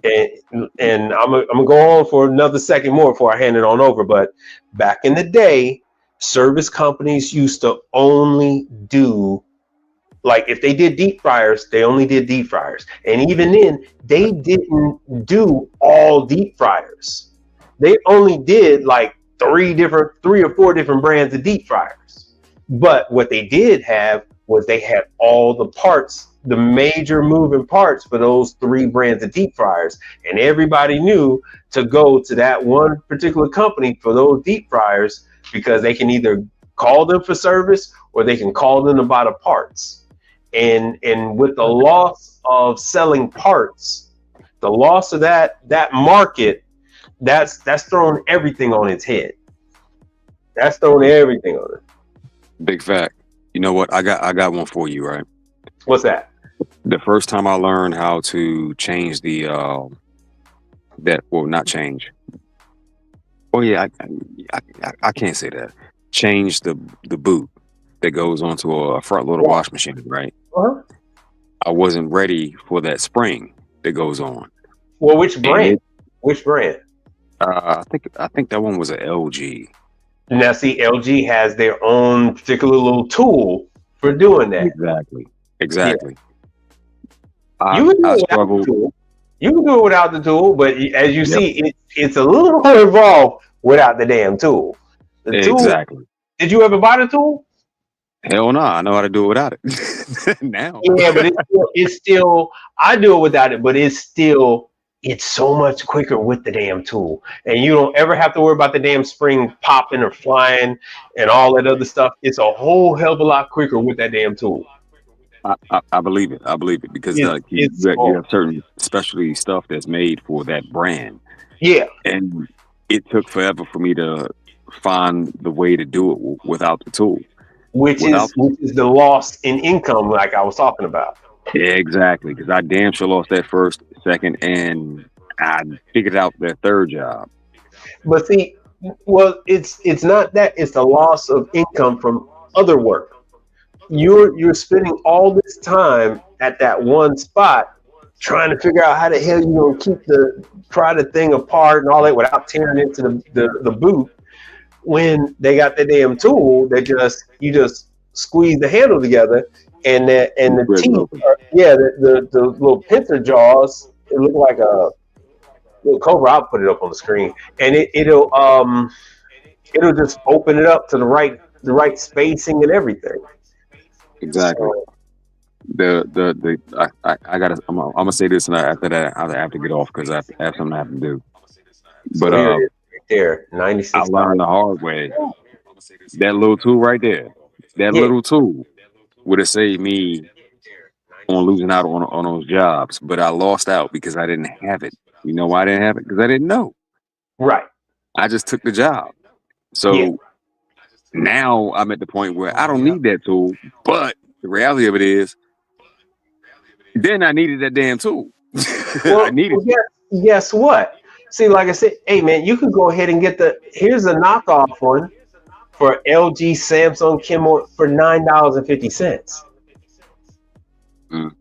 And I'm gonna go on for another second more before I hand it on over. But back in the day, service companies used to only do, like, if they did deep fryers, they only did deep fryers. And even then, they didn't do all deep fryers. They only did like three or four different brands of deep fryers. But what they did have was they had all the parts, the major moving parts for those three brands of deep fryers. And everybody knew to go to that one particular company for those deep fryers, because they can either call them for service or they can call them to buy the parts. And with the loss of selling parts, the loss of that market, that's thrown everything on its head. That's thrown everything on it. Big fact. You know what? I got one for you, right? What's that? The first time I learned how to change the not change. Oh yeah, I can't say that. Change the boot that goes onto a front loader wash machine, right? Uh-huh. I wasn't ready for that spring that goes on. Well, which brand? Which brand? I think that one was an LG. Now, see, LG has their own particular little tool for doing that. Exactly. Yeah. You can do it without the tool. You can do it without the tool, but as you see, it's a little more involved without the damn tool. The exactly. Tool, did you ever buy the tool? Hell no, I know how to do it without it now. Yeah, but it's still, I do it without it, but it's so much quicker with the damn tool. And you don't ever have to worry about the damn spring popping or flying and all that other stuff. It's a whole hell of a lot quicker with that damn tool. I believe it. I believe it because you have certain specialty stuff that's made for that brand. Yeah. And it took forever for me to find the way to do it without the tool. Which is the loss in income, like I was talking about. Yeah, exactly, because I damn sure lost that first, second, and I figured out that third job. But see, well, it's not that, it's the loss of income from other work. You're spending all this time at that one spot trying to figure out how the hell you're gonna pry the thing apart and all that without tearing into the boot. When they got the damn tool that you just squeeze the handle together, and the teeth, the little pincer jaws, it look like a little cobra. I'll put it up on the screen, and it'll just open it up to the right spacing and everything. Exactly. So, I'm gonna say this, and after that I have to get off because I have something I have to do. But there, I $96. learned the hard way. That little tool right there, that Yeah, little tool would have saved me on losing out on those jobs. But I lost out because I didn't have it. You know why I didn't have it? Because I didn't know. right. I just took the job. Yeah, So now I'm at the point where I Oh don't yeah. need that tool. But the reality of it is, then I needed that damn tool. I needed it. guess what? See, like I said, hey man, you can go ahead and get here's a knockoff one for LG, Samsung, Kimmel for $9.50. Mm,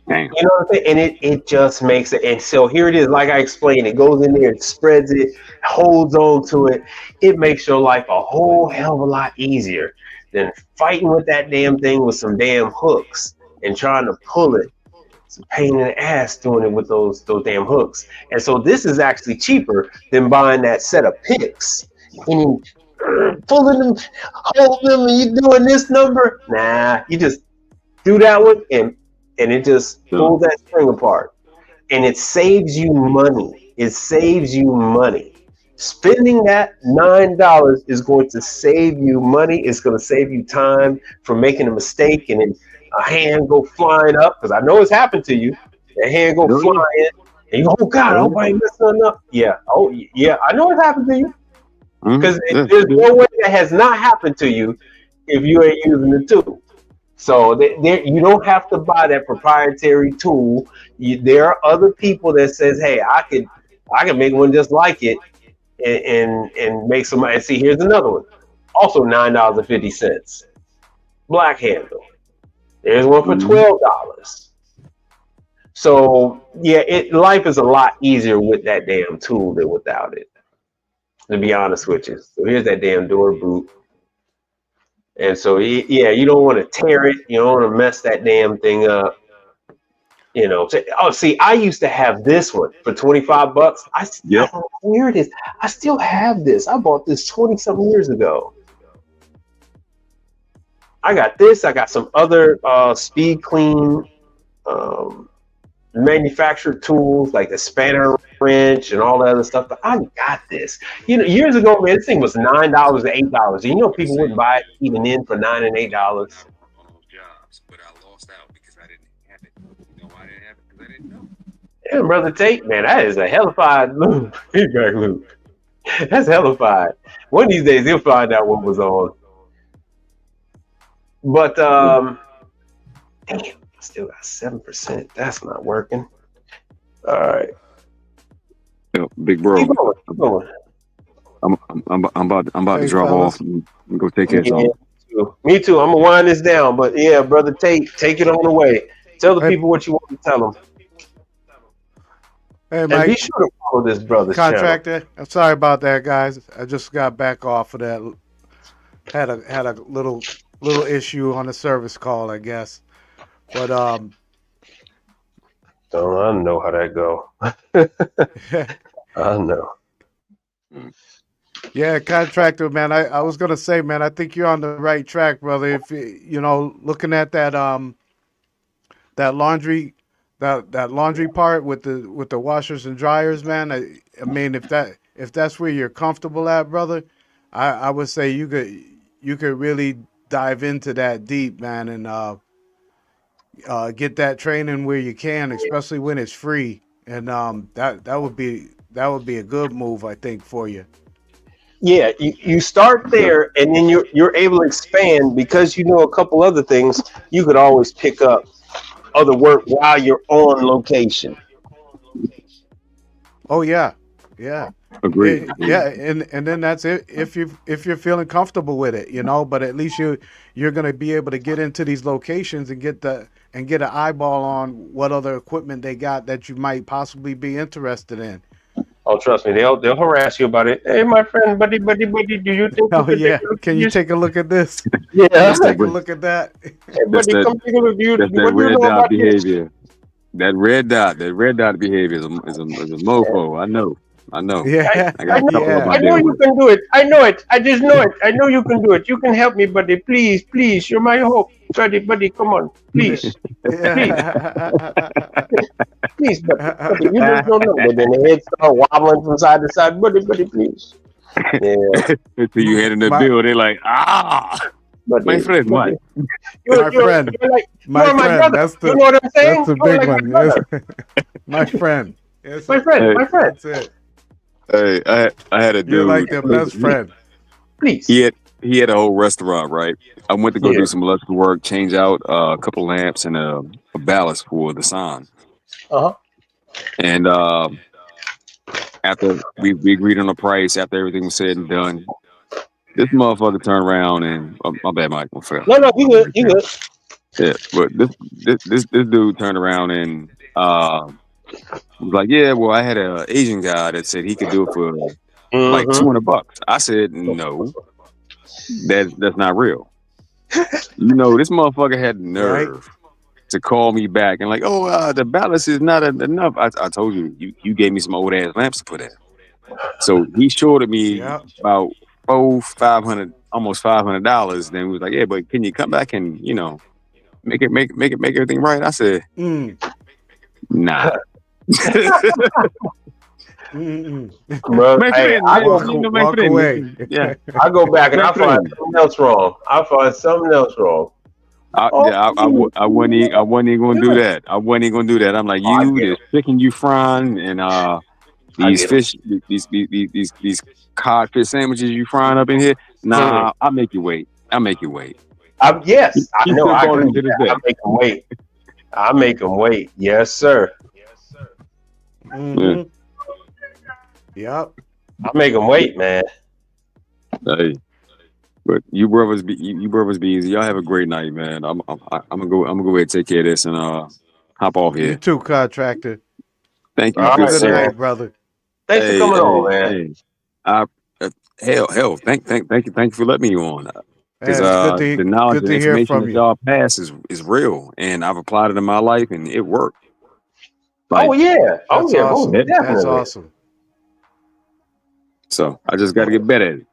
damn. You know what I'm saying? And it just makes it. And so here it is, like I explained, it goes in there, it spreads it, holds on to it. It makes your life a whole hell of a lot easier than fighting with that damn thing with some damn hooks and trying to pull it. It's a pain in the ass doing it with those damn hooks. And so this is actually cheaper than buying that set of picks. And pulling them, holding them, and you doing this number. Nah, you just do that one and it just pulls that string apart. And it saves you money. It saves you money. Spending that $9 is going to save you money. It's going to save you time from making a mistake and then a hand go flying up, because I know it's happened to you. A hand go flying, and you go, oh God, I hope I ain't messed nothing up. Yeah, oh yeah, I know it happened to you. Because there's no way that has not happened to you if you ain't using the tool. So you don't have to buy that proprietary tool. There are other people that says, hey, I can make one just like it and make some. And see, here's another one, also $9.50, black handle. There's one for $12. So yeah, life is a lot easier with that damn tool than without it, to be honest with you. So here's that damn door boot. And so yeah, you don't want to tear it, you don't want to mess that damn thing up. You know, oh, see, I used to have this one for $25. I don't know where it is. I still have this. I bought this 20-something years ago. I got this. I got some other speed clean manufactured tools like the spanner wrench and all that other stuff. But I got this. You know, years ago, man, this thing was $9 to $8. You know, people wouldn't buy it even in for $9 and $8. But I lost out because I didn't have it. You know why I didn't have it? Because I didn't know. Yeah, brother Tate, man, that is a hellified loop. Feedback loop. That's hellified. One of these days, he'll find out what was on. But damn, I still got 7%. That's not working. All right. Yo, big bro. Keep going. I'm about to drop off and go take care of something. Me too. I'm gonna wind this down. But yeah, brother Tate, take it on away. Tell the people what you want to tell them. Hey, Mike. And be sure to follow this brother's Contractor. channel. I'm sorry about that, guys. I just got back off of that. Had a little issue on the service call, I guess. But I don't know how that go. I know. Yeah, contractor, man. I was gonna say, man, I think you're on the right track, brother. If you know, looking at that that laundry part with the washers and dryers, man. I mean, if that's where you're comfortable at, brother, I would say you could really dive into that deep, man, and get that training where you can, especially when it's free, and that would be a good move, I think, for you. Yeah, you start there, and then you're able to expand because you know a couple other things. You could always pick up other work while you're on location. Oh yeah. Agreed. Yeah, and then that's it. If you're feeling comfortable with it, you know. But at least you're gonna be able to get into these locations and get an eyeball on what other equipment they got that you might possibly be interested in. Oh, trust me, they'll harass you about it. Hey, my friend, buddy, do you think? Oh yeah, can you take a look at this? Yeah, Let's take a look at that. Hey, buddy, come take a look. That's that red dot behavior. That red dot behavior is a mofo. I know. Yeah, I know you can do it. I know it. I just know it. I know you can do it. You can help me, buddy. Please, you're my hope. buddy, come on, please, please, please, buddy, you just don't know. But then the head start wobbling from side to side, buddy, please. Yeah, Until you hand in the my bill, they're like, my friend, buddy. what? my friend, You're like, my you're my friend. brother. You know what I'm saying? That's the You're big like one. my Yes. brother, My friend. Yes, my friend, Hey. my friend. that's it. Hey, I had a dude. You're like their best friend. Please. He had a whole restaurant, right? I went to go Yeah. do some electrical work, change out a couple lamps and a ballast for the sign. Uh-huh. And after we agreed on the price, after everything was said and done, this motherfucker turned around and my bad, Mike. I forgot. No, you good. You good. Yeah, but this dude turned around and was like, yeah, well, I had an Asian guy that said he could do it for like Mhm. $200. I said, no, that's not real. You know, this motherfucker had the nerve to call me back and like, oh, the ballast is not enough. I told you, you gave me some old ass lamps to put in. So he shorted me about $500, almost $500. Then he was like, yeah, but can you come back and make everything right? I said, nah. Bro, My hey, friend, I man, go, you know, my walk friend. away. Yeah, I go back and My I find friend. something else wrong. I find something else wrong. I wasn't even gonna do that. I wasn't even gonna do that. I'm like, I you, get this it. chicken you frying and I these get it. fish, these codfish sandwiches you frying up in here. Nah, I'll make you wait. Yes, I He know. still I calls agree me to with this that. day. I make them wait. Yes, sir. Mm-hmm. Yep. I make them wait, man. Hey, but you brothers be easy. Y'all have a great night, man. I'm gonna go ahead and take care of this and hop off You here. too, contractor. Thank you, All Have a good right, good sir. man. night, brother. Thanks for coming on, man. I hell, thank you for letting me on. Because It's the knowledge good and to hear information from that you. y'all pass is real, and I've applied it in my life, and it worked. Like, Oh yeah. That's Most awesome. Yeah. That's definitely. awesome. so I just got to get better at it.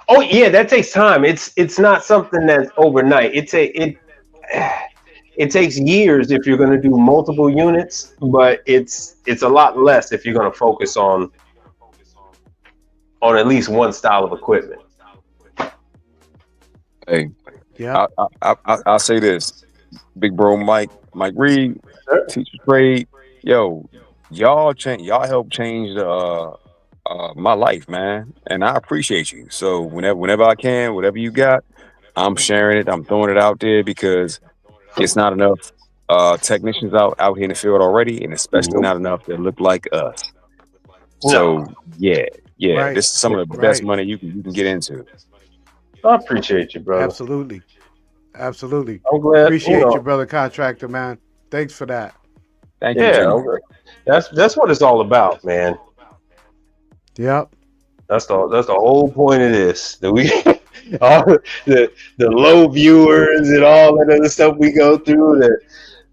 Oh yeah, that takes time. It's not something that's overnight. It takes years if you're going to do multiple units, but it's a lot less if you're going to focus on at least one style of equipment. Hey, Yeah. I'll say this, big bro, Mike Reed, Sure. teacher trade, yo, y'all helped change my life, man, and I appreciate you. So whenever I can, whatever you got, I'm sharing it. I'm throwing it out there because it's not enough technicians out here in the field already, and especially Nope. not enough that look like us. No, So yeah, Right. this is some of the best money you can get into. I appreciate you, brother. Absolutely. Absolutely. I'm glad. Appreciate you, brother contractor, man. Thanks for that. Thank you, Yeah, gentlemen. that's what it's all about, man. Yep. That's the whole point of this. That we all the low viewers and all that other stuff we go through.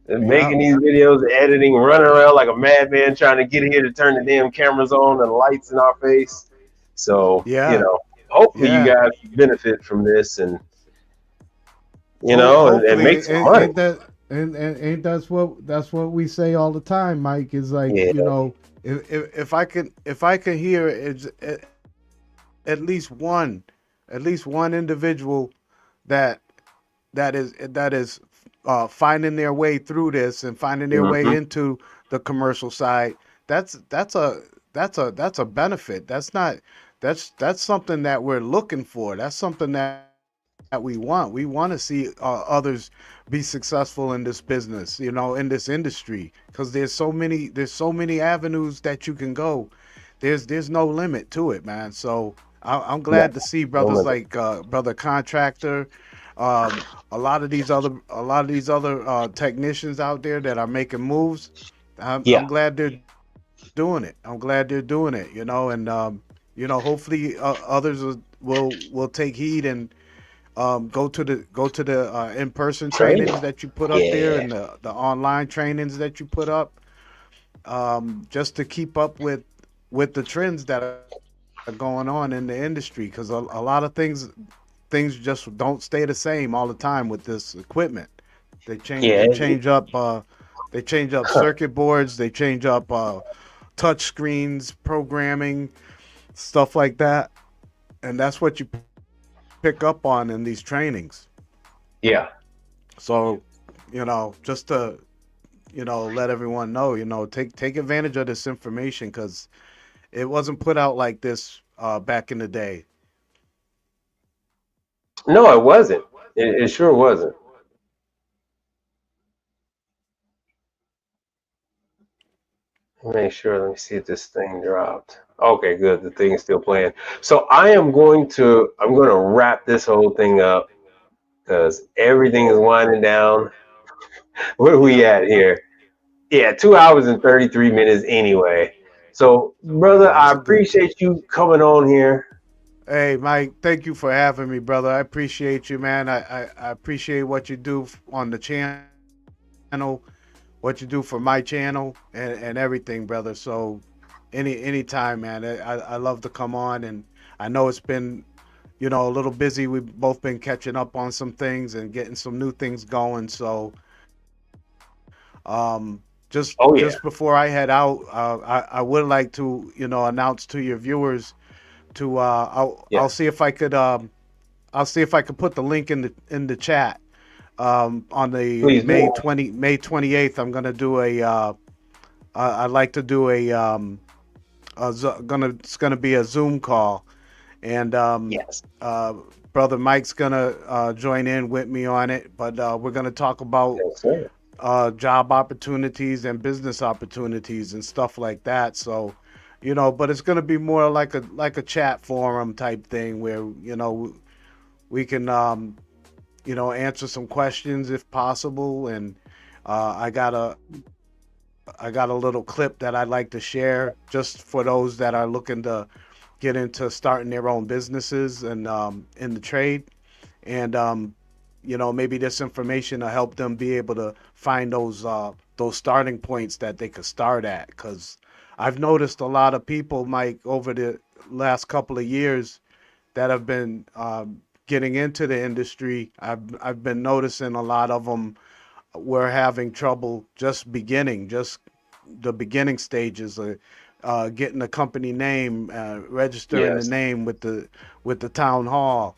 That making these videos, editing, running around like a madman trying to get here to turn the damn cameras on and the lights in our face. So Yeah. hopefully Yeah. you guys benefit from this and and make some money. And that's what we say all the time, Mike. Is like, Yeah. if I can hear it's at least one individual that is finding their way through this and finding their way into the commercial side. That's a benefit. That's something that we're looking for. That's something that we want. We want to see others be successful in this business, in this industry, because there's so many avenues that you can go. There's no limit to it, man. So I'm glad to see brothers like brother contractor, a lot of these other technicians out there that are making moves. I'm glad they're doing it. And hopefully others will take heed and go to the in-person trainings that you put up there and the online trainings that you put up, just to keep up with the trends that are going on in the industry, because a lot of things things just don't stay the same all the time with this equipment. Yeah, They change up circuit boards, they change up touch screens, programming, stuff like that, and that's what you pick up on in these trainings. yeah. So, just to let everyone know, take advantage of this information because it wasn't put out like this back in the day. No, it wasn't. It sure wasn't. Make sure. Let me see if this thing dropped. Okay, good. The thing is still playing. So I'm going to wrap this whole thing up because everything is winding down. Where are we Yep. at here? Yeah, 2 hours and 33 minutes anyway. So, brother, Yeah, I that's a good. appreciate you coming on here. Hey, Mike, thank you for having me, brother. I appreciate you, man. I appreciate what you do on the channel, what you do for my channel, and everything, brother. So, anytime, man. I love to come on, and I know it's been, a little busy. We've both been catching up on some things and getting some new things going. So, Oh, just yeah. before I head out, I would like to, announce to your viewers to I'll Yes. see if I could I'll see if I could put the link in the chat. On the Please do. May 28th, I'm gonna do I'd like to do it's gonna be a Zoom call, and Yes. uh, brother Mike's gonna join in with me on it. But we're gonna talk about Yes, sir. job opportunities and business opportunities and stuff like that. So, but it's gonna be more like a chat forum type thing where we can answer some questions if possible. And I got a little clip that I'd like to share just for those that are looking to get into starting their own businesses and in the trade. And maybe this information will help them be able to find those starting points that they could start at. Because I've noticed a lot of people, Mike, over the last couple of years that have been getting into the industry. I've been noticing a lot of them were having trouble just the beginning stages of getting a company name, registering the Yes. name with the town hall,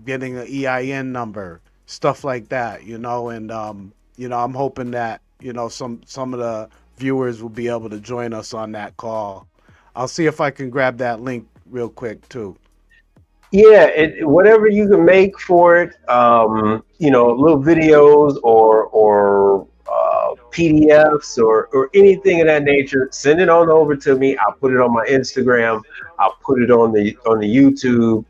getting an EIN number, stuff like that. And I'm hoping that some of the viewers will be able to join us on that call. I'll see if I can grab that link real quick too. Yeah, whatever you can make for it, little videos or PDFs or anything of that nature. Send it on over to me. I'll put it on my Instagram. I'll put it on the YouTube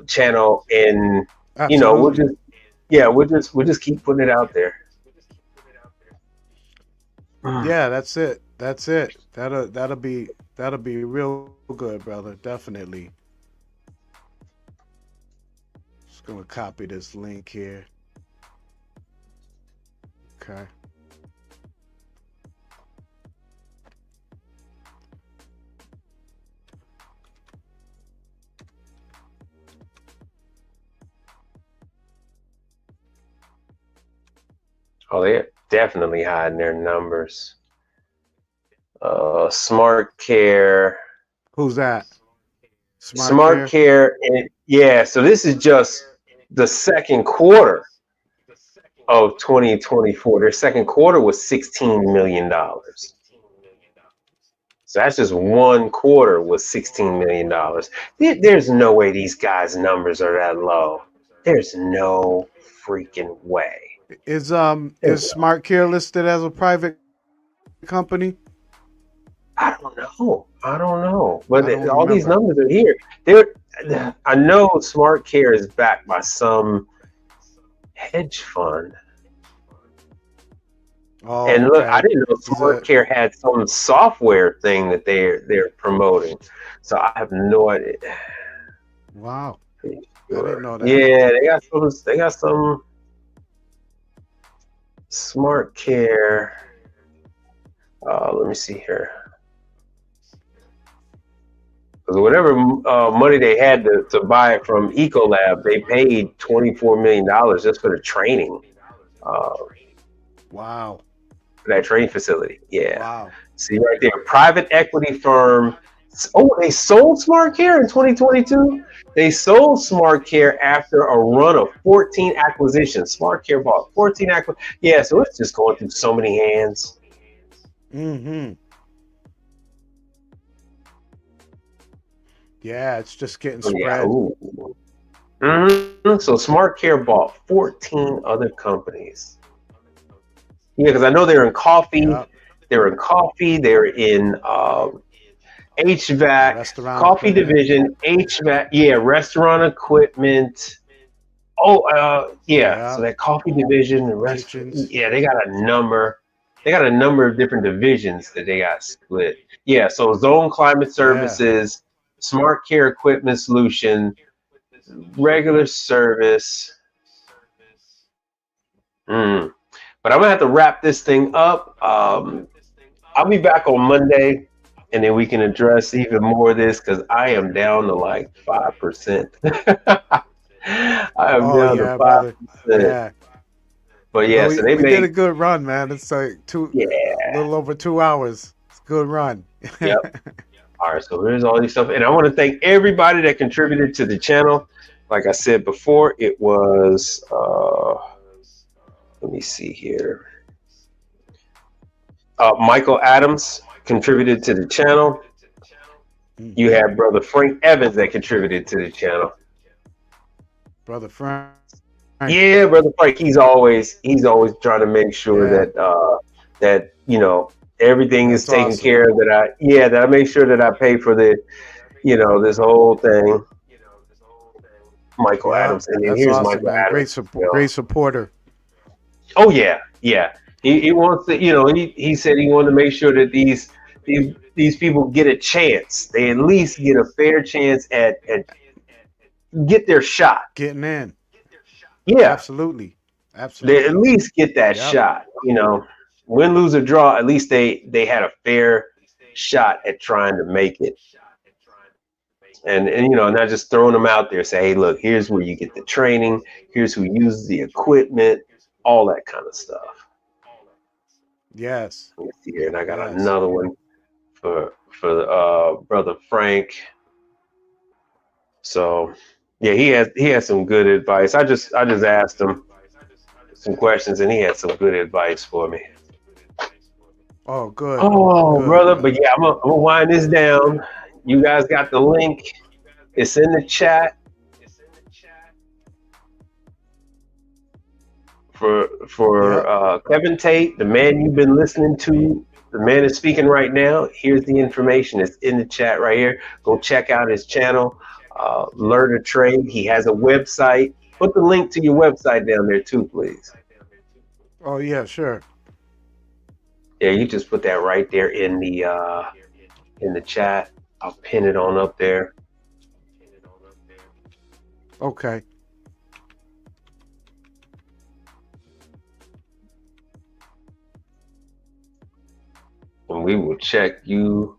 channel, and we'll Absolutely. just we'll just keep putting it out there. Yeah, that's it. That's it. That'll be real good, brother. Definitely. Just gonna copy this link here. Okay. Oh, they're definitely hiding their numbers. Smart Care. Who's that? Smart Smart Care. Care, and yeah, so this is just the second quarter of 2024. Their second quarter was $16 million. So that's just one quarter was $16 million. There's no way these guys' numbers are that low. There's no freaking way. Is Smart Care listed as a private company? I don't know. I don't know. I But don't all these remember. numbers are here. I know Smart Care is backed by some hedge fund. Oh, And look, I okay. didn't know Is it? Smart Care had some software thing that they're promoting. So I have no idea. Wow. Pretty I didn't sure. know that. Yeah, they got some Smart Care. Let me see here. Because whatever money they had to buy it from Ecolab, they paid $24 million just for the training. Wow. For that training facility. Yeah. Wow. See right there, private equity firm. Oh, they sold SmartCare in 2022. They sold SmartCare after a run of 14 acquisitions. SmartCare bought 14 acquisitions. Yeah, so it's just going through so many hands. Mm-hmm. Yeah, it's just getting spread. Yeah. Mm-hmm. So SmartCare bought 14 other companies. Yeah, because I know they're in coffee. Yep. They're in coffee. They're in HVAC, Restaurant coffee equipment. division, HVAC. Yeah, restaurant equipment. Oh, yeah. So that coffee division, the restaurant. Kitchens. Yeah, they got a number. They got a number of different divisions that they got split. Yeah. So Zone Climate Services, Smart Care Equipment Solution, regular service. But I'm gonna have to wrap this thing up. I'll be back on Monday, and then we can address even more of this because I am down to like 5%. I am down to 5%. Yeah. But yeah, well, so we did a good run, man. It's like a little over 2 hours. It's a good run. Yep. All right, so here's all these stuff, and I want to thank everybody that contributed to the channel. Like I said before, it was. Let me see here. Michael Adams contributed to the channel. You had Brother Frank Evans that contributed to the channel. Brother Frank. Yeah, Brother Frank. He's always trying to make sure that everything is taken care of. That I make sure that I pay for the this whole thing. Michael Adams, and then here's awesome, Michael man. Adams. Great supporter. Oh yeah. He wants to, he said he wanted to make sure that these people get a chance. They at least get a fair chance at get their shot. Getting in. Yeah. Absolutely. They at least get that shot. Win, lose, or draw, at least they had a fair shot at trying to make it. And not just throwing them out there, say, hey, look, here's where you get the training, here's who uses the equipment, all that kind of stuff. Yes. Let me see here, and I got another one for Brother Frank. So yeah, he has some good advice. I just asked him some questions, and he had some good advice for me. Oh, good. Oh, good, brother. But yeah, I'm gonna wind this down. You guys got the link. It's in the chat. For Kevin Tate, the man you've been listening to, the man is speaking right now. Here's the information. It's in the chat right here. Go check out his channel, Learn to Trade. He has a website. Put the link to your website down there too, please. Oh yeah, sure. Yeah, you just put that right there in the chat. I'll pin it on up there. Okay. And we will check you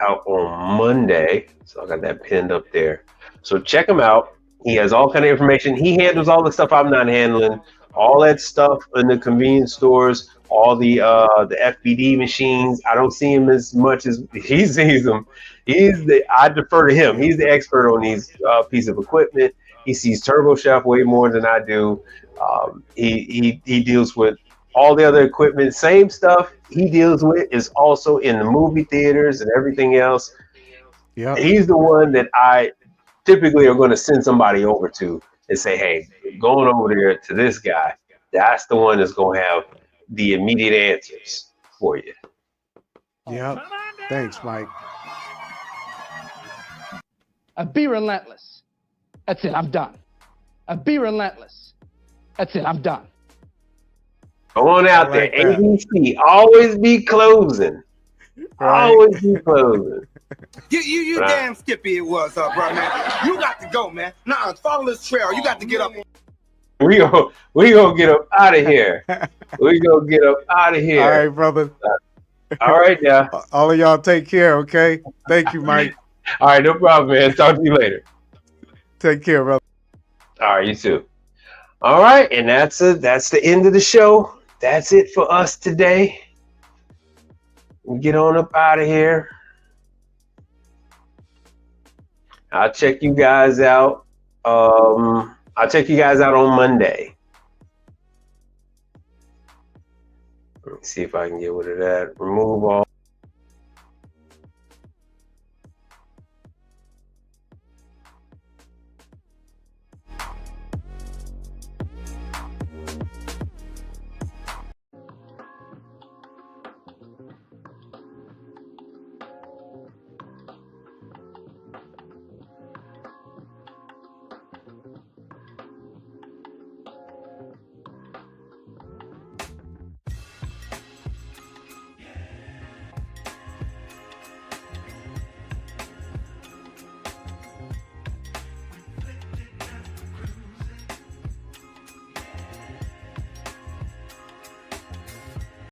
out on Monday. So I got that pinned up there. So check him out. He has all kind of information. He handles all the stuff I'm not handling. All that stuff in the convenience stores, all the FBD machines. I don't see him as much as he sees them. I defer to him. He's the expert on these pieces of equipment. He sees Turbo Chef way more than I do. He deals with all the other equipment. Same stuff he deals with is also in the movie theaters and everything else. Yeah, he's the one that I typically are going to send somebody over to and say, hey, going over there to this guy, that's the one that's going to have the immediate answers for you. Yeah. Thanks, Mike. Be relentless. That's it. I'm done. Be relentless. That's it. I'm done. Go on out there. ABC. Always be closing. Right. Always be closing. You damn skippy it was, bro, man. You got to go, man. Nah, follow this trail. You got to get up. We gonna get up out of here. We gonna get up out of here. All right, brother. All right, now. All of y'all take care, okay? Thank you, Mike. All right, no problem, man. Talk to you later. Take care, brother. All right, you too. All right, and that's the end of the show. That's it for us today. Get on up out of here. I'll check you guys out. I'll check you guys out on Monday. Let me see if I can get rid of that. Remove all.